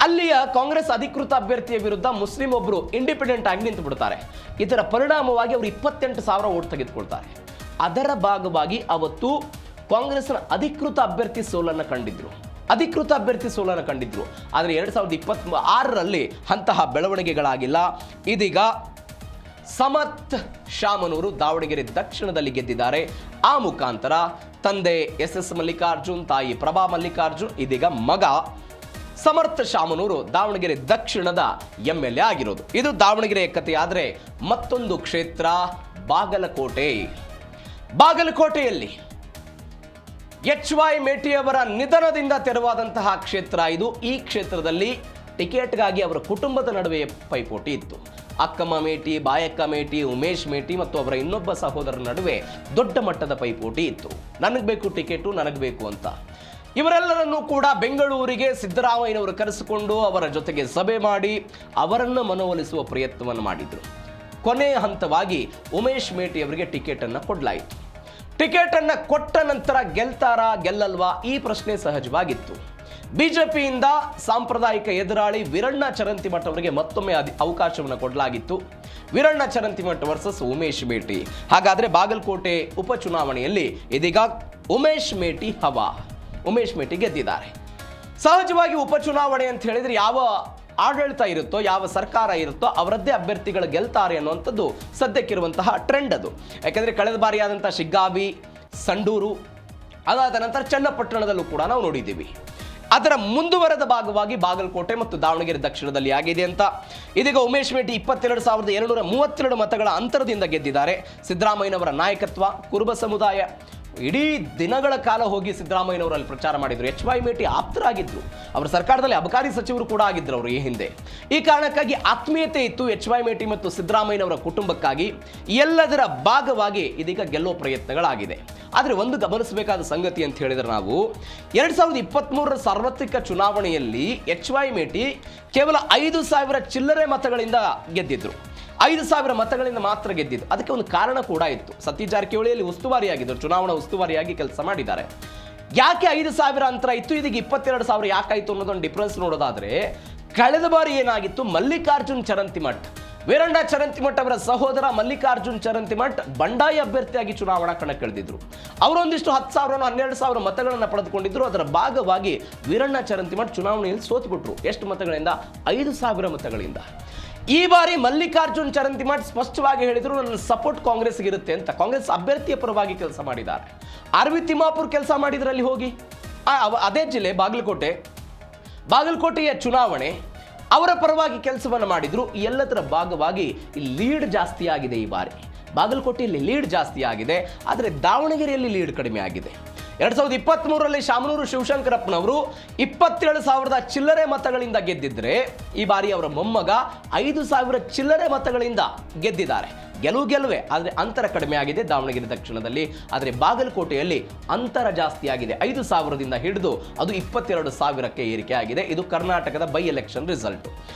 ಅಲ್ಲಿಯ ಕಾಂಗ್ರೆಸ್ ಅಧಿಕೃತ ಅಭ್ಯರ್ಥಿಯ ವಿರುದ್ಧ ಮುಸ್ಲಿಂ ಒಬ್ಬರು ಇಂಡಿಪೆಂಡೆಂಟ್ ಆಗಿ ನಿಂತು ಬಿಡ್ತಾರೆ. ಇದರ ಪರಿಣಾಮವಾಗಿ ಅವರು 28,000 ಓಟ್ ತೆಗೆದುಕೊಳ್ತಾರೆ. ಅದರ ಭಾಗವಾಗಿ ಅವತ್ತು ಕಾಂಗ್ರೆಸ್ನ ಅಧಿಕೃತ ಅಭ್ಯರ್ಥಿ ಸೋಲನ್ನು ಕಂಡಿದ್ರು. ಆದರೆ 2026ರಲ್ಲಿ ಅಂತಹ ಬೆಳವಣಿಗೆಗಳಾಗಿಲ್ಲ. ಇದೀಗ ಸಮರ್ಥ ಶಾಮನೂರು ದಾವಣಗೆರೆ ದಕ್ಷಿಣದಲ್ಲಿ ಗೆದ್ದಿದ್ದಾರೆ. ಆ ಮುಖಾಂತರ ತಂದೆ SS ಮಲ್ಲಿಕಾರ್ಜುನ್, ತಾಯಿ ಪ್ರಭಾ ಮಲ್ಲಿಕಾರ್ಜುನ್, ಇದೀಗ ಮಗ ಸಮರ್ಥ ಶಾಮನೂರು ದಾವಣಗೆರೆ ದಕ್ಷಿಣದ MLA ಆಗಿರೋದು. ಇದು ದಾವಣಗೆರೆಯ ಕಥೆ. ಆದರೆ ಮತ್ತೊಂದು ಕ್ಷೇತ್ರ ಬಾಗಲಕೋಟೆಯಲ್ಲಿ HY ಮೇಟಿಯವರ ನಿಧನದಿಂದ ತೆರವಾದಂತಹ ಕ್ಷೇತ್ರ ಇದು. ಈ ಕ್ಷೇತ್ರದಲ್ಲಿ ಟಿಕೆಟ್ಗಾಗಿ ಅವರ ಕುಟುಂಬದ ನಡುವೆ ಪೈಪೋಟಿ ಇತ್ತು. ಅಕ್ಕಮ್ಮ ಮೇಟಿ, ಬಾಯಕ್ಕ ಮೇಟಿ, ಉಮೇಶ್ ಮೇಟಿ ಮತ್ತು ಅವರ ಇನ್ನೊಬ್ಬ ಸಹೋದರರ ನಡುವೆ ದೊಡ್ಡ ಮಟ್ಟದ ಪೈಪೋಟಿ ಇತ್ತು. ನನಗೆ ಬೇಕು ಟಿಕೆಟು, ನನಗೆ ಬೇಕು ಅಂತ. ಇವರೆಲ್ಲರನ್ನೂ ಕೂಡ ಬೆಂಗಳೂರಿಗೆ ಸಿದ್ದರಾಮಯ್ಯನವರು ಕರೆಸಿಕೊಂಡು ಅವರ ಜೊತೆಗೆ ಸಭೆ ಮಾಡಿ ಅವರನ್ನು ಮನವೊಲಿಸುವ ಪ್ರಯತ್ನವನ್ನು ಮಾಡಿದರು. ಕೊನೆಯ ಹಂತವಾಗಿ ಉಮೇಶ್ ಮೇಟಿ ಅವರಿಗೆ ಟಿಕೆಟನ್ನು ಕೊಡಲಾಯಿತು. ಟಿಕೆಟನ್ನು ಕೊಟ್ಟ ನಂತರ ಗೆಲ್ತಾರಾ ಗೆಲ್ಲಲ್ವಾ ಈ ಪ್ರಶ್ನೆ ಸಹಜವಾಗಿತ್ತು. ಬಿಜೆಪಿಯಿಂದ ಸಾಂಪ್ರದಾಯಿಕ ಎದುರಾಳಿ ವೀರಣ್ಣ ಚರಂತಿಮಠ ಅವರಿಗೆ ಮತ್ತೊಮ್ಮೆ ಅವಕಾಶವನ್ನು ಕೊಡಲಾಗಿತ್ತು. ವೀರಣ್ಣ ಚರಂತಿಮಠ ವರ್ಸಸ್ ಉಮೇಶ್ ಮೇಟಿ. ಹಾಗಾದ್ರೆ ಬಾಗಲಕೋಟೆ ಉಪಚುನಾವಣೆಯಲ್ಲಿ ಇದೀಗ ಉಮೇಶ್ ಮೇಟಿ ಗೆದ್ದಿದ್ದಾರೆ. ಸಹಜವಾಗಿ ಉಪಚುನಾವಣೆ ಅಂತ ಹೇಳಿದ್ರೆ ಯಾವ ಆಡಳಿತ ಇರುತ್ತೋ, ಯಾವ ಸರ್ಕಾರ ಇರುತ್ತೋ ಅವರದ್ದೇ ಅಭ್ಯರ್ಥಿಗಳು ಗೆಲ್ತಾರೆ ಅನ್ನುವಂಥದ್ದು ಸದ್ಯಕ್ಕಿರುವಂತಹ ಟ್ರೆಂಡ್ ಅದು. ಯಾಕೆಂದರೆ ಕಳೆದ ಬಾರಿ ಆದಂಥ ಶಿಗ್ಗಾವಿ, ಸಂಡೂರು, ಅದಾದ ನಂತರ ಚನ್ನಪಟ್ಟಣದಲ್ಲೂ ಕೂಡ ನಾವು ನೋಡಿದ್ದೀವಿ. ಅದರ ಮುಂದುವರೆದ ಭಾಗವಾಗಿ ಬಾಗಲಕೋಟೆ ಮತ್ತು ದಾವಣಗೆರೆ ದಕ್ಷಿಣದಲ್ಲಿ ಆಗಿದೆ ಅಂತ. ಇದೀಗ ಉಮೇಶ್ ಮೇಟಿ 22,232 ಮತಗಳ ಅಂತರದಿಂದ ಗೆದ್ದಿದ್ದಾರೆ. ಸಿದ್ದರಾಮಯ್ಯನವರ ನಾಯಕತ್ವ, ಕುರುಬ ಸಮುದಾಯ ಇಡೀ ದಿನಗಳ ಕಾಲ ಹೋಗಿ ಸಿದ್ದರಾಮಯ್ಯನವರಲ್ಲಿ ಪ್ರಚಾರ ಮಾಡಿದ್ರು. HY ಮೇಟಿ ಆಪ್ತರಾಗಿದ್ರು. ಅವರ ಸರ್ಕಾರದಲ್ಲಿ ಅಬಕಾರಿ ಸಚಿವರು ಕೂಡ ಆಗಿದ್ರು ಅವರು ಈ ಹಿಂದೆ. ಈ ಕಾರಣಕ್ಕಾಗಿ ಆತ್ಮೀಯತೆ ಇತ್ತು HY ಮೇಟಿ ಮತ್ತು ಸಿದ್ದರಾಮಯ್ಯನವರ ಕುಟುಂಬಕ್ಕಾಗಿ. ಎಲ್ಲದರ ಭಾಗವಾಗಿ ಇದೀಗ ಗೆಲ್ಲೋ ಪ್ರಯತ್ನಗಳಾಗಿದೆ. ಆದರೆ ಒಂದು ಗಮನಿಸಬೇಕಾದ ಸಂಗತಿ ಅಂತ ಹೇಳಿದ್ರೆ ನಾವು 2023 ಸಾರ್ವತ್ರಿಕ ಚುನಾವಣೆಯಲ್ಲಿ HY ಮೇಟಿ ಕೇವಲ 5,000 ಚಿಲ್ಲರೆ ಮತಗಳಿಂದ ಗೆದ್ದಿದ್ರು. 5,000 ಮತಗಳಿಂದ ಮಾತ್ರ ಗೆದ್ದಿದ್ದು. ಅದಕ್ಕೆ ಒಂದು ಕಾರಣ ಕೂಡ ಇತ್ತು. ಸತೀಶ್ ಜಾರಕಿಹೊಳಿಯಲ್ಲಿ ಉಸ್ತುವಾರಿಯಾಗಿದ್ದರು, ಚುನಾವಣಾ ಉಸ್ತುವಾರಿಯಾಗಿ ಕೆಲಸ ಮಾಡಿದ್ದಾರೆ. ಯಾಕೆ 5,000 ಅಂತರ ಇತ್ತು, ಇದೀಗ 22,000 ಯಾಕಾಯಿತು ಅನ್ನೋದೊಂದು ಡಿಫರೆನ್ಸ್ ನೋಡೋದಾದ್ರೆ, ಕಳೆದ ಬಾರಿ ಏನಾಗಿತ್ತು, ಮಲ್ಲಿಕಾರ್ಜುನ್ ಚರಂತಿಮಠ್, ವೀರಣ್ಣ ಚರಂತಿಮಠ್ ಅವರ ಸಹೋದರ ಮಲ್ಲಿಕಾರ್ಜುನ್ ಚರಂತಿಮಠ್ ಬಂಡಾಯ ಅಭ್ಯರ್ಥಿಯಾಗಿ ಚುನಾವಣಾ ಕಣಕ್ಕಿಳಿದಿದ್ರು. ಅವರೊಂದಿಷ್ಟು 10,000 12,000 ಮತಗಳನ್ನು ಪಡೆದುಕೊಂಡಿದ್ರು. ಅದರ ಭಾಗವಾಗಿ ವೀರಣ್ಣ ಚರಂತಿಮಠ್ ಚುನಾವಣೆಯಲ್ಲಿ ಸೋತುಬಿಟ್ರು. ಎಷ್ಟು ಮತಗಳಿಂದ? 5,000 ಮತಗಳಿಂದ. ಈ ಬಾರಿ ಮಲ್ಲಿಕಾರ್ಜುನ್ ಚರಂತಿಮಠ್ ಸ್ಪಷ್ಟವಾಗಿ ಹೇಳಿದ್ರು, ನನ್ನ ಸಪೋರ್ಟ್ ಕಾಂಗ್ರೆಸ್ಗೆ ಇರುತ್ತೆ ಅಂತ. ಕಾಂಗ್ರೆಸ್ ಅಭ್ಯರ್ಥಿಯ ಪರವಾಗಿ ಕೆಲಸ ಮಾಡಿದ್ದಾರೆ. RV ತಿಮ್ಮಾಪುರ್ ಕೆಲಸ ಮಾಡಿದ್ರಲ್ಲಿ ಹೋಗಿ ಅದೇ ಜಿಲ್ಲೆ ಬಾಗಲಕೋಟೆಯ ಚುನಾವಣೆ ಅವರ ಪರವಾಗಿ ಕೆಲಸವನ್ನು ಮಾಡಿದ್ರು. ಎಲ್ಲದರ ಭಾಗವಾಗಿ ಲೀಡ್ ಜಾಸ್ತಿ ಆಗಿದೆ. ಈ ಬಾರಿ ಬಾಗಲಕೋಟೆಯಲ್ಲಿ ಲೀಡ್ ಜಾಸ್ತಿ ಆಗಿದೆ, ಆದರೆ ದಾವಣಗೆರೆಯಲ್ಲಿ ಲೀಡ್ ಕಡಿಮೆ ಆಗಿದೆ. 2023ರಲ್ಲಿ ಶಾಮನೂರು ಶಿವಶಂಕರಪ್ಪನವರು 27,000 ಚಿಲ್ಲರೆ ಮತಗಳಿಂದ ಗೆದ್ದಿದ್ರೆ, ಈ ಬಾರಿ ಅವರ ಮೊಮ್ಮಗ 5,000 ಚಿಲ್ಲರೆ ಮತಗಳಿಂದ ಗೆದ್ದಿದ್ದಾರೆ. ಗೆಲುವೆ, ಆದರೆ ಅಂತರ ಕಡಿಮೆ ಆಗಿದೆ ದಾವಣಗೆರೆ ದಕ್ಷಿಣದಲ್ಲಿ. ಆದರೆ ಬಾಗಲಕೋಟೆಯಲ್ಲಿ ಅಂತರ ಜಾಸ್ತಿ ಆಗಿದೆ. 5,000ದಿಂದ ಹಿಡಿದು ಅದು 22,000ಕ್ಕೆ ಏರಿಕೆ ಆಗಿದೆ. ಇದು ಕರ್ನಾಟಕದ ಬೈ ಎಲೆಕ್ಷನ್ ರಿಸಲ್ಟ್.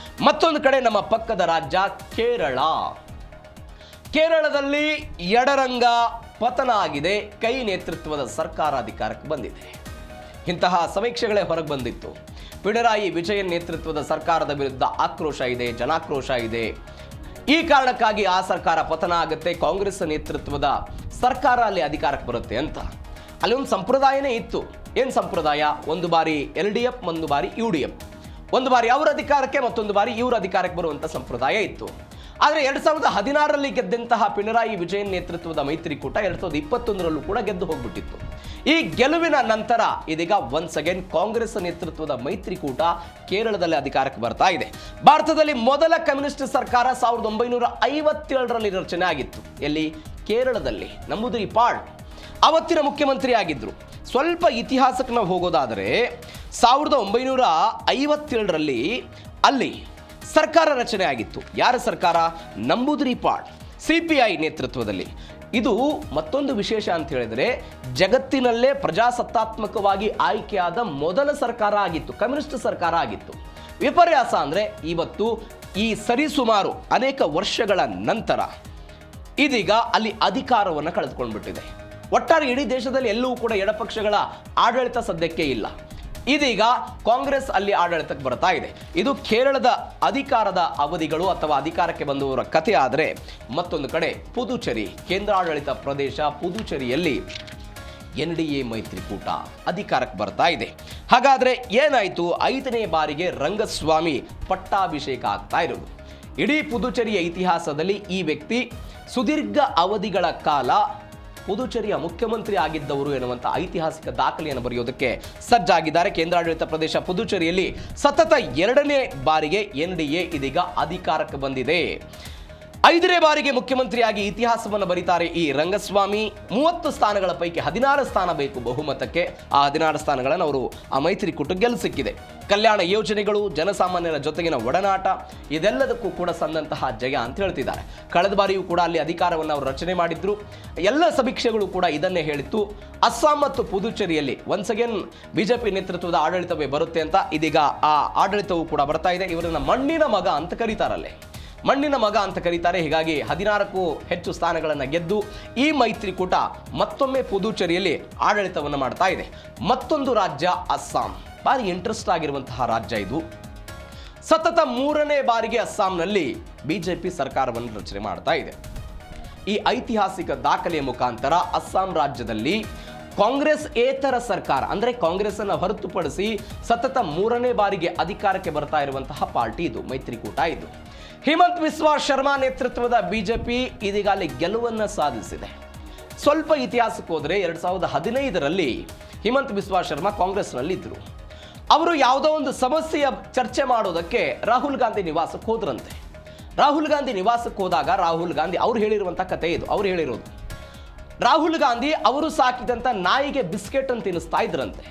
ಮತ್ತೊಂದು ಕಡೆ ನಮ್ಮ ಪಕ್ಕದ ರಾಜ್ಯ ಕೇರಳದಲ್ಲಿ ಎಡರಂಗ ಪತನ ಆಗಿದೆ. ಕೈ ನೇತೃತ್ವದ ಸರ್ಕಾರ ಅಧಿಕಾರಕ್ಕೆ ಬಂದಿದೆ. ಇಂತಹ ಸಮೀಕ್ಷೆಗಳೇ ಹೊರಗೆ ಬಂದಿತ್ತು. ಪಿಣರಾಯಿ ವಿಜಯನ್ ನೇತೃತ್ವದ ಸರ್ಕಾರದ ವಿರುದ್ಧ ಆಕ್ರೋಶ ಇದೆ, ಜನಾಕ್ರೋಶ ಇದೆ. ಈ ಕಾರಣಕ್ಕಾಗಿ ಆ ಸರ್ಕಾರ ಪತನ ಆಗುತ್ತೆ, ಕಾಂಗ್ರೆಸ್ ನೇತೃತ್ವದ ಸರ್ಕಾರ ಅಲ್ಲಿ ಅಧಿಕಾರಕ್ಕೆ ಬರುತ್ತೆ ಅಂತ. ಅಲ್ಲಿ ಒಂದು ಸಂಪ್ರದಾಯನೇ ಇತ್ತು. ಏನು ಸಂಪ್ರದಾಯ? ಒಂದು ಬಾರಿ LDF, ಒಂದು ಬಾರಿ UDF, ಒಂದು ಬಾರಿ ಅವರ ಅಧಿಕಾರಕ್ಕೆ, ಮತ್ತೊಂದು ಬಾರಿ ಇವರು ಅಧಿಕಾರಕ್ಕೆ ಬರುವಂಥ ಸಂಪ್ರದಾಯ ಇತ್ತು. ಆದರೆ 2016ರಲ್ಲಿ ಗೆದ್ದಂತಹ ಪಿಣರಾಯಿ ವಿಜಯನ್ ನೇತೃತ್ವದ ಮೈತ್ರಿಕೂಟ 2021ರಲ್ಲೂ ಕೂಡ ಗೆದ್ದು ಹೋಗ್ಬಿಟ್ಟಿತ್ತು. ಈ ಗೆಲುವಿನ ನಂತರ ಇದೀಗ ಒನ್ಸ್ ಅಗೇನ್ ಕಾಂಗ್ರೆಸ್ ನೇತೃತ್ವದ ಮೈತ್ರಿಕೂಟ ಕೇರಳದಲ್ಲಿ ಅಧಿಕಾರಕ್ಕೆ ಬರ್ತಾ ಇದೆ. ಭಾರತದಲ್ಲಿ ಮೊದಲ ಕಮ್ಯುನಿಸ್ಟ್ ಸರ್ಕಾರ 1957ರಲ್ಲಿ ರಚನೆ ಆಗಿತ್ತು. ಎಲ್ಲಿ? ಕೇರಳದಲ್ಲಿ. ನಂಬೂದಿರಿಪಾಡ್ ಅವತ್ತಿನ ಮುಖ್ಯಮಂತ್ರಿ ಆಗಿದ್ರು. ಸ್ವಲ್ಪ ಇತಿಹಾಸಕ್ಕೆ ನಾವು ಹೋಗೋದಾದರೆ 1957ರಲ್ಲಿ ಅಲ್ಲಿ ಸರ್ಕಾರ ರಚನೆ ಆಗಿತ್ತು. ಯಾರ ಸರ್ಕಾರ? ನಂಬೂದಿರಿಪಾಡ್, CPI ನೇತೃತ್ವದಲ್ಲಿ. ಇದು ಮತ್ತೊಂದು ವಿಶೇಷ ಅಂತ ಹೇಳಿದರೆ, ಜಗತ್ತಿನಲ್ಲೇ ಪ್ರಜಾಸತ್ತಾತ್ಮಕವಾಗಿ ಆಯ್ಕೆಯಾದ ಮೊದಲ ಸರ್ಕಾರ ಆಗಿತ್ತು, ಕಮ್ಯುನಿಸ್ಟ್ ಸರ್ಕಾರ ಆಗಿತ್ತು. ವಿಪರ್ಯಾಸ ಅಂದರೆ ಇವತ್ತು ಈ ಸರಿಸುಮಾರು ಅನೇಕ ವರ್ಷಗಳ ನಂತರ ಇದೀಗ ಅಲ್ಲಿ ಅಧಿಕಾರವನ್ನು ಕಳೆದುಕೊಂಡ್ಬಿಟ್ಟಿದೆ. ಒಟ್ಟಾರೆ ಇಡೀ ದೇಶದಲ್ಲಿ ಎಲ್ಲವೂ ಕೂಡ ಎಡಪಕ್ಷಗಳ ಆಡಳಿತ ಸದ್ಯಕ್ಕೆ ಇಲ್ಲ. ಇದೀಗ ಕಾಂಗ್ರೆಸ್ ಅಲ್ಲಿ ಆಡಳಿತಕ್ಕೆ ಬರ್ತಾ ಇದೆ. ಇದು ಕೇರಳದ ಅಧಿಕಾರದ ಅವಧಿಗಳು ಅಥವಾ ಅಧಿಕಾರಕ್ಕೆ ಬಂದವರ ಕಥೆ. ಆದರೆ ಮತ್ತೊಂದು ಕಡೆ ಪುದುಚೇರಿ, ಕೇಂದ್ರಾಡಳಿತ ಪ್ರದೇಶ ಪುದುಚೇರಿಯಲ್ಲಿ NDA ಮೈತ್ರಿಕೂಟ ಅಧಿಕಾರಕ್ಕೆ ಬರ್ತಾ ಇದೆ. ಹಾಗಾದರೆ ಏನಾಯಿತು? 5ನೇ ಬಾರಿಗೆ ರಂಗಸ್ವಾಮಿ ಪಟ್ಟಾಭಿಷೇಕ ಆಗ್ತಾ ಇರೋದು. ಇಡೀ ಪುದುಚೇರಿಯ ಇತಿಹಾಸದಲ್ಲಿ ಈ ವ್ಯಕ್ತಿ ಸುದೀರ್ಘ ಅವಧಿಗಳ ಕಾಲ ಪುದುಚೇರಿಯ ಮುಖ್ಯಮಂತ್ರಿ ಆಗಿದ್ದವರು ಎನ್ನುವಂಥ ಐತಿಹಾಸಿಕ ದಾಖಲೆಯನ್ನು ಬರೆಯೋದಕ್ಕೆ ಸಜ್ಜಾಗಿದ್ದಾರೆ. ಕೇಂದ್ರಾಡಳಿತ ಪ್ರದೇಶ ಪುದುಚೇರಿಯಲ್ಲಿ ಸತತ 2ನೇ ಬಾರಿಗೆ NDA ಇದೀಗ ಅಧಿಕಾರಕ್ಕೆ ಬಂದಿದೆ. 5ನೇ ಬಾರಿಗೆ ಮುಖ್ಯಮಂತ್ರಿಯಾಗಿ ಇತಿಹಾಸವನ್ನು ಬರೀತಾರೆ ಈ ರಂಗಸ್ವಾಮಿ. 30 ಸ್ಥಾನಗಳ ಪೈಕಿ 16 ಸ್ಥಾನ ಬೇಕು ಬಹುಮತಕ್ಕೆ. ಆ 16 ಸ್ಥಾನಗಳನ್ನು ಅವರು ಆ ಮೈತ್ರಿಕೂಟಕ್ಕೆ ಸಿಕ್ಕಿದೆ. ಕಲ್ಯಾಣ ಯೋಜನೆಗಳು, ಜನಸಾಮಾನ್ಯರ ಜೊತೆಗಿನ ಒಡನಾಟ, ಇದೆಲ್ಲದಕ್ಕೂ ಕೂಡ ಸಂದಂತಹ ಜಯ ಅಂತ ಹೇಳ್ತಿದ್ದಾರೆ. ಕಳೆದ ಬಾರಿಯೂ ಕೂಡ ಅಲ್ಲಿ ಅಧಿಕಾರವನ್ನು ಅವರು ರಚನೆ ಮಾಡಿದ್ರು. ಎಲ್ಲ ಸಮೀಕ್ಷೆಗಳು ಕೂಡ ಇದನ್ನೇ ಹೇಳಿತ್ತು. ಅಸ್ಸಾಂ ಮತ್ತು ಪುದುಚೇರಿಯಲ್ಲಿ ಒನ್ಸ್ ಅಗೇನ್ ಬಿಜೆಪಿ ನೇತೃತ್ವದ ಆಡಳಿತವೇ ಬರುತ್ತೆ ಅಂತ. ಇದೀಗ ಆ ಆಡಳಿತವೂ ಕೂಡ ಬರ್ತಾ ಇದೆ. ಇವರನ್ನ ಮಣ್ಣಿನ ಮಗ ಅಂತ ಕರೀತಾರಲ್ಲೇ, ಮಣ್ಣಿನ ಮಗ ಅಂತ ಕರೀತಾರೆ. ಹೀಗಾಗಿ 16ಕ್ಕೂ ಹೆಚ್ಚು ಸ್ಥಾನಗಳನ್ನು ಗೆದ್ದು ಈ ಮೈತ್ರಿಕೂಟ ಮತ್ತೊಮ್ಮೆ ಪುದುಚೇರಿಯಲ್ಲಿ ಆಡಳಿತವನ್ನು ಮಾಡ್ತಾ ಇದೆ. ಮತ್ತೊಂದು ರಾಜ್ಯ ಅಸ್ಸಾಂ, ಭಾರಿ ಇಂಟ್ರೆಸ್ಟ್ ಆಗಿರುವಂತಹ ರಾಜ್ಯ ಇದು. ಸತತ 3ನೇ ಬಾರಿಗೆ ಅಸ್ಸಾಂನಲ್ಲಿ ಬಿಜೆಪಿ ಸರ್ಕಾರವನ್ನು ರಚನೆ ಮಾಡ್ತಾ ಇದೆ. ಈ ಐತಿಹಾಸಿಕ ದಾಖಲೆಯ ಮುಖಾಂತರ ಅಸ್ಸಾಂ ರಾಜ್ಯದಲ್ಲಿ ಕಾಂಗ್ರೆಸ್ ಏತರ ಸರ್ಕಾರ, ಅಂದರೆ ಕಾಂಗ್ರೆಸ್ ಅನ್ನು ಹೊರತುಪಡಿಸಿ ಸತತ 3ನೇ ಬಾರಿಗೆ ಅಧಿಕಾರಕ್ಕೆ ಬರ್ತಾ ಇರುವಂತಹ ಪಾರ್ಟಿ ಇದು, ಮೈತ್ರಿಕೂಟ ಇದು. ಹಿಮಂತ್ ಬಿಸ್ವಾ ಶರ್ಮಾ ನೇತೃತ್ವದ ಬಿಜೆಪಿ ಇದೀಗ ಅಲ್ಲಿ ಗೆಲುವನ್ನು ಸಾಧಿಸಿದೆ. ಸ್ವಲ್ಪ ಇತಿಹಾಸಕ್ಕೆ ಹೋದರೆ 2015ರಲ್ಲಿ ಹಿಮಂತ್ ಬಿಸ್ವಾ ಶರ್ಮಾ ಕಾಂಗ್ರೆಸ್ನಲ್ಲಿ ಇದ್ದರು. ಅವರು ಯಾವುದೋ ಒಂದು ಸಮಸ್ಯೆಯ ಚರ್ಚೆ ಮಾಡೋದಕ್ಕೆ ರಾಹುಲ್ ಗಾಂಧಿ ನಿವಾಸಕ್ಕೆ ಹೋದ್ರಂತೆ. ರಾಹುಲ್ ಗಾಂಧಿ ನಿವಾಸಕ್ಕೆ ಹೋದಾಗ ರಾಹುಲ್ ಗಾಂಧಿ ಅವ್ರು ಹೇಳಿರುವಂಥ ಕತೆ ಇದು. ಅವ್ರು ಹೇಳಿರೋದು, ರಾಹುಲ್ ಗಾಂಧಿ ಅವರು ಸಾಕಿದಂಥ ನಾಯಿಗೆ ಬಿಸ್ಕೆಟ್ ಅಂತ ತಿನ್ನಿಸ್ತಾ ಇದ್ರಂತೆ.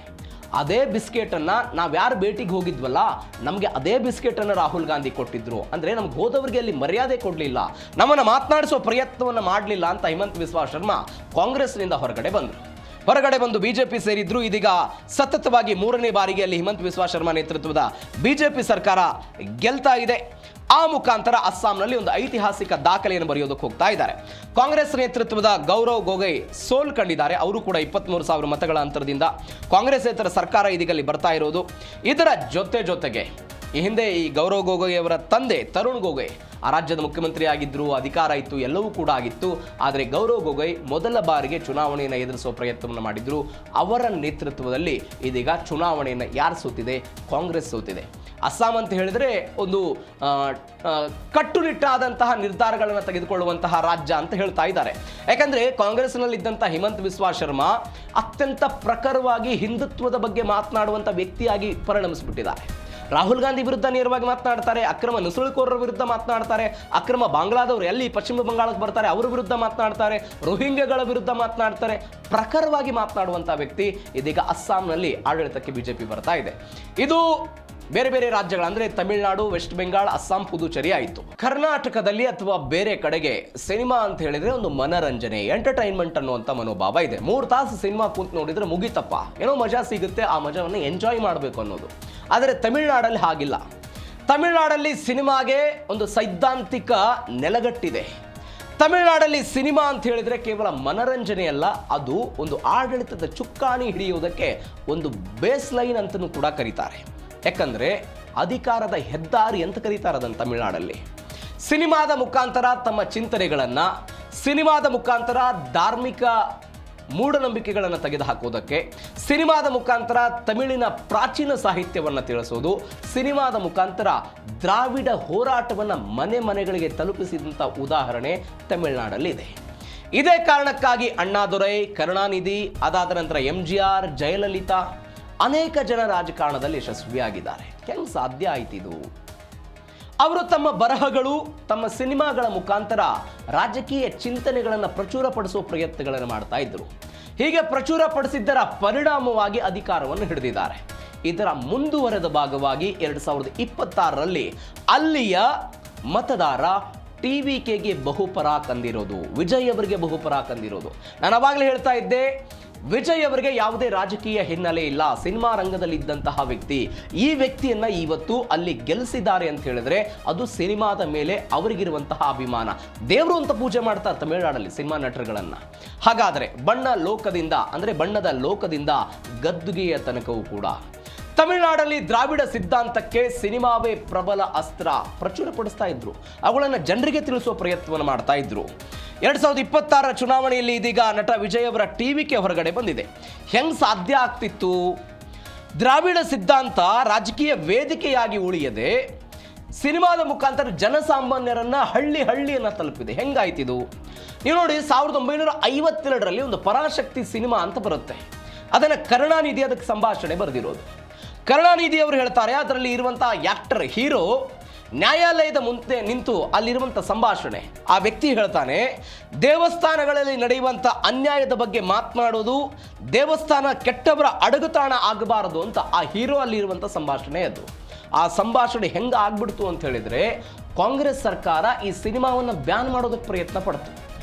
ಅದೇ ಬಿಸ್ಕೆಟನ್ನು ನಾವು ಯಾರು ಭೇಟಿಗೆ ಹೋಗಿದ್ವಲ್ಲ, ನಮಗೆ ಅದೇ ಬಿಸ್ಕೆಟನ್ನು ರಾಹುಲ್ ಗಾಂಧಿ ಕೊಟ್ಟಿದ್ರು. ಅಂದರೆ ನಮ್ಗೆ ಹೋದವರಿಗೆ ಅಲ್ಲಿ ಮರ್ಯಾದೆ ಕೊಡಲಿಲ್ಲ, ನಮ್ಮನ್ನು ಮಾತನಾಡಿಸೋ ಪ್ರಯತ್ನವನ್ನು ಮಾಡಲಿಲ್ಲ ಅಂತ ಹಿಮಂತ್ ಬಿಸ್ವಾ ಶರ್ಮಾ ಕಾಂಗ್ರೆಸ್ನಿಂದ ಹೊರಗಡೆ ಬಂದು ಬಿಜೆಪಿ ಸೇರಿದ್ರು. ಇದೀಗ ಸತತವಾಗಿ 3ನೇ ಬಾರಿಗೆ ಅಲ್ಲಿ ಹಿಮಂತ್ ಬಿಸ್ವಾ ಶರ್ಮಾ ನೇತೃತ್ವದ ಬಿಜೆಪಿ ಸರ್ಕಾರ ಗೆಲ್ತಾ ಇದೆ. ಆ ಮುಖಾಂತರ ಅಸ್ಸಾಂನಲ್ಲಿ ಒಂದು ಐತಿಹಾಸಿಕ ದಾಖಲೆಯನ್ನು ಬರೆಯೋದಕ್ಕೆ ಹೋಗ್ತಾ ಇದ್ದಾರೆ. ಕಾಂಗ್ರೆಸ್ ನೇತೃತ್ವದ ಗೌರವ್ ಗೊಗೊಯ್ ಸೋಲ್ ಕಂಡಿದ್ದಾರೆ. ಅವರು ಕೂಡ 23,000 ಮತಗಳ ಅಂತರದಿಂದ ಕಾಂಗ್ರೆಸ್ಸೇತರ ಸರ್ಕಾರ ಇದೀಗಲ್ಲಿ ಬರ್ತಾ ಇರೋದು. ಇದರ ಜೊತೆಗೆ ಈ ಹಿಂದೆ ಈ ಗೌರವ್ ಗೊಗೊಯ್ ಅವರ ತಂದೆ ತರುಣ್ ಗೊಗೊಯ್ ಆ ರಾಜ್ಯದ ಮುಖ್ಯಮಂತ್ರಿ ಆಗಿದ್ರು, ಅಧಿಕಾರ ಇತ್ತು, ಎಲ್ಲವೂ ಕೂಡ ಆಗಿತ್ತು. ಆದರೆ ಗೌರವ್ ಗೊಗೊಯ್ ಮೊದಲ ಬಾರಿಗೆ ಚುನಾವಣೆಯನ್ನು ಎದುರಿಸುವ ಪ್ರಯತ್ನವನ್ನು ಮಾಡಿದ್ರು. ಅವರ ನೇತೃತ್ವದಲ್ಲಿ ಇದೀಗ ಚುನಾವಣೆಯನ್ನು ಯಾರು ಸೋತಿದೆ? ಕಾಂಗ್ರೆಸ್ ಸೋತಿದೆ. ಅಸ್ಸಾಂ ಅಂತ ಹೇಳಿದರೆ ಒಂದು ಕಟ್ಟುನಿಟ್ಟಾದಂತಹ ನಿರ್ಧಾರಗಳನ್ನು ತೆಗೆದುಕೊಳ್ಳುವಂತಹ ರಾಜ್ಯ ಅಂತ ಹೇಳ್ತಾ ಇದ್ದಾರೆ. ಯಾಕಂದರೆ ಕಾಂಗ್ರೆಸ್ನಲ್ಲಿದ್ದಂಥ ಹಿಮಂತ್ ಬಿಸ್ವಾ ಶರ್ಮಾ ಅತ್ಯಂತ ಪ್ರಖರವಾಗಿ ಹಿಂದುತ್ವದ ಬಗ್ಗೆ ಮಾತನಾಡುವಂಥ ವ್ಯಕ್ತಿಯಾಗಿ ಪರಿಣಮಿಸಿಬಿಟ್ಟಿದ್ದಾರೆ. ರಾಹುಲ್ ಗಾಂಧಿ ವಿರುದ್ಧ ನೇರವಾಗಿ ಮಾತನಾಡ್ತಾರೆ, ಅಕ್ರಮ ನುಸುಳುಕೋರರ ವಿರುದ್ಧ ಮಾತನಾಡ್ತಾರೆ, ಅಕ್ರಮ ಬಾಂಗ್ಲಾದವರು ಎಲ್ಲಿ ಪಶ್ಚಿಮ ಬಂಗಾಳಕ್ಕೆ ಬರ್ತಾರೆ ಅವರ ವಿರುದ್ಧ ಮಾತನಾಡ್ತಾರೆ, ರೋಹಿಂಗ್ಯಗಳ ವಿರುದ್ಧ ಮಾತನಾಡ್ತಾರೆ. ಪ್ರಖರವಾಗಿ ಮಾತನಾಡುವಂಥ ವ್ಯಕ್ತಿ ಇದೀಗ ಅಸ್ಸಾಂನಲ್ಲಿ ಆಡಳಿತಕ್ಕೆ ಬಿಜೆಪಿ ಬರ್ತಾ ಇದೆ. ಇದು ಬೇರೆ ಬೇರೆ ರಾಜ್ಯಗಳು ಅಂದರೆ ತಮಿಳುನಾಡು, ವೆಸ್ಟ್ ಬೆಂಗಾಲ್, ಅಸ್ಸಾಂ, ಪುದುಚೇರಿ ಆಯಿತು. ಕರ್ನಾಟಕದಲ್ಲಿ ಅಥವಾ ಬೇರೆ ಕಡೆಗೆ ಸಿನಿಮಾ ಅಂತ ಹೇಳಿದ್ರೆ ಒಂದು ಮನರಂಜನೆ, ಎಂಟರ್ಟೈನ್ಮೆಂಟ್ ಅನ್ನುವಂಥ ಮನೋಭಾವ ಇದೆ. 3 ತಾಸು ಸಿನಿಮಾ ಕೂತ್ ನೋಡಿದ್ರೆ ಮುಗಿತಪ್ಪ, ಏನೋ ಮಜಾ ಸಿಗುತ್ತೆ, ಆ ಮಜಾವನ್ನು ಎಂಜಾಯ್ ಮಾಡಬೇಕು ಅನ್ನೋದು. ಆದರೆ ತಮಿಳುನಾಡಲ್ಲಿ ಹಾಗಿಲ್ಲ. ತಮಿಳುನಾಡಲ್ಲಿ ಸಿನಿಮಾಗೆ ಒಂದು ಸೈದ್ಧಾಂತಿಕ ನೆಲಗಟ್ಟಿದೆ. ತಮಿಳುನಾಡಲ್ಲಿ ಸಿನಿಮಾ ಅಂತ ಹೇಳಿದ್ರೆ ಕೇವಲ ಮನರಂಜನೆಯಲ್ಲ, ಅದು ಒಂದು ಆಡಳಿತದ ಚುಕ್ಕಾಣಿ ಹಿಡಿಯುವುದಕ್ಕೆ ಒಂದು ಬೇಸ್ ಲೈನ್ ಅಂತಲೂ ಕೂಡ ಕರೀತಾರೆ. ಯಾಕಂದರೆ ಅಧಿಕಾರದ ಹೆದ್ದಾರಿ ಅಂತ ಕರೀತಾರೆ ಅದನ್ನು ತಮಿಳುನಾಡಲ್ಲಿ. ಸಿನಿಮಾದ ಮುಖಾಂತರ ತಮ್ಮ ಚಿಂತನೆಗಳನ್ನು, ಸಿನಿಮಾದ ಮುಖಾಂತರ ಧಾರ್ಮಿಕ ಮೂಢನಂಬಿಕೆಗಳನ್ನು ತೆಗೆದುಹಾಕೋದಕ್ಕೆ, ಸಿನಿಮಾದ ಮುಖಾಂತರ ತಮಿಳಿನ ಪ್ರಾಚೀನ ಸಾಹಿತ್ಯವನ್ನು ತಿಳಿಸೋದು, ಸಿನಿಮಾದ ಮುಖಾಂತರ ದ್ರಾವಿಡ ಹೋರಾಟವನ್ನು ಮನೆಗಳಿಗೆ ತಲುಪಿಸಿದಂಥ ಉದಾಹರಣೆ ತಮಿಳುನಾಡಲ್ಲಿ ಇದೆ. ಇದೇ ಕಾರಣಕ್ಕಾಗಿ ಅಣ್ಣಾದೊರೈ, ಕರುಣಾನಿಧಿ, ಅದಾದ ನಂತರ MGR, ಜಯಲಲಿತಾ ಅನೇಕ ಜನ ರಾಜಕಾರಣದಲ್ಲಿ ಯಶಸ್ವಿಯಾಗಿದ್ದಾರೆ. ಹೆಂಗೆ ಸಾಧ್ಯ ಆಯ್ತಿದು? ಅವರು ತಮ್ಮ ಬರಹಗಳು, ತಮ್ಮ ಸಿನಿಮಾಗಳ ಮುಖಾಂತರ ರಾಜಕೀಯ ಚಿಂತನೆಗಳನ್ನು ಪ್ರಚುರಪಡಿಸುವ ಪ್ರಯತ್ನಗಳನ್ನು ಮಾಡ್ತಾ ಇದ್ರು. ಹೀಗೆ ಪ್ರಚುರಪಡಿಸಿದ್ದರ ಪರಿಣಾಮವಾಗಿ ಅಧಿಕಾರವನ್ನು ಹಿಡಿದಿದ್ದಾರೆ. ಇದರ ಮುಂದುವರೆದ ಭಾಗವಾಗಿ 2026ರಲ್ಲಿ ಅಲ್ಲಿಯ ಮತದಾರ TVKಗೆ ಬಹುಪರ ಕಂದಿರೋದು, ವಿಜಯ್ ಅವರಿಗೆ ಬಹುಪರ ಕಂದಿರೋದು. ನಾನು ಅವಾಗಲೇ ಹೇಳ್ತಾ ಇದ್ದೆ, ವಿಜಯ್ ಅವರಿಗೆ ಯಾವುದೇ ರಾಜಕೀಯ ಹಿನ್ನೆಲೆ ಇಲ್ಲ, ಸಿನಿಮಾ ರಂಗದಲ್ಲಿ ಇದ್ದಂತಹ ವ್ಯಕ್ತಿ. ಈ ವ್ಯಕ್ತಿಯನ್ನ ಇವತ್ತು ಅಲ್ಲಿ ಗೆಲ್ಲಿಸಿದ್ದಾರೆ ಅಂತ ಹೇಳಿದ್ರೆ ಅದು ಸಿನಿಮಾದ ಮೇಲೆ ಅವರಿಗಿರುವಂತಹ ಅಭಿಮಾನ. ದೇವರು ಅಂತ ಪೂಜೆ ಮಾಡ್ತಾರೆ ತಮಿಳುನಾಡಲ್ಲಿ ಸಿನಿಮಾ ನಟರುಗಳನ್ನ. ಹಾಗಾದರೆ ಬಣ್ಣದ ಲೋಕದಿಂದ ಗದ್ದುಗೆಯ ತನಕವೂ ಕೂಡ ತಮಿಳುನಾಡಲ್ಲಿ ದ್ರಾವಿಡ ಸಿದ್ಧಾಂತಕ್ಕೆ ಸಿನಿಮಾವೇ ಪ್ರಬಲ ಅಸ್ತ್ರ ಪ್ರಚುರಪಡಿಸ್ತಾ ಇದ್ರು. ಅವುಗಳನ್ನು ಜನರಿಗೆ ತಿಳಿಸುವ ಪ್ರಯತ್ನವನ್ನು ಮಾಡ್ತಾ ಇದ್ರು. 2026 ಚುನಾವಣೆಯಲ್ಲಿ ಇದೀಗ ನಟ ವಿಜಯ್ ಅವರ TVK ಹೊರಗಡೆ ಬಂದಿದೆ. ಹೆಂಗೆ ಸಾಧ್ಯ ಆಗ್ತಿತ್ತು? ದ್ರಾವಿಡ ಸಿದ್ಧಾಂತ ರಾಜಕೀಯ ವೇದಿಕೆಯಾಗಿ ಉಳಿಯದೆ ಸಿನಿಮಾದ ಮುಖಾಂತರ ಜನಸಾಮಾನ್ಯರನ್ನ ಹಳ್ಳಿಯನ್ನು ತಲುಪಿದೆ. ಹೆಂಗಾಯ್ತಿದು? ನೀವು ನೋಡಿ, 1952ರಲ್ಲಿ ಒಂದು ಪರಾಶಕ್ತಿ ಸಿನಿಮಾ ಅಂತ ಬರುತ್ತೆ. ಅದನ್ನು ಕರುಣಾನಿಧಿ ಅದಕ್ಕೆ ಸಂಭಾಷಣೆ ಬರೆದಿರೋದು. ಕರುಣಾನಿಧಿ ಅವರು ಹೇಳ್ತಾರೆ, ಅದರಲ್ಲಿ ಇರುವಂತಹ ಆಕ್ಟರ್ ಹೀರೋ ನ್ಯಾಯಾಲಯದ ಮುಂದೆ ನಿಂತು ಅಲ್ಲಿರುವಂಥ ಸಂಭಾಷಣೆ. ಆ ವ್ಯಕ್ತಿ ಹೇಳ್ತಾನೆ, ದೇವಸ್ಥಾನಗಳಲ್ಲಿ ನಡೆಯುವಂಥ ಅನ್ಯಾಯದ ಬಗ್ಗೆ ಮಾತನಾಡೋದು, ದೇವಸ್ಥಾನ ಕೆಟ್ಟವರ ಅಡಗುತಾಣ ಆಗಬಾರದು ಅಂತ ಆ ಹೀರೋ ಅಲ್ಲಿರುವಂಥ ಸಂಭಾಷಣೆ ಅದು. ಆ ಸಂಭಾಷಣೆ ಹೆಂಗೆ ಆಗ್ಬಿಡ್ತು ಅಂತ ಹೇಳಿದರೆ, ಕಾಂಗ್ರೆಸ್ ಸರ್ಕಾರ ಈ ಸಿನಿಮಾವನ್ನು ಬ್ಯಾನ್ ಮಾಡೋದಕ್ಕೆ ಪ್ರಯತ್ನ ಪಡ್ತು.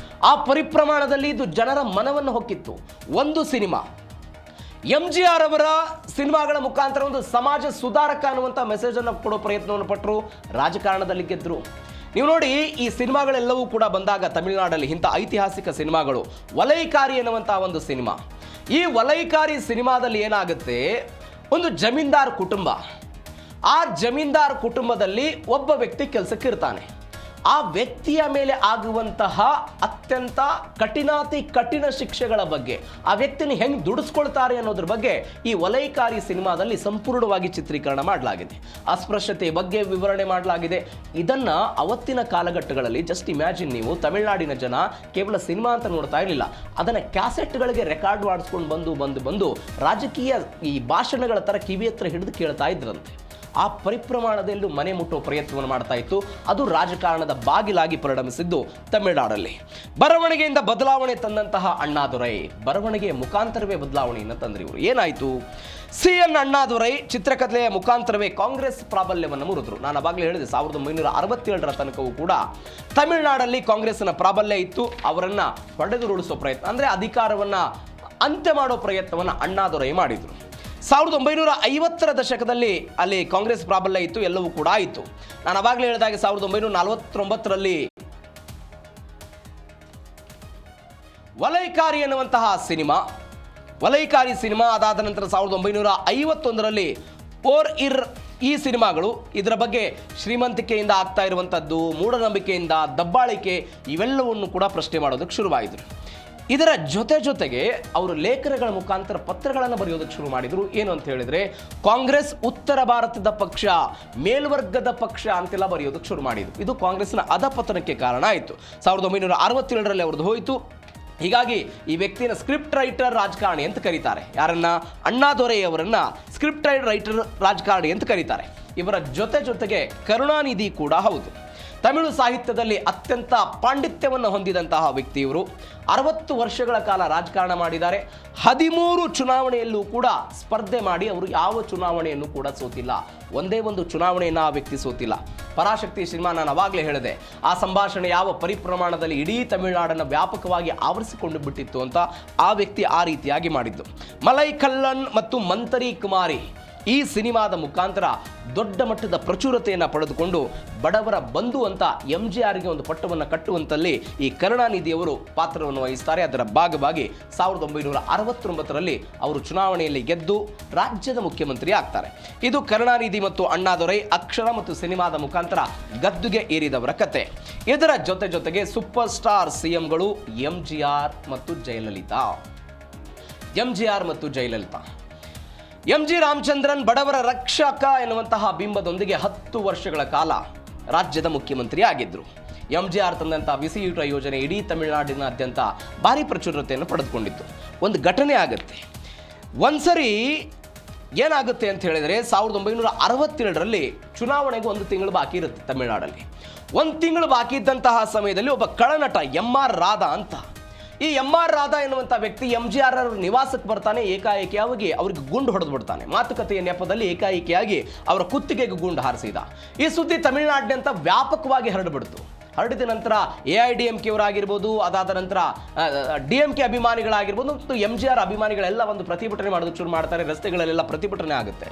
ಆ ಪರಿಪ್ರಮಾಣದಲ್ಲಿ ಇದು ಜನರ ಮನವನ್ನು ಹೊಕ್ಕಿತ್ತು. ಒಂದು ಸಿನಿಮಾ MGR ಅವರ ಸಿನಿಮಾಗಳ ಮುಖಾಂತರ ಒಂದು ಸಮಾಜ ಸುಧಾರಕ ಅನ್ನುವಂಥ ಮೆಸೇಜನ್ನು ಕೊಡೋ ಪ್ರಯತ್ನವನ್ನು ಪಟ್ಟರು, ರಾಜಕಾರಣದಲ್ಲಿ ಗೆದ್ದರು. ನೀವು ನೋಡಿ, ಈ ಸಿನಿಮಾಗಳೆಲ್ಲವೂ ಕೂಡ ಬಂದಾಗ ತಮಿಳುನಾಡಲ್ಲಿ ಇಂಥ ಐತಿಹಾಸಿಕ ಸಿನಿಮಾಗಳು, ವಲೈಕಾರಿ ಎನ್ನುವಂಥ ಒಂದು ಸಿನಿಮಾ. ಈ ವಲೈಕಾರಿ ಸಿನಿಮಾದಲ್ಲಿ ಏನಾಗುತ್ತೆ, ಒಂದು ಜಮೀನ್ದಾರ್ ಕುಟುಂಬ, ಆ ಜಮೀನ್ದಾರ್ ಕುಟುಂಬದಲ್ಲಿ ಒಬ್ಬ ವ್ಯಕ್ತಿ ಕೆಲಸಕ್ಕೆ ಇರ್ತಾನೆ. ಆ ವ್ಯಕ್ತಿಯ ಮೇಲೆ ಆಗುವಂತಹ ಅತ್ಯಂತ ಕಠಿಣ ಶಿಕ್ಷೆಗಳ ಬಗ್ಗೆ, ಆ ವ್ಯಕ್ತಿನ ಹೆಂಗೆ ದುಡಿಸ್ಕೊಳ್ತಾರೆ ಅನ್ನೋದ್ರ ಬಗ್ಗೆ ಈ ವಲೈಕಾರಿ ಸಿನಿಮಾದಲ್ಲಿ ಸಂಪೂರ್ಣವಾಗಿ ಚಿತ್ರೀಕರಣ ಮಾಡಲಾಗಿದೆ. ಅಸ್ಪೃಶ್ಯತೆ ಬಗ್ಗೆ ವಿವರಣೆ ಮಾಡಲಾಗಿದೆ. ಇದನ್ನು ಅವತ್ತಿನ ಕಾಲಘಟ್ಟಗಳಲ್ಲಿ ಜಸ್ಟ್ ಇಮ್ಯಾಜಿನ್, ನೀವು ತಮಿಳುನಾಡಿನ ಜನ ಕೇವಲ ಸಿನಿಮಾ ಅಂತ ನೋಡ್ತಾ ಇರಲಿಲ್ಲ, ಅದನ್ನು ಕ್ಯಾಸೆಟ್ಗಳಿಗೆ ರೆಕಾರ್ಡ್ ಮಾಡಿಸ್ಕೊಂಡು ಬಂದು ರಾಜಕೀಯ ಈ ಭಾಷಣಗಳ ಥರ ಕಿವಿ ಹತ್ರ ಹಿಡಿದು ಕೇಳ್ತಾ ಇದ್ರಂತೆ. ಆ ಪರಿಪ್ರಮಾಣದಲ್ಲೂ ಮನೆ ಮುಟ್ಟುವ ಪ್ರಯತ್ನವನ್ನು ಮಾಡ್ತಾ ಇತ್ತು. ಅದು ರಾಜಕಾರಣದ ಬಾಗಿಲಾಗಿ ಪರಿಣಮಿಸಿದ್ದು ತಮಿಳುನಾಡಲ್ಲಿ. ಬರವಣಿಗೆಯಿಂದ ಬದಲಾವಣೆ ತಂದಂತಹ ಅಣ್ಣಾದುರೈ, ಬರವಣಿಗೆಯ ಮುಖಾಂತರವೇ ಬದಲಾವಣೆಯನ್ನು ತಂದ್ರು ಇವರು. ಏನಾಯಿತು, CN ಅಣ್ಣಾದುರೈ ಚಿತ್ರಕಥೆಯ ಮುಖಾಂತರವೇ ಕಾಂಗ್ರೆಸ್ ಪ್ರಾಬಲ್ಯವನ್ನು ಮುರಿದ್ರು. ನಾನು ಅವಾಗಲೇ ಹೇಳಿದೆ, 1967ರ ತನಕವೂ ಕೂಡ ತಮಿಳುನಾಡಲ್ಲಿ ಕಾಂಗ್ರೆಸ್ನ ಪ್ರಾಬಲ್ಯ ಇತ್ತು. ಅವರನ್ನು ಹೊಡೆದುರುಳಿಸೋ ಪ್ರಯತ್ನ, ಅಂದರೆ ಅಧಿಕಾರವನ್ನು ಅಂತ್ಯ ಮಾಡೋ ಪ್ರಯತ್ನವನ್ನು ಅಣ್ಣಾದುರೈ ಮಾಡಿದರು. 1950ರ ದಶಕದಲ್ಲಿ ಅಲ್ಲಿ ಕಾಂಗ್ರೆಸ್ ಪ್ರಾಬಲ್ಯ ಇತ್ತು, ಎಲ್ಲವೂ ಕೂಡ ಆಯಿತು. ನಾನು ಅವಾಗಲೇ ಹೇಳಿದಾಗೆ 1949ರಲ್ಲಿ ವಲೈಕಾರಿ ಎನ್ನುವಂತಹ ವಲೈಕಾರಿ ಸಿನಿಮಾ ಅದಾದ ನಂತರ 1951ರಲ್ಲಿ ಈ ಸಿನಿಮಾಗಳು, ಇದರ ಬಗ್ಗೆ ಶ್ರೀಮಂತಿಕೆಯಿಂದ ಆಗ್ತಾ ಇರುವಂಥದ್ದು, ಮೂಢನಂಬಿಕೆಯಿಂದ ದಬ್ಬಾಳಿಕೆ, ಇವೆಲ್ಲವನ್ನು ಕೂಡ ಪ್ರಶ್ನೆ ಮಾಡೋದಕ್ಕೆ ಶುರುವಾಯಿತು. ಇದರ ಜೊತೆಗೆ ಅವರು ಲೇಖನಗಳ ಮುಖಾಂತರ ಪತ್ರಗಳನ್ನು ಬರೆಯೋದಕ್ಕೆ ಶುರು ಮಾಡಿದರು. ಏನು ಅಂತ ಹೇಳಿದರೆ, ಕಾಂಗ್ರೆಸ್ ಉತ್ತರ ಭಾರತದ ಪಕ್ಷ, ಮೇಲ್ವರ್ಗದ ಪಕ್ಷ ಅಂತೆಲ್ಲ ಬರೆಯೋದಕ್ಕೆ ಶುರು ಮಾಡಿದರು. ಇದು ಕಾಂಗ್ರೆಸ್ನ ಅಧಪತನಕ್ಕೆ ಕಾರಣ ಆಯಿತು. 1967ರಲ್ಲಿ ಅವ್ರದ್ದು ಹೋಯಿತು. ಹೀಗಾಗಿ ಈ ವ್ಯಕ್ತಿನ ಸ್ಕ್ರಿಪ್ಟ್ ರೈಟರ್ ರಾಜಕಾರಣಿ ಅಂತ ಕರೀತಾರೆ. ಯಾರನ್ನ? ಅಣ್ಣಾದೊರೈ ಅವರನ್ನ ಸ್ಕ್ರಿಪ್ಟ್ ರೈಟರ್ ರಾಜಕಾರಣಿ ಅಂತ ಕರೀತಾರೆ. ಇವರ ಜೊತೆಗೆ ಕರುಣಾನಿಧಿ ಕೂಡ ಹೌದು. ತಮಿಳು ಸಾಹಿತ್ಯದಲ್ಲಿ ಅತ್ಯಂತ ಪಾಂಡಿತ್ಯವನ್ನು ಹೊಂದಿದಂತಹ ವ್ಯಕ್ತಿ ಇವರು. 60 ವರ್ಷಗಳ ಕಾಲ ರಾಜಕಾರಣ ಮಾಡಿದ್ದಾರೆ. 13 ಚುನಾವಣೆಯಲ್ಲೂ ಕೂಡ ಸ್ಪರ್ಧೆ ಮಾಡಿ ಅವರು ಯಾವ ಚುನಾವಣೆಯನ್ನು ಕೂಡ ಸೋತಿಲ್ಲ. ಒಂದೇ ಒಂದು ಚುನಾವಣೆಯನ್ನು ಆ ವ್ಯಕ್ತಿ ಸೋತಿಲ್ಲ. ಪರಾಶಕ್ತಿ ಸಿನಿಮಾ ನಾನು ಅವಾಗಲೇ ಹೇಳಿದೆ, ಆ ಸಂಭಾಷಣೆ ಯಾವ ಪರಿಪ್ರಮಾಣದಲ್ಲಿ ಇಡೀ ತಮಿಳುನಾಡನ್ನು ವ್ಯಾಪಕವಾಗಿ ಆವರಿಸಿಕೊಂಡು ಬಿಟ್ಟಿತ್ತು ಅಂತ ಆ ವ್ಯಕ್ತಿ ಆ ರೀತಿಯಾಗಿ ಮಾಡಿದ್ದು. ಮಲೈ ಕಲ್ಲನ್ ಮತ್ತು ಮಂತರಿ ಕುಮಾರಿ ಈ ಸಿನಿಮಾದ ಮುಖಾಂತರ ದೊಡ್ಡ ಮಟ್ಟದ ಪ್ರಚುರತೆಯನ್ನು ಪಡೆದುಕೊಂಡು ಬಡವರ ಬಂಧು ಅಂತ MGRಗೆ ಒಂದು ಪಟ್ಟವನ್ನು ಕಟ್ಟುವಂತಲ್ಲಿ ಈ ಕರುಣಾನಿಧಿಯವರು ಪಾತ್ರವನ್ನು ವಹಿಸ್ತಾರೆ. ಅದರ ಭಾಗವಾಗಿ 1969ರಲ್ಲಿ ಅವರು ಚುನಾವಣೆಯಲ್ಲಿ ಗೆದ್ದು ರಾಜ್ಯದ ಮುಖ್ಯಮಂತ್ರಿ ಆಗ್ತಾರೆ. ಇದು ಕರುಣಾನಿಧಿ ಮತ್ತು ಅಣ್ಣಾದೊರೈ ಅಕ್ಷರ ಮತ್ತು ಸಿನಿಮಾದ ಮುಖಾಂತರ ಗದ್ದುಗೆ ಏರಿದವರ ಕತೆ. ಇದರ ಜೊತೆಗೆ ಸೂಪರ್ ಸ್ಟಾರ್ CMಗಳು MGR ಮತ್ತು ಜಯಲಲಿತಾ. MG ರಾಮಚಂದ್ರನ್ ಬಡವರ ರಕ್ಷಕ ಎನ್ನುವಂತಹ ಬಿಂಬದೊಂದಿಗೆ 10 ವರ್ಷಗಳ ಕಾಲ ರಾಜ್ಯದ ಮುಖ್ಯಮಂತ್ರಿ ಆಗಿದ್ದರು. MGR ತಂದಂತಹ ಬಿಸಿಯೂಟ ಯೋಜನೆ ಇಡೀ ತಮಿಳುನಾಡಿನಾದ್ಯಂತ ಭಾರಿ ಪ್ರಚುರತೆಯನ್ನು ಪಡೆದುಕೊಂಡಿತ್ತು. ಒಂದು ಘಟನೆ ಆಗುತ್ತೆ. ಒಂದ್ಸರಿ ಏನಾಗುತ್ತೆ ಅಂತ ಹೇಳಿದರೆ, 1967ರಲ್ಲಿ ಚುನಾವಣೆಗೆ 1 ತಿಂಗಳು ಬಾಕಿ ಇರುತ್ತೆ ತಮಿಳುನಾಡಲ್ಲಿ. 1 ತಿಂಗಳು ಬಾಕಿ ಇದ್ದಂತಹ ಸಮಯದಲ್ಲಿ ಒಬ್ಬ ಕಳನಟ MR ರಾಧಾ ಅಂತ, ಈ MR ರಾಧಾ ಎನ್ನುವಂಥ ವ್ಯಕ್ತಿ MGR ಅವರ ನಿವಾಸಕ್ಕೆ ಬರ್ತಾನೆ. ಏಕಾಏಕಿಯಾಗಿ ಅವ್ರಿಗೆ ಗುಂಡು ಹೊಡೆದು ಬಿಡ್ತಾನೆ. ಮಾತುಕತೆಯ ನೆಪದಲ್ಲಿ ಏಕಾಏಕಿಯಾಗಿ ಅವರ ಕುತ್ತಿಗೆಗೆ ಗುಂಡು ಹಾರಿಸಿದ. ಈ ಸುದ್ದಿ ತಮಿಳುನಾಡಿನಂತ ವ್ಯಾಪಕವಾಗಿ ಹರಡಿಬಿಡ್ತು. ಹರಡಿದ ನಂತರ AIDMK ಅವರಾಗಿರ್ಬೋದು, ಅದಾದ ನಂತರ DMK ಅಭಿಮಾನಿಗಳಾಗಿರ್ಬೋದು ಮತ್ತು MGR ಅಭಿಮಾನಿಗಳೆಲ್ಲ ಒಂದು ಪ್ರತಿಭಟನೆ ಮಾಡೋದಕ್ಕೆ ಶುರು ಮಾಡ್ತಾರೆ. ರಸ್ತೆಗಳಲ್ಲೆಲ್ಲ ಪ್ರತಿಭಟನೆ ಆಗುತ್ತೆ.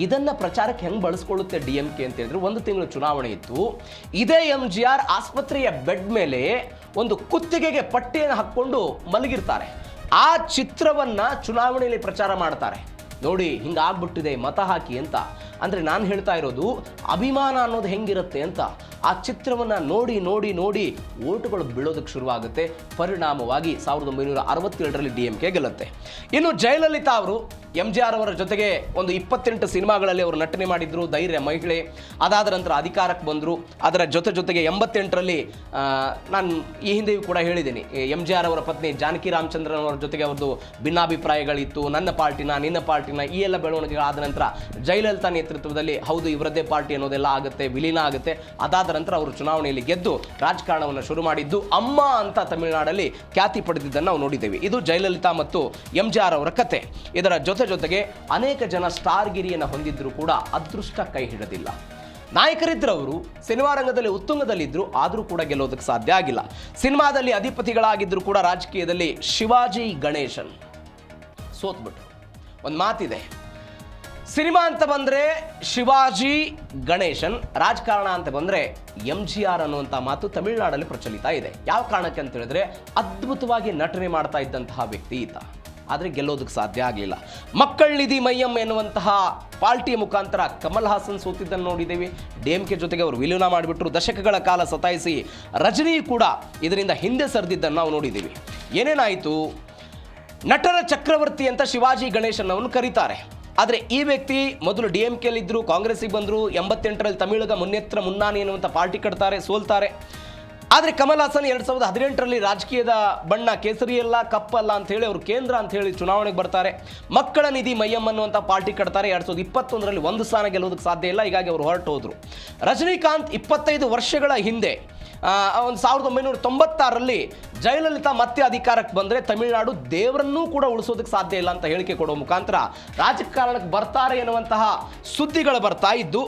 ಇದನ್ನು ಪ್ರಚಾರಕ್ಕೆ ಹೆಂಗೆ ಬಳಸ್ಕೊಳ್ಳುತ್ತೆ DMK ಅಂತ ಹೇಳಿದ್ರೆ, 1 ತಿಂಗಳು ಚುನಾವಣೆ ಇತ್ತು. ಇದೇ MGR ಆಸ್ಪತ್ರೆಯ ಬೆಡ್ ಮೇಲೆ ಒಂದು ಕುತ್ತಿಗೆಗೆ ಪಟ್ಟಿಯನ್ನು ಹಾಕ್ಕೊಂಡು ಮಲಗಿರ್ತಾರೆ. ಆ ಚಿತ್ರವನ್ನು ಚುನಾವಣೆಯಲ್ಲಿ ಪ್ರಚಾರ ಮಾಡ್ತಾರೆ. ನೋಡಿ, ಹಿಂಗಾಗ್ಬಿಟ್ಟಿದೆ, ಮತ ಹಾಕಿ ಅಂತ. ಅಂದರೆ ನಾನು ಹೇಳ್ತಾ ಇರೋದು ಅಭಿಮಾನ ಅನ್ನೋದು ಹೆಂಗಿರುತ್ತೆ ಅಂತ. ಆ ಚಿತ್ರವನ್ನು ನೋಡಿ ಓಟುಗಳು ಬೀಳೋದಕ್ಕೆ ಶುರುವಾಗುತ್ತೆ. ಪರಿಣಾಮವಾಗಿ 1967ರಲ್ಲಿ DMK ಗೆಲ್ಲುತ್ತೆ. ಇನ್ನು ಜಯಲಲಿತಾ ಅವರು MGR ಅವರ ಜೊತೆಗೆ ಒಂದು 28 ಸಿನಿಮಾಗಳಲ್ಲಿ ಅವರು ನಟನೆ ಮಾಡಿದ್ರು. ಧೈರ್ಯ ಮಹಿಳೆ. ಅದಾದ ನಂತರ ಅಧಿಕಾರಕ್ಕೆ ಬಂದರು. ಅದರ ಜೊತೆಗೆ 88ರಲ್ಲಿ ನಾನು ಈ ಹಿಂದೆಯೂ ಕೂಡ ಹೇಳಿದ್ದೀನಿ, MGR ಅವರ ಪತ್ನಿ ಜಾನಕಿ ರಾಮಚಂದ್ರನ್ ಅವರ ಜೊತೆಗೆ ಅವ್ರದ್ದು ಭಿನ್ನಾಭಿಪ್ರಾಯಗಳಿತ್ತು. ನನ್ನ ಪಾರ್ಟಿನ ನಿನ್ನ ಪಾರ್ಟಿನ ಪಾರ್ಟಿನ ಈ ಎಲ್ಲ ಬೆಳವಣಿಗೆಗಳಾದ ನಂತರ ಜಯಲಲಿತಾ ನೇತೃತ್ವದಲ್ಲಿ ಹೌದು ಇವರದ್ದೇ ಪಾರ್ಟಿ ಅನ್ನೋದೆಲ್ಲ ಆಗುತ್ತೆ, ವಿಲೀನ ಆಗುತ್ತೆ. ಅದಾದ ನಂತರ ಅವರು ಚುನಾವಣೆಯಲ್ಲಿ ಗೆದ್ದು ರಾಜಕಾರಣವನ್ನು ಶುರು ಮಾಡಿದ್ದು ಅಮ್ಮ ಅಂತ ತಮಿಳುನಾಡಲ್ಲಿ ಖ್ಯಾತಿ ಪಡೆದಿದ್ದನ್ನು ನಾವು ನೋಡಿದ್ದೇವೆ. ಇದು ಜಯಲಲಿತಾ ಮತ್ತು MGR ಅವರ ಕತೆ. ಇದರ ಜೊತೆಗೆ ಅನೇಕ ಜನ ಸ್ಟಾರ್ ಗಿರಿಯನ್ನು ಹೊಂದಿದ್ದರೂ ಕೂಡ ಅದೃಷ್ಟ ಕೈ ಹಿಡಿದಿಲ್ಲ. ನಾಯಕರಿದ್ದರು, ಅವರು ಸಿನಿಮಾ ರಂಗದಲ್ಲಿ ಉತ್ತುಂಗದಲ್ಲಿದ್ದರು, ಆದರೂ ಕೂಡ ಗೆಲ್ಲೋದಕ್ಕೆ ಸಾಧ್ಯ ಆಗಿಲ್ಲ. ಸಿನಿಮಾದಲ್ಲಿ ಅಧಿಪತಿಗಳಾಗಿದ್ದರೂ ಕೂಡ ರಾಜಕೀಯದಲ್ಲಿ ಶಿವಾಜಿ ಗಣೇಶನ್ ಸೋತ್ಬಿಟ್ರು. ಒಂದು ಮಾತಿದೆ, ಸಿನಿಮಾ ಅಂತ ಬಂದರೆ ಶಿವಾಜಿ ಗಣೇಶನ್, ರಾಜಕಾರಣ ಅಂತ ಬಂದರೆ MGR ಅನ್ನುವಂಥ ಮಾತು ತಮಿಳುನಾಡಲ್ಲಿ ಪ್ರಚಲಿತ ಇದೆ. ಯಾವ ಕಾರಣಕ್ಕೆ ಅಂತ ಹೇಳಿದ್ರೆ ಅದ್ಭುತವಾಗಿ ನಟನೆ ಮಾಡ್ತಾ ಇದ್ದಂತಹ ವ್ಯಕ್ತಿ ಈತ, ಆದರೆ ಗೆಲ್ಲೋದಕ್ಕೆ ಸಾಧ್ಯ ಆಗಲಿಲ್ಲ. ಮಕ್ಕಳ ನಿಧಿ ಮೈಯಂ ಎನ್ನುವಂತಹ ಪಾರ್ಟಿಯ ಮುಖಾಂತರ ಕಮಲ್ ಹಾಸನ್ ಸೋತಿದ್ದನ್ನು ನೋಡಿದ್ದೇವೆ. DMK ಜೊತೆಗೆ ಅವರು ವಿಲೀನ ಮಾಡಿಬಿಟ್ರು. ದಶಕಗಳ ಕಾಲ ಸತಾಯಿಸಿ ರಜನಿ ಕೂಡ ಇದರಿಂದ ಹಿಂದೆ ಸರಿದಿದ್ದನ್ನು ನಾವು ನೋಡಿದ್ದೀವಿ. ಏನೇನಾಯಿತು, ನಟರ ಚಕ್ರವರ್ತಿ ಅಂತ ಶಿವಾಜಿ ಗಣೇಶನ್ ಅವನು ಕರೀತಾರೆ. ಆದರೆ ಈ ವ್ಯಕ್ತಿ ಮೊದಲು DMKಲಿದ್ದರು, ಕಾಂಗ್ರೆಸ್ಸಿಗೆ ಬಂದರು. 88ರಲ್ಲಿ ತಮಿಳಗ ಮುನ್ನೆತ್ರ ಮುನ್ನಾನಿ ಎನ್ನುವಂಥ ಪಾರ್ಟಿ ಕಟ್ತಾರೆ, ಸೋಲ್ತಾರೆ. ಆದರೆ ಕಮಲ್ ಹಾಸನ್ 2018ರಲ್ಲಿ ರಾಜಕೀಯದ ಬಣ್ಣ ಕೇಸರಿಯಲ್ಲ ಕಪ್ಪಲ್ಲ ಅಂತ ಹೇಳಿ ಅವರು ಕೇಂದ್ರ ಅಂತ ಹೇಳಿ ಚುನಾವಣೆಗೆ ಬರ್ತಾರೆ. ಮಕ್ಕಳ ನಿಧಿ ಮೈಯಂ ಅನ್ನುವಂಥ ಪಾರ್ಟಿ ಕಟ್ತಾರೆ. 2021ರಲ್ಲಿ ಒಂದು ಸ್ಥಾನ ಗೆಲ್ಲೋದಕ್ಕೆ ಸಾಧ್ಯ ಇಲ್ಲ, ಹೀಗಾಗಿ ಅವರು ಹೊರಟು ಹೋದರು. ರಜನಿಕಾಂತ್ 25 ವರ್ಷಗಳ ಹಿಂದೆ ಒಂದು 1996ರಲ್ಲಿ ಜಯಲಲಿತಾ ಮತ್ತೆ ಅಧಿಕಾರಕ್ಕೆ ಬಂದರೆ ತಮಿಳುನಾಡು ದೇವರನ್ನೂ ಕೂಡ ಉಳಿಸೋದಕ್ಕೆ ಸಾಧ್ಯ ಇಲ್ಲ ಅಂತ ಹೇಳಿಕೆ ಕೊಡೋ ಮುಖಾಂತರ ರಾಜಕಾರಣಕ್ಕೆ ಬರ್ತಾರೆ ಎನ್ನುವಂತಹ ಸುದ್ದಿಗಳು ಬರ್ತಾ ಇದ್ದು.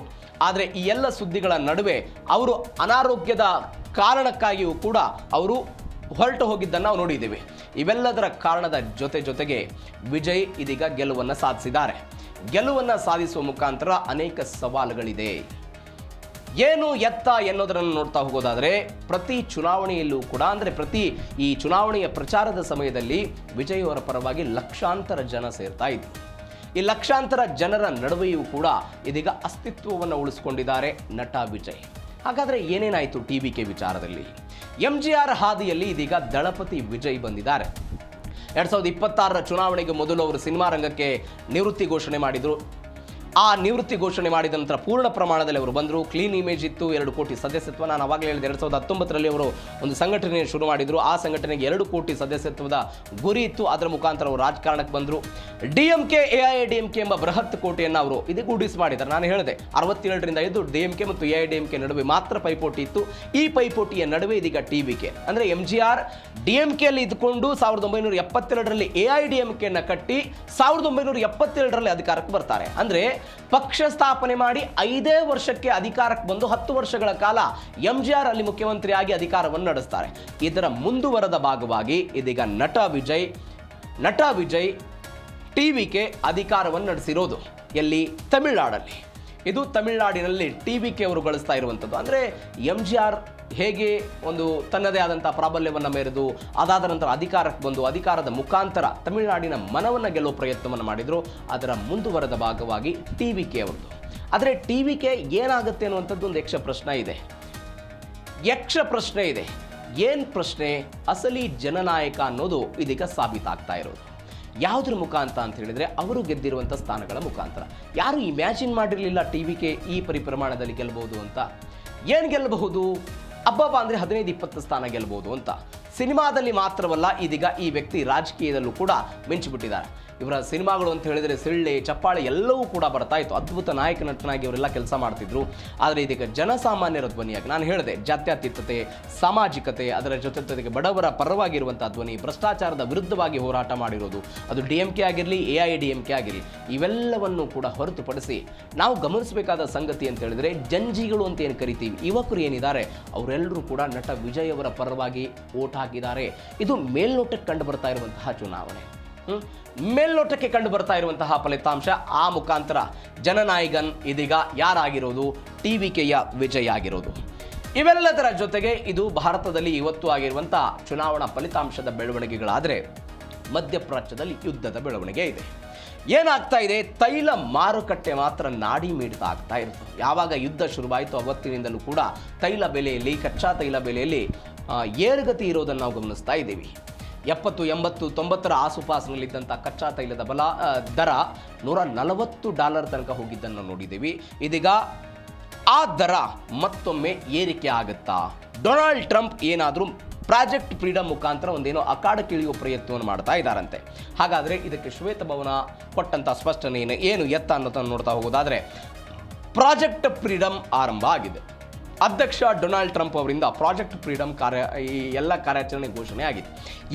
ಆದರೆ ಈ ಎಲ್ಲ ಸುದ್ದಿಗಳ ನಡುವೆ ಅವರು ಅನಾರೋಗ್ಯದ ಕಾರಣಕ್ಕಾಗಿಯೂ ಕೂಡ ಅವರು ಹೊರಟು ಹೋಗಿದ್ದನ್ನು ನಾವು ನೋಡಿದ್ದೀವಿ. ಇವೆಲ್ಲದರ ಕಾರಣದ ಜೊತೆಗೆ ವಿಜಯ್ ಇದೀಗ ಗೆಲುವನ್ನು ಸಾಧಿಸಿದ್ದಾರೆ. ಗೆಲುವನ್ನು ಸಾಧಿಸುವ ಮುಖಾಂತರ ಅನೇಕ ಸವಾಲುಗಳಿದೆ. ಏನು ಎತ್ತ ಎನ್ನುವುದನ್ನು ನೋಡ್ತಾ ಹೋಗೋದಾದರೆ ಪ್ರತಿ ಚುನಾವಣೆಯಲ್ಲೂ ಕೂಡ, ಅಂದರೆ ಪ್ರತಿ ಈ ಚುನಾವಣೆಯ ಪ್ರಚಾರದ ಸಮಯದಲ್ಲಿ ವಿಜಯ್ ಅವರ ಪರವಾಗಿ ಲಕ್ಷಾಂತರ ಜನ ಸೇರ್ತಾ ಇದ್ರು. ಈ ಲಕ್ಷಾಂತರ ಜನರ ನಡುವೆಯೂ ಕೂಡ ಇದೀಗ ಅಸ್ತಿತ್ವವನ್ನು ಉಳಿಸ್ಕೊಂಡಿದ್ದಾರೆ ನಟ ವಿಜಯ್. ಹಾಗಾದರೆ ಏನೇನಾಯಿತು TVK ವಿಚಾರದಲ್ಲಿ? MGR ಹಾದಿಯಲ್ಲಿ ಇದೀಗ ದಳಪತಿ ವಿಜಯ್ ಬಂದಿದ್ದಾರೆ. 2026ರ ಚುನಾವಣೆಗೆ ಮೊದಲು ಅವರು ಸಿನಿಮಾ ರಂಗಕ್ಕೆ ನಿವೃತ್ತಿ ಘೋಷಣೆ ಮಾಡಿದರು. ಆ ನಿವೃತ್ತಿ ಘೋಷಣೆ ಮಾಡಿದ ನಂತರ ಪೂರ್ಣ ಪ್ರಮಾಣದಲ್ಲಿ ಅವರು ಬಂದರು. ಕ್ಲೀನ್ ಇಮೇಜ್ ಇತ್ತು, 2 ಕೋಟಿ ಸದಸ್ಯತ್ವ. ನಾನು ಅವಾಗಲೇ ಹೇಳಿದೆ 2019ರಲ್ಲಿ ಅವರು ಒಂದು ಸಂಘಟನೆ ಶುರು ಮಾಡಿದರು. ಆ ಸಂಘಟನೆಗೆ 2 ಕೋಟಿ ಸದಸ್ಯತ್ವದ ಗುರಿ ಇತ್ತು. ಅದರ ಮುಖಾಂತರ ಅವರು ರಾಜಕಾರಣಕ್ಕೆ ಬಂದರು. DMK AIADMK ಎಂಬ ಬೃಹತ್ ಕೋಟೆಯನ್ನು ಅವರು ಇದಕ್ಕೆ ಉಡಿಸಿ ಮಾಡಿದ್ದಾರೆ. ನಾನು ಹೇಳಿದೆ 67ರಿಂದ ಇದ್ದು DMK ಮತ್ತು AIADMK ನಡುವೆ ಮಾತ್ರ ಪೈಪೋಟಿ ಇತ್ತು. ಈ ಪೈಪೋಟಿಯ ನಡುವೆ ಇದೀಗ TVK ಅಂದರೆ MGR DMKಯಲ್ಲಿ ಇದ್ದುಕೊಂಡು 1972ರಲ್ಲಿ AIADMKಯನ್ನು ಕಟ್ಟಿ 1977ರಲ್ಲಿ ಅಧಿಕಾರಕ್ಕೆ ಬರ್ತಾರೆ. ಅಂದರೆ ಪಕ್ಷ ಸ್ಥಾಪನೆ ಮಾಡಿ 5 ವರ್ಷಕ್ಕೆ ಅಧಿಕಾರಕ್ಕೆ ಬಂದು 10 ವರ್ಷಗಳ ಕಾಲ MGR ಅಲ್ಲಿ ಮುಖ್ಯಮಂತ್ರಿಯಾಗಿ ಅಧಿಕಾರವನ್ನು ನಡೆಸ್ತಾರೆ. ಇದರ ಮುಂದುವರೆದ ಭಾಗವಾಗಿ ಇದೀಗ ನಟ ವಿಜಯ್ TVK ಅಧಿಕಾರವನ್ನು ನಡೆಸಿರೋದು ಎಲ್ಲಿ? ತಮಿಳುನಾಡಲ್ಲಿ. ಇದು ತಮಿಳುನಾಡಿನಲ್ಲಿ TVK ಅವರು ಗಳಿಸ್ತಾ ಇರುವಂಥದ್ದು. ಅಂದರೆ MGR ಹೇಗೆ ಒಂದು ತನ್ನದೇ ಆದಂಥ ಪ್ರಾಬಲ್ಯವನ್ನು ಮೆರೆದು ಅದಾದ ನಂತರ ಅಧಿಕಾರಕ್ಕೆ ಬಂದು ಅಧಿಕಾರದ ಮುಖಾಂತರ ತಮಿಳುನಾಡಿನ ಮನವನ್ನು ಗೆಲ್ಲುವ ಪ್ರಯತ್ನವನ್ನು ಮಾಡಿದರು. ಅದರ ಮುಂದುವರೆದ ಭಾಗವಾಗಿ TVK ಅವರದು. ಆದರೆ TVK ಏನಾಗುತ್ತೆ ಅನ್ನುವಂಥದ್ದು ಒಂದು ಯಕ್ಷ ಪ್ರಶ್ನೆ ಇದೆ. ಏನು ಪ್ರಶ್ನೆ? ಅಸಲಿ ಜನನಾಯಕ ಅನ್ನೋದು ಇದೀಗ ಸಾಬೀತಾಗ್ತಾ ಇರೋದು. ಯಾವುದ್ರ ಮುಖಾಂತರ ಅಂತ ಹೇಳಿದರೆ ಅವರು ಗೆದ್ದಿರುವಂಥ ಸ್ಥಾನಗಳ ಮುಖಾಂತರ. ಯಾರು ಇಮ್ಯಾಜಿನ್ ಮಾಡಿರಲಿಲ್ಲ TVK ಈ ಪರಿಪ್ರಮಾಣದಲ್ಲಿ ಗೆಲ್ಲಬಹುದು ಅಂತ. ಏನು ಗೆಲ್ಲಬಹುದು? ಅಬ್ಬಬ್ಬ ಅಂದರೆ 15-20 ಸ್ಥಾನ ಗೆಲ್ಲಬಹುದು ಅಂತ. ಸಿನಿಮಾದಲ್ಲಿ ಮಾತ್ರವಲ್ಲ, ಇದೀಗ ಈ ವ್ಯಕ್ತಿ ರಾಜಕೀಯದಲ್ಲೂ ಕೂಡ ಮಿಂಚಿಬಿಟ್ಟಿದ್ದಾರೆ. ಇವರ ಸಿನಿಮಾಗಳು ಅಂತ ಹೇಳಿದರೆ ಸಿಳ್ಳೆ ಚಪ್ಪಾಳೆ ಎಲ್ಲವೂ ಕೂಡ ಬರ್ತಾ ಇತ್ತು. ಅದ್ಭುತ ನಾಯಕ ನಟನಾಗಿ ಅವರೆಲ್ಲ ಕೆಲಸ ಮಾಡ್ತಿದ್ರು. ಆದರೆ ಇದೀಗ ಜನಸಾಮಾನ್ಯರ ಧ್ವನಿಯಾಗಿ, ನಾನು ಹೇಳಿದೆ, ಜಾತ್ಯತೀತತೆ, ಸಾಮಾಜಿಕತೆ, ಅದರ ಜೊತೆಗೆ ಬಡವರ ಪರವಾಗಿರುವಂಥ ಧ್ವನಿ, ಭ್ರಷ್ಟಾಚಾರದ ವಿರುದ್ಧವಾಗಿ ಹೋರಾಟ ಮಾಡಿರೋದು, ಅದು DMK ಆಗಿರಲಿ AIADMK ಆಗಿರಲಿ, ಇವೆಲ್ಲವನ್ನು ಕೂಡ ಹೊರತುಪಡಿಸಿ ನಾವು ಗಮನಿಸಬೇಕಾದ ಸಂಗತಿ ಅಂತ ಹೇಳಿದರೆ ಜಂಜಿಗಳು ಅಂತ ಏನು ಕರಿತೀವಿ, ಯುವಕರು ಏನಿದ್ದಾರೆ ಅವರೆಲ್ಲರೂ ಕೂಡ ನಟ ವಿಜಯ್ ಅವರ ಪರವಾಗಿ ಓಟ್ ಹಾಕಿದ್ದಾರೆ. ಇದು ಮೇಲ್ನೋಟಕ್ಕೆ ಕಂಡು ಬರ್ತಾ ಇರುವಂತಹ ಚುನಾವಣೆ, ಮೇಲ್ನೋಟಕ್ಕೆ ಕಂಡು ಬರ್ತಾ ಇರುವಂತಹ ಫಲಿತಾಂಶ. ಆ ಮುಖಾಂತರ ಜನನಾಯಕನ್ ಇದೀಗ ಯಾರಾಗಿರೋದು? TVKಯ ವಿಜಯ್ ಆಗಿರೋದು. ಇವೆಲ್ಲದರ ಜೊತೆಗೆ ಇದು ಭಾರತದಲ್ಲಿ ಇವತ್ತು ಆಗಿರುವಂಥ ಚುನಾವಣಾ ಫಲಿತಾಂಶದ ಬೆಳವಣಿಗೆಗಳಾದರೆ ಮಧ್ಯಪ್ರಾಚ್ಯದಲ್ಲಿ ಯುದ್ಧದ ಬೆಳವಣಿಗೆ ಇದೆ. ಏನಾಗ್ತಾ ಇದೆ? ತೈಲ ಮಾರುಕಟ್ಟೆ ಮಾತ್ರ ನಾಡಿ ಮಿಡಿತ ಆಗ್ತಾ ಇರುತ್ತೆ. ಯಾವಾಗ ಯುದ್ಧ ಶುರುವಾಯಿತು ಅವತ್ತಿನಿಂದಲೂ ಕೂಡ ತೈಲ ಬೆಲೆಯಲ್ಲಿ, ಕಚ್ಚಾ ತೈಲ ಬೆಲೆಯಲ್ಲಿ ಏರುಗತಿ ಇರೋದನ್ನು ನಾವು ಗಮನಿಸ್ತಾ ಇದ್ದೀವಿ. 70, 80, 90ರ ಆಸುಪಾಸಿನಲ್ಲಿದ್ದಂಥ ಕಚ್ಚಾ ತೈಲದ ದರ $140 ತನಕ ಹೋಗಿದ್ದನ್ನು ನೋಡಿದ್ದೀವಿ. ಇದೀಗ ಆ ದರ ಮತ್ತೊಮ್ಮೆ ಏರಿಕೆ ಆಗುತ್ತಾ? ಡೊನಾಲ್ಡ್ ಟ್ರಂಪ್ ಏನಾದರೂ ಪ್ರಾಜೆಕ್ಟ್ ಫ್ರೀಡಮ್ ಮುಖಾಂತರ ಒಂದೇನೋ ಅಖಾಡಕ್ಕಿಳಿಯುವ ಪ್ರಯತ್ನವನ್ನು ಮಾಡ್ತಾ ಇದ್ದಾರಂತೆ. ಹಾಗಾದರೆ ಇದಕ್ಕೆ ಶ್ವೇತಭವನ ಕೊಟ್ಟಂಥ ಸ್ಪಷ್ಟನೆ ಏನು ಎತ್ತ ಅನ್ನೋದನ್ನು ನೋಡ್ತಾ ಹೋಗೋದಾದರೆ, ಪ್ರಾಜೆಕ್ಟ್ ಫ್ರೀಡಮ್ ಆರಂಭ ಆಗಿದೆ. ಅಧ್ಯಕ್ಷ ಡೊನಾಲ್ಡ್ ಟ್ರಂಪ್ ಅವರಿಂದ ಪ್ರಾಜೆಕ್ಟ್ ಫ್ರೀಡಮ್ ಈ ಎಲ್ಲ ಕಾರ್ಯಾಚರಣೆ ಘೋಷಣೆ ಆಗಿದೆ.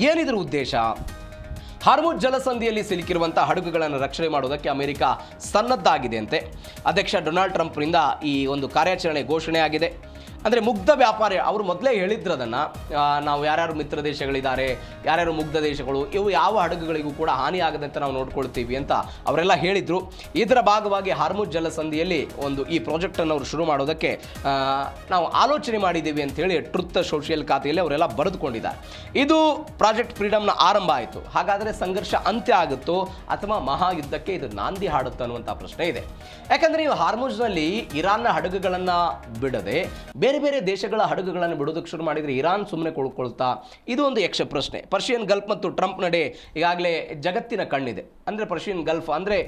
ಏನಿದ್ರ ಉದ್ದೇಶ? ಹಾರ್ಮುಜ್ ಜಲಸಂಧಿಯಲ್ಲಿ ಸಿಲುಕಿರುವಂತಹ ಹಡಗುಗಳನ್ನು ರಕ್ಷಣೆ ಮಾಡುವುದಕ್ಕೆ ಅಮೆರಿಕ ಸನ್ನದ್ಧಾಗಿದೆ ಅಂತೆ. ಅಧ್ಯಕ್ಷ ಡೊನಾಲ್ಡ್ ಟ್ರಂಪ್ರಿಂದ ಈ ಒಂದು ಕಾರ್ಯಾಚರಣೆ ಘೋಷಣೆ ಆಗಿದೆ. ಅಂದರೆ ಮುಗ್ಧ ವ್ಯಾಪಾರ, ಅವರು ಮೊದಲೇ ಹೇಳಿದ್ರು ಅದನ್ನು, ನಾವು ಯಾರ್ಯಾರು ಮಿತ್ರ ದೇಶಗಳಿದ್ದಾರೆ, ಯಾರ್ಯಾರು ಮುಗ್ಧ ದೇಶಗಳು, ಇವು ಯಾವ ಹಡಗುಗಳಿಗೂ ಕೂಡ ಹಾನಿ ಆಗದಂತೆ ನಾವು ನೋಡ್ಕೊಳ್ತೀವಿ ಅಂತ ಅವರೆಲ್ಲ ಹೇಳಿದರು. ಇದರ ಭಾಗವಾಗಿ ಹಾರ್ಮುಜ್ ಜಲಸಂಧಿಯಲ್ಲಿ ಈ ಪ್ರಾಜೆಕ್ಟನ್ನು ಅವರು ಶುರು ಮಾಡೋದಕ್ಕೆ ನಾವು ಆಲೋಚನೆ ಮಾಡಿದ್ದೀವಿ ಅಂತೇಳಿ ಟ್ರುತ್ ಸೋಷಿಯಲ್ ಖಾತೆಯಲ್ಲಿ ಅವರೆಲ್ಲ ಬರೆದುಕೊಂಡಿದ್ದಾರೆ. ಇದು ಪ್ರಾಜೆಕ್ಟ್ ಫ್ರೀಡಮ್ನ ಆರಂಭ ಆಯಿತು. ಹಾಗಾದರೆ ಸಂಘರ್ಷ ಅಂತ್ಯ ಆಗುತ್ತೋ ಅಥವಾ ಮಹಾಯುದ್ಧಕ್ಕೆ ಇದು ನಾಂದಿ ಹಾಡುತ್ತೋ ಅನ್ನುವಂಥ ಪ್ರಶ್ನೆ ಇದೆ. ಯಾಕಂದರೆ ನೀವು ಹಾರ್ಮುಜ್ನಲ್ಲಿ ಇರಾನ್ನ ಹಡಗುಗಳನ್ನು ಬಿಡದೆ ಬೇರೆ ದೇಶಗಳ ಹಡಗುಗಳನ್ನು ಬಿಡೋದಕ್ಕೆ ಶುರು ಮಾಡಿದರೆ ಇರಾನ್ ಸುಮ್ಮನೆ ಕೊಳ್ಕೊಳ್ತಾ? ಇದು ಒಂದು ಯಕ್ಷ ಪ್ರಶ್ನೆ. ಪರ್ಷಿಯನ್ ಗಲ್ಫ್ ಮತ್ತು ಟ್ರಂಪ್ ನಡೆ ಈಗಾಗಲೇ ಜಗತ್ತಿನ ಕಣ್ಣಿದೆ. ಅಂದರೆ ಪರ್ಷಿಯನ್ ಗಲ್ಫ್ ಅಂದರೆ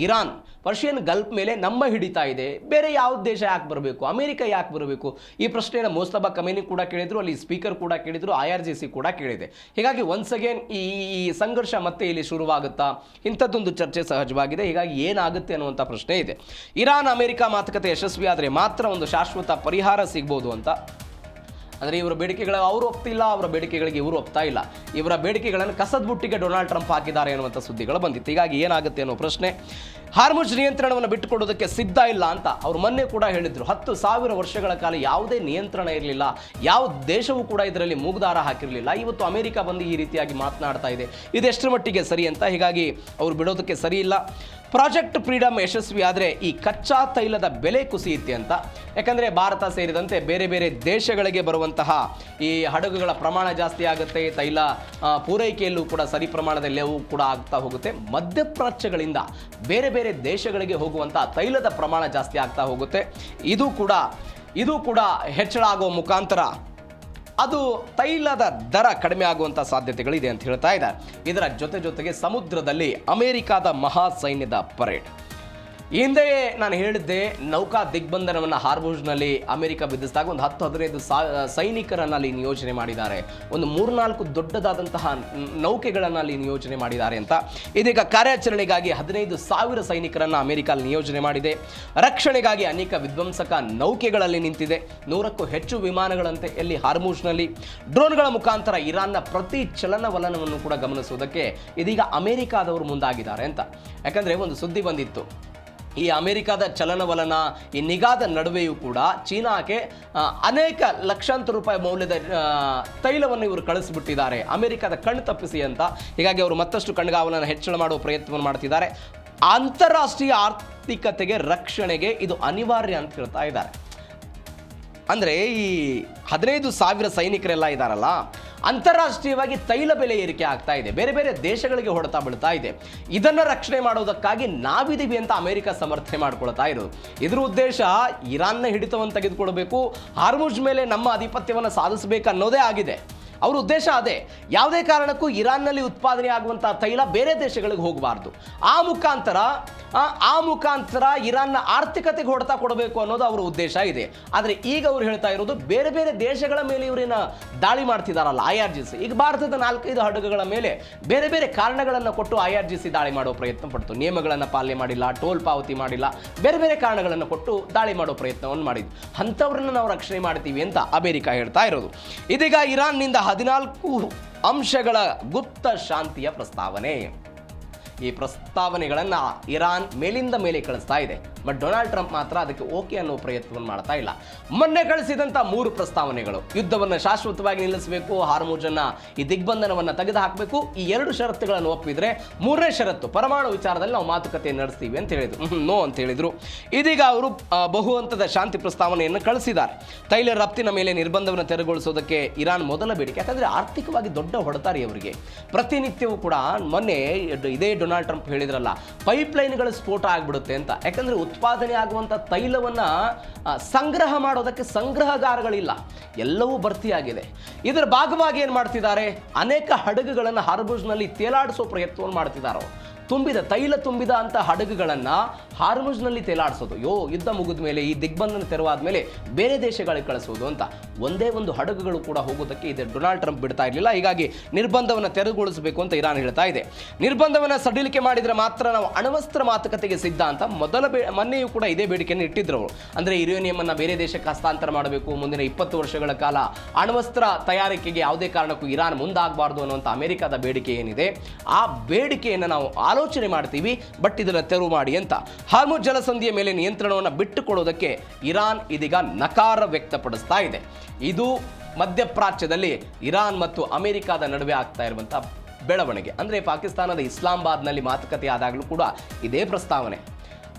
ಇರಾನ್ ಪರ್ಷಿಯನ್ ಗಲ್ಫ್ ಮೇಲೆ ನಮ್ಮ ಹಿಡಿತಾ ಇದೆ. ಬೇರೆ ಯಾವ ದೇಶ ಯಾಕೆ ಬರಬೇಕು? ಅಮೆರಿಕ ಯಾಕೆ ಬರಬೇಕು? ಈ ಪ್ರಶ್ನೆಯನ್ನು ಮೋಸ್ತಫಾ ಖಮೇನಿ ಕೂಡ ಕೇಳಿದ್ರು, ಅಲ್ಲಿ ಸ್ಪೀಕರ್ ಕೂಡ ಕೇಳಿದ್ರು, IRGC ಕೂಡ ಕೇಳಿದೆ. ಹೀಗಾಗಿ ಒನ್ಸ್ ಅಗೇನ್ ಈ ಸಂಘರ್ಷ ಮತ್ತೆ ಇಲ್ಲಿ ಶುರುವಾಗುತ್ತಾ? ಇಂಥದ್ದೊಂದು ಚರ್ಚೆ ಸಹಜವಾಗಿದೆ. ಹೀಗಾಗಿ ಏನಾಗುತ್ತೆ ಅನ್ನುವಂಥ ಪ್ರಶ್ನೆ ಇದೆ. ಇರಾನ್ ಅಮೆರಿಕ ಮಾತುಕತೆ ಯಶಸ್ವಿ ಆದರೆ ಮಾತ್ರ ಒಂದು ಶಾಶ್ವತ ಪರಿಹಾರ ಸಿಗ್ಬೋದು ಅಂತ. ಅಂದರೆ ಇವರ ಬೇಡಿಕೆಗಳು ಅವರು ಒಪ್ತಿಲ್ಲ, ಅವರ ಬೇಡಿಕೆಗಳಿಗೆ ಇವರು ಒಪ್ತಾ ಇಲ್ಲ. ಇವರ ಬೇಡಿಕೆಗಳನ್ನು ಕಸದ ಬುಟ್ಟಿಗೆ ಡೊನಾಲ್ಡ್ ಟ್ರಂಪ್ ಹಾಕಿದ್ದಾರೆ ಅನ್ನುವಂಥ ಸುದ್ದಿಗಳು ಬಂದಿತ್ತು. ಹೀಗಾಗಿ ಏನಾಗುತ್ತೆ ಅನ್ನೋ ಪ್ರಶ್ನೆ. ಹಾರ್ಮುಜ್ ನಿಯಂತ್ರಣವನ್ನು ಬಿಟ್ಟುಕೊಡೋದಕ್ಕೆ ಸಿದ್ಧ ಇಲ್ಲ ಅಂತ ಅವರು ಮೊನ್ನೆ ಕೂಡ ಹೇಳಿದರು. 10,000 ವರ್ಷಗಳ ಕಾಲ ಯಾವುದೇ ನಿಯಂತ್ರಣ ಇರಲಿಲ್ಲ, ಯಾವ ದೇಶವೂ ಕೂಡ ಇದರಲ್ಲಿ ಮೂಗುದಾರ ಹಾಕಿರಲಿಲ್ಲ. ಇವತ್ತು ಅಮೆರಿಕ ಬಂದು ಈ ರೀತಿಯಾಗಿ ಮಾತನಾಡ್ತಾ ಇದೆ. ಇದೆಷ್ಟರ ಮಟ್ಟಿಗೆ ಸರಿ ಅಂತ. ಹೀಗಾಗಿ ಅವರು ಬಿಡೋದಕ್ಕೆ ಸರಿ ಇಲ್ಲ. ಪ್ರಾಜೆಕ್ಟ್ ಫ್ರೀಡಮ್ ಯಶಸ್ವಿ ಆದರೆ ಈ ಕಚ್ಚಾ ತೈಲದ ಬೆಲೆ ಕುಸಿಯುತ್ತೆ ಅಂತ. ಯಾಕಂದರೆ ಭಾರತ ಸೇರಿದಂತೆ ಬೇರೆ ದೇಶಗಳಿಗೆ ಬರುವಂತಹ ಈ ಹಡಗುಗಳ ಪ್ರಮಾಣ ಜಾಸ್ತಿ ಆಗುತ್ತೆ. ತೈಲ ಪೂರೈಕೆಯಲ್ಲೂ ಕೂಡ ಸರಿ ಪ್ರಮಾಣದಲ್ಲಿ ಅವು ಕೂಡ ಆಗ್ತಾ ಹೋಗುತ್ತೆ. ಮಧ್ಯಪ್ರಾಚ್ಯಗಳಿಂದ ಬೇರೆ ದೇಶಗಳಿಗೆ ಹೋಗುವಂಥ ತೈಲದ ಪ್ರಮಾಣ ಜಾಸ್ತಿ ಆಗ್ತಾ ಹೋಗುತ್ತೆ. ಇದು ಕೂಡ ಹೆಚ್ಚಳ ಆಗುವ ಮುಖಾಂತರ ಅದು ತೈಲದ ದರ ಕಡಿಮೆ ಆಗುವಂಥ ಸಾಧ್ಯತೆಗಳಿದೆ ಅಂತ ಹೇಳ್ತಾ ಇದ್ದಾರೆ. ಇದರ ಜೊತೆಗೆ ಸಮುದ್ರದಲ್ಲಿ ಅಮೆರಿಕಾದ ಮಹಾ ಸೈನ್ಯದ ಪರೇಡ್. ಈ ಹಿಂದೆಯೇ ನಾನು ಹೇಳಿದ್ದೆ, ನೌಕಾ ದಿಗ್ಬಂಧನವನ್ನು ಹಾರ್ಮುಜ್ನಲ್ಲಿ ಅಮೆರಿಕ ವಿಧಿಸಿದಾಗ ಒಂದು 10-15 ಸೈನಿಕರನ್ನು ಅಲ್ಲಿ ನಿಯೋಜನೆ ಮಾಡಿದ್ದಾರೆ. ಒಂದು 3-4 ದೊಡ್ಡದಾದಂತಹ ನೌಕೆಗಳನ್ನು ಅಲ್ಲಿ ನಿಯೋಜನೆ ಮಾಡಿದ್ದಾರೆ ಅಂತ. ಇದೀಗ ಕಾರ್ಯಾಚರಣೆಗಾಗಿ 15,000 ಸೈನಿಕರನ್ನು ಅಮೆರಿಕ ಅಲ್ಲಿ ನಿಯೋಜನೆ ಮಾಡಿದೆ. ರಕ್ಷಣೆಗಾಗಿ ಅನೇಕ ವಿಧ್ವಂಸಕ ನೌಕೆಗಳಲ್ಲಿ ನಿಂತಿದೆ. 100ಕ್ಕೂ ಹೆಚ್ಚು ವಿಮಾನಗಳಂತೆ ಎಲ್ಲಿ ಹಾರ್ಮುಜ್ನಲ್ಲಿ. ಡ್ರೋನ್ಗಳ ಮುಖಾಂತರ ಇರಾನ್ನ ಪ್ರತಿ ಚಲನವಲನವನ್ನು ಕೂಡ ಗಮನಿಸುವುದಕ್ಕೆ ಇದೀಗ ಅಮೆರಿಕಾದವರು ಮುಂದಾಗಿದ್ದಾರೆ ಅಂತ. ಯಾಕಂದರೆ ಒಂದು ಸುದ್ದಿ ಬಂದಿತ್ತು, ಈ ಅಮೆರಿಕದ ಚಲನವಲನ, ಈ ನಿಗಾದ ನಡುವೆಯೂ ಕೂಡ ಚೀನಾಕ್ಕೆ ಅನೇಕ ಲಕ್ಷಾಂತರ ರೂಪಾಯಿ ಮೌಲ್ಯದ ತೈಲವನ್ನು ಇವರು ಕಳಿಸಿಬಿಟ್ಟಿದ್ದಾರೆ, ಅಮೆರಿಕದ ಕಣ್ಣು ತಪ್ಪಿಸಿ ಅಂತ. ಹೀಗಾಗಿ ಅವರು ಮತ್ತಷ್ಟು ಕಣ್ಗಾವಲನ್ನು ಹೆಚ್ಚಳ ಮಾಡುವ ಪ್ರಯತ್ನವನ್ನು ಮಾಡ್ತಿದ್ದಾರೆ. ಅಂತಾರಾಷ್ಟ್ರೀಯ ಆರ್ಥಿಕತೆಗೆ, ರಕ್ಷಣೆಗೆ ಇದು ಅನಿವಾರ್ಯ ಅಂತ ಹೇಳ್ತಾ ಇದ್ದಾರೆ. ಅಂದರೆ ಈ 15,000 ಸೈನಿಕರೆಲ್ಲ ಇದ್ದಾರಲ್ಲ, ಅಂತಾರಾಷ್ಟ್ರೀಯವಾಗಿ ತೈಲ ಬೆಲೆ ಏರಿಕೆ ಆಗ್ತಾ ಇದೆ, ಬೇರೆ ದೇಶಗಳಿಗೆ ಹೊಡೆತ ಬೀಳ್ತಾ ಇದೆ. ಇದನ್ನು ರಕ್ಷಣೆ ಮಾಡೋದಕ್ಕಾಗಿ ನಾವಿದ್ದೀವಿ ಅಂತ ಅಮೆರಿಕ ಸಮರ್ಥನೆ ಮಾಡ್ಕೊಳ್ತಾ ಇರೋದು. ಇದ್ರ ಉದ್ದೇಶ ಇರಾನ್ನ ಹಿಡಿತವನ್ನು ತೆಗೆದುಕೊಳ್ಬೇಕು, ಹಾರ್ಮುಜ್ ಮೇಲೆ ನಮ್ಮ ಆಧಿಪತ್ಯವನ್ನು ಸಾಧಿಸಬೇಕು ಅನ್ನೋದೇ ಆಗಿದೆ. ಅವರ ಉದ್ದೇಶ ಅದೇ. ಯಾವುದೇ ಕಾರಣಕ್ಕೂ ಇರಾನ್ನಲ್ಲಿ ಉತ್ಪಾದನೆ ಆಗುವಂಥ ತೈಲ ಬೇರೆ ದೇಶಗಳಿಗೆ ಹೋಗಬಾರ್ದು. ಆ ಮುಖಾಂತರ ಇರಾನ್ನ ಆರ್ಥಿಕತೆಗೆ ಹೊಡೆತ ಕೊಡಬೇಕು ಅನ್ನೋದು ಅವರ ಉದ್ದೇಶ ಇದೆ. ಆದರೆ ಈಗ ಅವರು ಹೇಳ್ತಾ ಇರೋದು ಬೇರೆ ದೇಶಗಳ ಮೇಲೆ ಇವರೇನ ದಾಳಿ ಮಾಡ್ತಿದ್ದಾರಲ್ಲ IRGC. ಈಗ ಭಾರತದ 4-5 ಹಡಗುಗಳ ಮೇಲೆ ಬೇರೆ ಕಾರಣಗಳನ್ನು ಕೊಟ್ಟು IRGC ದಾಳಿ ಮಾಡೋ ಪ್ರಯತ್ನ ಪಡ್ತು. ನಿಯಮಗಳನ್ನು ಪಾಲನೆ ಮಾಡಿಲ್ಲ, ಟೋಲ್ ಪಾವತಿ ಮಾಡಿಲ್ಲ, ಬೇರೆ ಕಾರಣಗಳನ್ನು ಕೊಟ್ಟು ದಾಳಿ ಮಾಡೋ ಪ್ರಯತ್ನವನ್ನು ಮಾಡಿದ್ದು. ಅಂಥವ್ರನ್ನ ನಾವು ರಕ್ಷಣೆ ಮಾಡ್ತೀವಿ ಅಂತ ಅಮೆರಿಕ ಹೇಳ್ತಾ ಇರೋದು. ಇದೀಗ ಇರಾನ್ನಿಂದ 14 ಅಂಶಗಳ ಗುಪ್ತ ಶಾಂತಿಯ ಪ್ರಸ್ತಾವನೆ. ಈ ಪ್ರಸ್ತಾವನೆಗಳನ್ನು ಇರಾನ್ ಮೇಲಿಂದ ಮೇಲೆ ಕಳಿಸ್ತಾ ಇದೆ. ಬಟ್ ಡೊನಾಲ್ಡ್ ಟ್ರಂಪ್ ಮಾತ್ರ ಅದಕ್ಕೆ ಓಕೆ ಅನ್ನೋ ಪ್ರಯತ್ನವನ್ನು ಮಾಡ್ತಾ ಇಲ್ಲ. ಮೊನ್ನೆ ಕಳಿಸಿದಂಥ 3 ಪ್ರಸ್ತಾವನೆಗಳು, ಯುದ್ಧವನ್ನು ಶಾಶ್ವತವಾಗಿ ನಿಲ್ಲಿಸಬೇಕು, ಹಾರ್ಮುಜನ್ನು ಈ ದಿಗ್ಬಂಧನವನ್ನು ತೆಗೆದುಹಾಕಬೇಕು, ಈ 2 ಷರತ್ತುಗಳನ್ನು ಒಪ್ಪಿದರೆ 3ನೇ ಷರತ್ತು ಪರಮಾಣು ವಿಚಾರದಲ್ಲಿ ನಾವು ಮಾತುಕತೆ ನಡೆಸ್ತೀವಿ ಅಂತ ಹೇಳಿದರು. ನೋ ಅಂತ ಹೇಳಿದರು. ಇದೀಗ ಅವರು ಬಹು ಹಂತದ ಶಾಂತಿ ಪ್ರಸ್ತಾವನೆಯನ್ನು ಕಳಿಸಿದ್ದಾರೆ. ತೈಲ ರಫ್ತಿನ ಮೇಲೆ ನಿರ್ಬಂಧವನ್ನು ತೆರವುಗೊಳಿಸೋದಕ್ಕೆ ಇರಾನ್ ಮೊದಲ ಬೇಡಿಕೆ. ಯಾಕಂದರೆ ಆರ್ಥಿಕವಾಗಿ ದೊಡ್ಡ ಹೊಡೆತಾರೆ ಅವರಿಗೆ. ಪ್ರತಿನಿತ್ಯವೂ ಕೂಡ ಮೊನ್ನೆ ಇದೇ ಡೊನಾಲ್ಡ್ ಟ್ರಂಪ್ ಹೇಳಿದ್ರಲ್ಲ, ಪೈಪ್ಲೈನ್ಗಳ ಸ್ಫೋಟ ಆಗಿಬಿಡುತ್ತೆ ಅಂತ. ಯಾಕಂದರೆ ಉತ್ಪಾದನೆ ಆಗುವಂಥ ತೈಲವನ್ನು ಸಂಗ್ರಹ ಮಾಡೋದಕ್ಕೆ ಸಂಗ್ರಹಗಾರಗಳಿಲ್ಲ, ಎಲ್ಲವೂ ಭರ್ತಿಯಾಗಿದೆ. ಇದರ ಭಾಗವಾಗಿ ಏನು ಮಾಡ್ತಿದ್ದಾರೆ, ಅನೇಕ ಹಡಗುಗಳನ್ನು ಹಾರ್ಮುಜ್ನಲ್ಲಿ ತೇಲಾಡಿಸೋ ಪ್ರಯತ್ನವನ್ನು ಮಾಡ್ತಿದ್ದಾರೆ. ತೈಲ ತುಂಬಿದ ಅಂತ ಹಡಗುಗಳನ್ನು ಹಾರ್ಮುಜ್ನಲ್ಲಿ ತೇಲಾಡಿಸೋದು. ಯುದ್ಧ ಮುಗಿದ ಮೇಲೆ ಈ ದಿಗ್ಬಂಧನ ತೆರವಾದ ಮೇಲೆ ಬೇರೆ ದೇಶಗಳಿಗೆ ಕಳಿಸೋದು ಅಂತ ಒಂದೇ ಒಂದು ಹಡಗುಗಳು ಕೂಡ ಹೋಗೋದಕ್ಕೆ ಇದೆ ಡೊನಾಲ್ಡ್ ಟ್ರಂಪ್ ಬಿಡ್ತಾ ಇರಲಿಲ್ಲ. ಹೀಗಾಗಿ ನಿರ್ಬಂಧವನ್ನು ತೆರವುಗೊಳಿಸಬೇಕು ಅಂತ ಇರಾನ್ ಹೇಳ್ತಾ ಇದೆ. ನಿರ್ಬಂಧವನ್ನು ಸಡಿಲಿಕೆ ಮಾಡಿದರೆ ಮಾತ್ರ ನಾವು ಅಣ್ವಸ್ತ್ರ ಮಾತುಕತೆಗೆ ಸಿದ್ಧ ಅಂತ ಮೊನ್ನೆಯೂ ಕೂಡ ಇದೇ ಬೇಡಿಕೆಯನ್ನು ಇಟ್ಟಿದ್ರು ಅವರು. ಅಂದರೆ ಯುರೇನಿಯಂ ಅನ್ನು ಬೇರೆ ದೇಶಕ್ಕೆ ಹಸ್ತಾಂತರ ಮಾಡಬೇಕು, ಮುಂದಿನ 20 ವರ್ಷಗಳ ಕಾಲ ಅಣ್ವಸ್ತ್ರ ತಯಾರಿಕೆಗೆ ಯಾವುದೇ ಕಾರಣಕ್ಕೂ ಇರಾನ್ ಮುಂದಾಗಬಾರ್ದು ಅನ್ನುವಂಥ ಅಮೆರಿಕದ ಬೇಡಿಕೆ ಏನಿದೆ, ಆ ಬೇಡಿಕೆಯನ್ನು ನಾವು ಆಲೋಚನೆ ಮಾಡ್ತೀವಿ, ಬಟ್ ಇದನ್ನು ತೆರವು ಮಾಡಿ ಅಂತ. ಹಾರ್ಮುಜ್ ಜಲಸಂಧಿಯ ಮೇಲೆ ನಿಯಂತ್ರಣವನ್ನು ಬಿಟ್ಟುಕೊಡೋದಕ್ಕೆ ಇರಾನ್ ಇದೀಗ ನಕಾರ ವ್ಯಕ್ತಪಡಿಸ್ತಾ ಇದೆ. ಇದು ಮಧ್ಯಪ್ರಾಚ್ಯದಲ್ಲಿ ಇರಾನ್ ಮತ್ತು ಅಮೆರಿಕದ ನಡುವೆ ಆಗ್ತಾ ಇರುವಂಥ ಬೆಳವಣಿಗೆ. ಅಂದರೆ ಪಾಕಿಸ್ತಾನದ ಇಸ್ಲಾಮಾಬಾದ್ನಲ್ಲಿ ಮಾತುಕತೆ ಆದಾಗಲೂ ಕೂಡ ಇದೇ ಪ್ರಸ್ತಾವನೆ.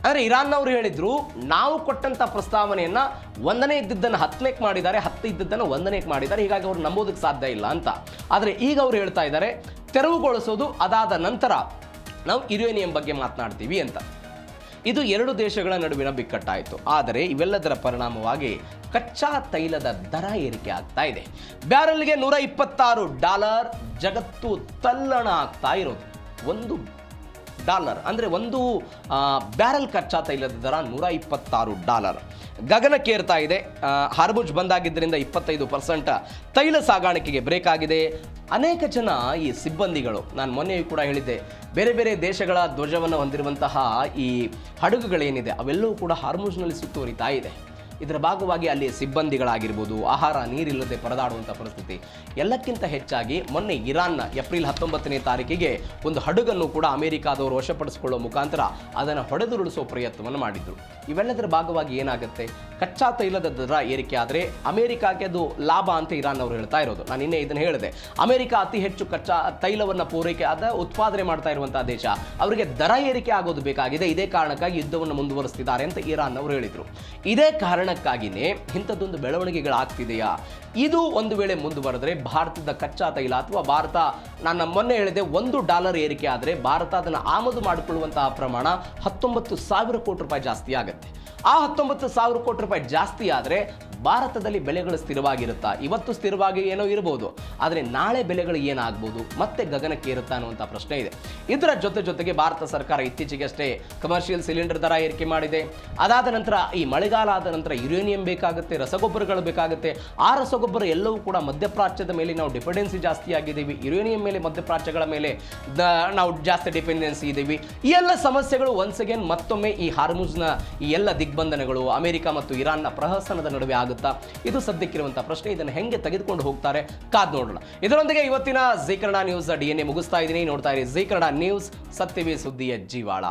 ಅಂದರೆ ಇರಾನ್ನವರು ಹೇಳಿದ್ರು, ನಾವು ಕೊಟ್ಟಂಥ ಪ್ರಸ್ತಾವನೆಯನ್ನು 1ನೇ ಇದ್ದಿದ್ದನ್ನು 10ನೇಕ್ ಮಾಡಿದ್ದಾರೆ, 10 ಇದ್ದದ್ದನ್ನು 1ನೇಕ್ ಮಾಡಿದ್ದಾರೆ, ಹೀಗಾಗಿ ಅವ್ರು ನಂಬೋದಕ್ಕೆ ಸಾಧ್ಯ ಇಲ್ಲ ಅಂತ. ಆದರೆ ಈಗ ಅವರು ಹೇಳ್ತಾ ಇದ್ದಾರೆ ತೆರವುಗೊಳಿಸೋದು, ಅದಾದ ನಂತರ ನಾವು ಯುರೇನಿಯಂ ಬಗ್ಗೆ ಮಾತನಾಡ್ತೀವಿ ಅಂತ. ಇದು 2 ದೇಶಗಳ ನಡುವಿನ ಬಿಕ್ಕಟ್ಟಾಯಿತು. ಆದರೆ ಇವೆಲ್ಲದರ ಪರಿಣಾಮವಾಗಿ ಕಚ್ಚಾ ತೈಲದ ದರ ಏರಿಕೆ ಆಗ್ತಾ ಇದೆ. ಬ್ಯಾರೆಲ್ಗೆ $126 ಜಗತ್ತು ತಲ್ಲಣ ಆಗ್ತಾ ಇರೋದು. $1 ಅಂದರೆ ಒಂದು ಬ್ಯಾರೆಲ್ ಕಚ್ಚಾ ತೈಲದ ದರ $126 ಗಗನಕ್ಕೇರ್ತಾ ಇದೆ. ಹಾರ್ಮುಜ್ ಬಂದಾಗಿದ್ದರಿಂದ 25% ತೈಲ ಸಾಗಾಣಿಕೆಗೆ ಬ್ರೇಕ್ ಆಗಿದೆ. ಅನೇಕ ಜನ ಈ ಸಿಬ್ಬಂದಿಗಳು, ನಾನು ಮೊನ್ನೆಯೂ ಕೂಡ ಹೇಳಿದ್ದೆ, ಬೇರೆ ಬೇರೆ ದೇಶಗಳ ಧ್ವಜವನ್ನು ಹೊಂದಿರುವಂತಹ ಈ ಹಡಗುಗಳೇನಿದೆ ಅವೆಲ್ಲವೂ ಕೂಡ ಹಾರ್ಮುಜ್ನಲ್ಲಿ ಸುತ್ತುವರಿತಾ ಇದೆ. ಇದರ ಭಾಗವಾಗಿ ಅಲ್ಲಿ ಸಿಬ್ಬಂದಿಗಳಾಗಿರ್ಬೋದು, ಆಹಾರ ನೀರಿಲ್ಲದೆ ಪರದಾಡುವಂಥ ಪರಿಸ್ಥಿತಿ. ಎಲ್ಲಕ್ಕಿಂತ ಹೆಚ್ಚಾಗಿ ಮೊನ್ನೆ ಇರಾನ್ನ ಏಪ್ರಿಲ್ 19ನೇ ತಾರೀಕಿಗೆ ಒಂದು ಹಡಗನ್ನು ಕೂಡ ಅಮೆರಿಕಾದವರು ವಶಪಡಿಸಿಕೊಳ್ಳುವ ಮುಖಾಂತರ ಅದನ್ನು ಹೊಡೆದುರುಳಿಸುವ ಪ್ರಯತ್ನವನ್ನು ಮಾಡಿದ್ರು. ಇವೆಲ್ಲದರ ಭಾಗವಾಗಿ ಏನಾಗುತ್ತೆ, ಕಚ್ಚಾ ತೈಲದ ದರ ಏರಿಕೆ ಆದರೆ ಅಮೆರಿಕಾಗೆ ಅದು ಲಾಭ ಅಂತ ಇರಾನ್ ಅವರು ಹೇಳ್ತಾ ಇರೋದು. ನಾನು ನಿನ್ನೆ ಇದನ್ನು ಹೇಳಿದೆ, ಅಮೆರಿಕ ಅತಿ ಹೆಚ್ಚು ಕಚ್ಚಾ ತೈಲವನ್ನು ಉತ್ಪಾದನೆ ಮಾಡ್ತಾ ಇರುವಂತಹ ದೇಶ, ಅವರಿಗೆ ದರ ಏರಿಕೆ ಆಗೋದು ಬೇಕಾಗಿದೆ. ಇದೇ ಕಾರಣಕ್ಕಾಗಿ ಯುದ್ಧವನ್ನು ಮುಂದುವರಿಸ್ತಿದ್ದಾರೆ ಅಂತ ಇರಾನ್ ಅವರು ಹೇಳಿದರು. ಇದೇ ಕಾರಣಕ್ಕಾಗಿಯೇ ಇಂಥದ್ದೊಂದು ಬೆಳವಣಿಗೆಗಳಾಗ್ತಿದೆಯಾ? ಇದು ಒಂದು ವೇಳೆ ಮುಂದುವರೆದರೆ ಭಾರತದ ಕಚ್ಚಾ ತೈಲ ಅಥವಾ ಭಾರತ, ನಾನು ಮೊನ್ನೆ ಹೇಳಿದೆ, $1 ಏರಿಕೆ ಆದರೆ ಭಾರತ ಅದನ್ನು ಆಮದು ಮಾಡಿಕೊಳ್ಳುವಂತಹ ಪ್ರಮಾಣ 19,000 ಕೋಟಿ ರೂಪಾಯಿ ಜಾಸ್ತಿ ಆಗುತ್ತೆ. ಆ 19,000 ಕೋಟಿ ರೂಪಾಯಿ ಜಾಸ್ತಿ ಆದರೆ ಭಾರತದಲ್ಲಿ ಬೆಲೆಗಳು ಸ್ಥಿರವಾಗಿರುತ್ತಾ? ಇವತ್ತು ಸ್ಥಿರವಾಗಿ ಏನೋ ಇರಬಹುದು, ಆದರೆ ನಾಳೆ ಬೆಲೆಗಳು ಏನಾಗ್ಬೋದು, ಮತ್ತೆ ಗಗನಕ್ಕೆ ಏರುತ್ತಾ ಅನ್ನುವಂಥ ಪ್ರಶ್ನೆ ಇದೆ. ಇದರ ಜೊತೆಗೆ ಭಾರತ ಸರ್ಕಾರ ಇತ್ತೀಚೆಗೆ ಅಷ್ಟೇ ಕಮರ್ಷಿಯಲ್ ಸಿಲಿಂಡರ್ ದರ ಏರಿಕೆ ಮಾಡಿದೆ. ಅದಾದ ನಂತರ ಈ ಮಳೆಗಾಲ ಆದ ನಂತರ ಯುರೇನಿಯಂ ಬೇಕಾಗುತ್ತೆ, ರಸಗೊಬ್ಬರಗಳು ಬೇಕಾಗುತ್ತೆ. ಆ ರಸಗೊಬ್ಬರ ಎಲ್ಲವೂ ಕೂಡ ಮಧ್ಯಪ್ರಾಚ್ಯದ ಮೇಲೆ ನಾವು ಡಿಪೆಂಡೆನ್ಸಿ ಜಾಸ್ತಿ ಆಗಿದ್ದೀವಿ, ಯುರೇನಿಯಂ ಮೇಲೆ ಮಧ್ಯಪ್ರಾಚ್ಯಗಳ ಮೇಲೆ ನಾವು ಜಾಸ್ತಿ ಡಿಪೆಂಡೆನ್ಸಿ ಇದ್ದೀವಿ. ಈ ಎಲ್ಲ ಸಮಸ್ಯೆಗಳು ಒನ್ಸ್ ಅಗೇನ್ ಮತ್ತೊಮ್ಮೆ ಈ ಹಾರ್ಮುಜ್ನ ಈ ಎಲ್ಲ ದಿಗ್ಬಂಧನಗಳು ಅಮೆರಿಕ ಮತ್ತು ಇರಾನ್ನ ಪ್ರಹಸನದ ನಡುವೆ ಆಗುತ್ತೆ. ಇದು ಸದ್ಯಕ್ಕಿರುವಂತಹ ಪ್ರಶ್ನೆ. ಇದನ್ನು ಹೆಂಗೆ ತೆಗೆದುಕೊಂಡು ಹೋಗ್ತಾರೆ ಕಾದ್ ನೋಡೋಣ. ಇದರೊಂದಿಗೆ ಇವತ್ತಿನ ಜೀ ಕನ್ನಡ ನ್ಯೂಸ್ DNA ಮುಗಿಸ್ತಾ ಇದ್ದೀನಿ. ನೋಡ್ತಾ ಇರಿ ಜೀ ಕನ್ನಡ ನ್ಯೂಸ್, ಸತ್ಯವೇ ಸುದ್ದಿಯ ಜೀವಾಳ.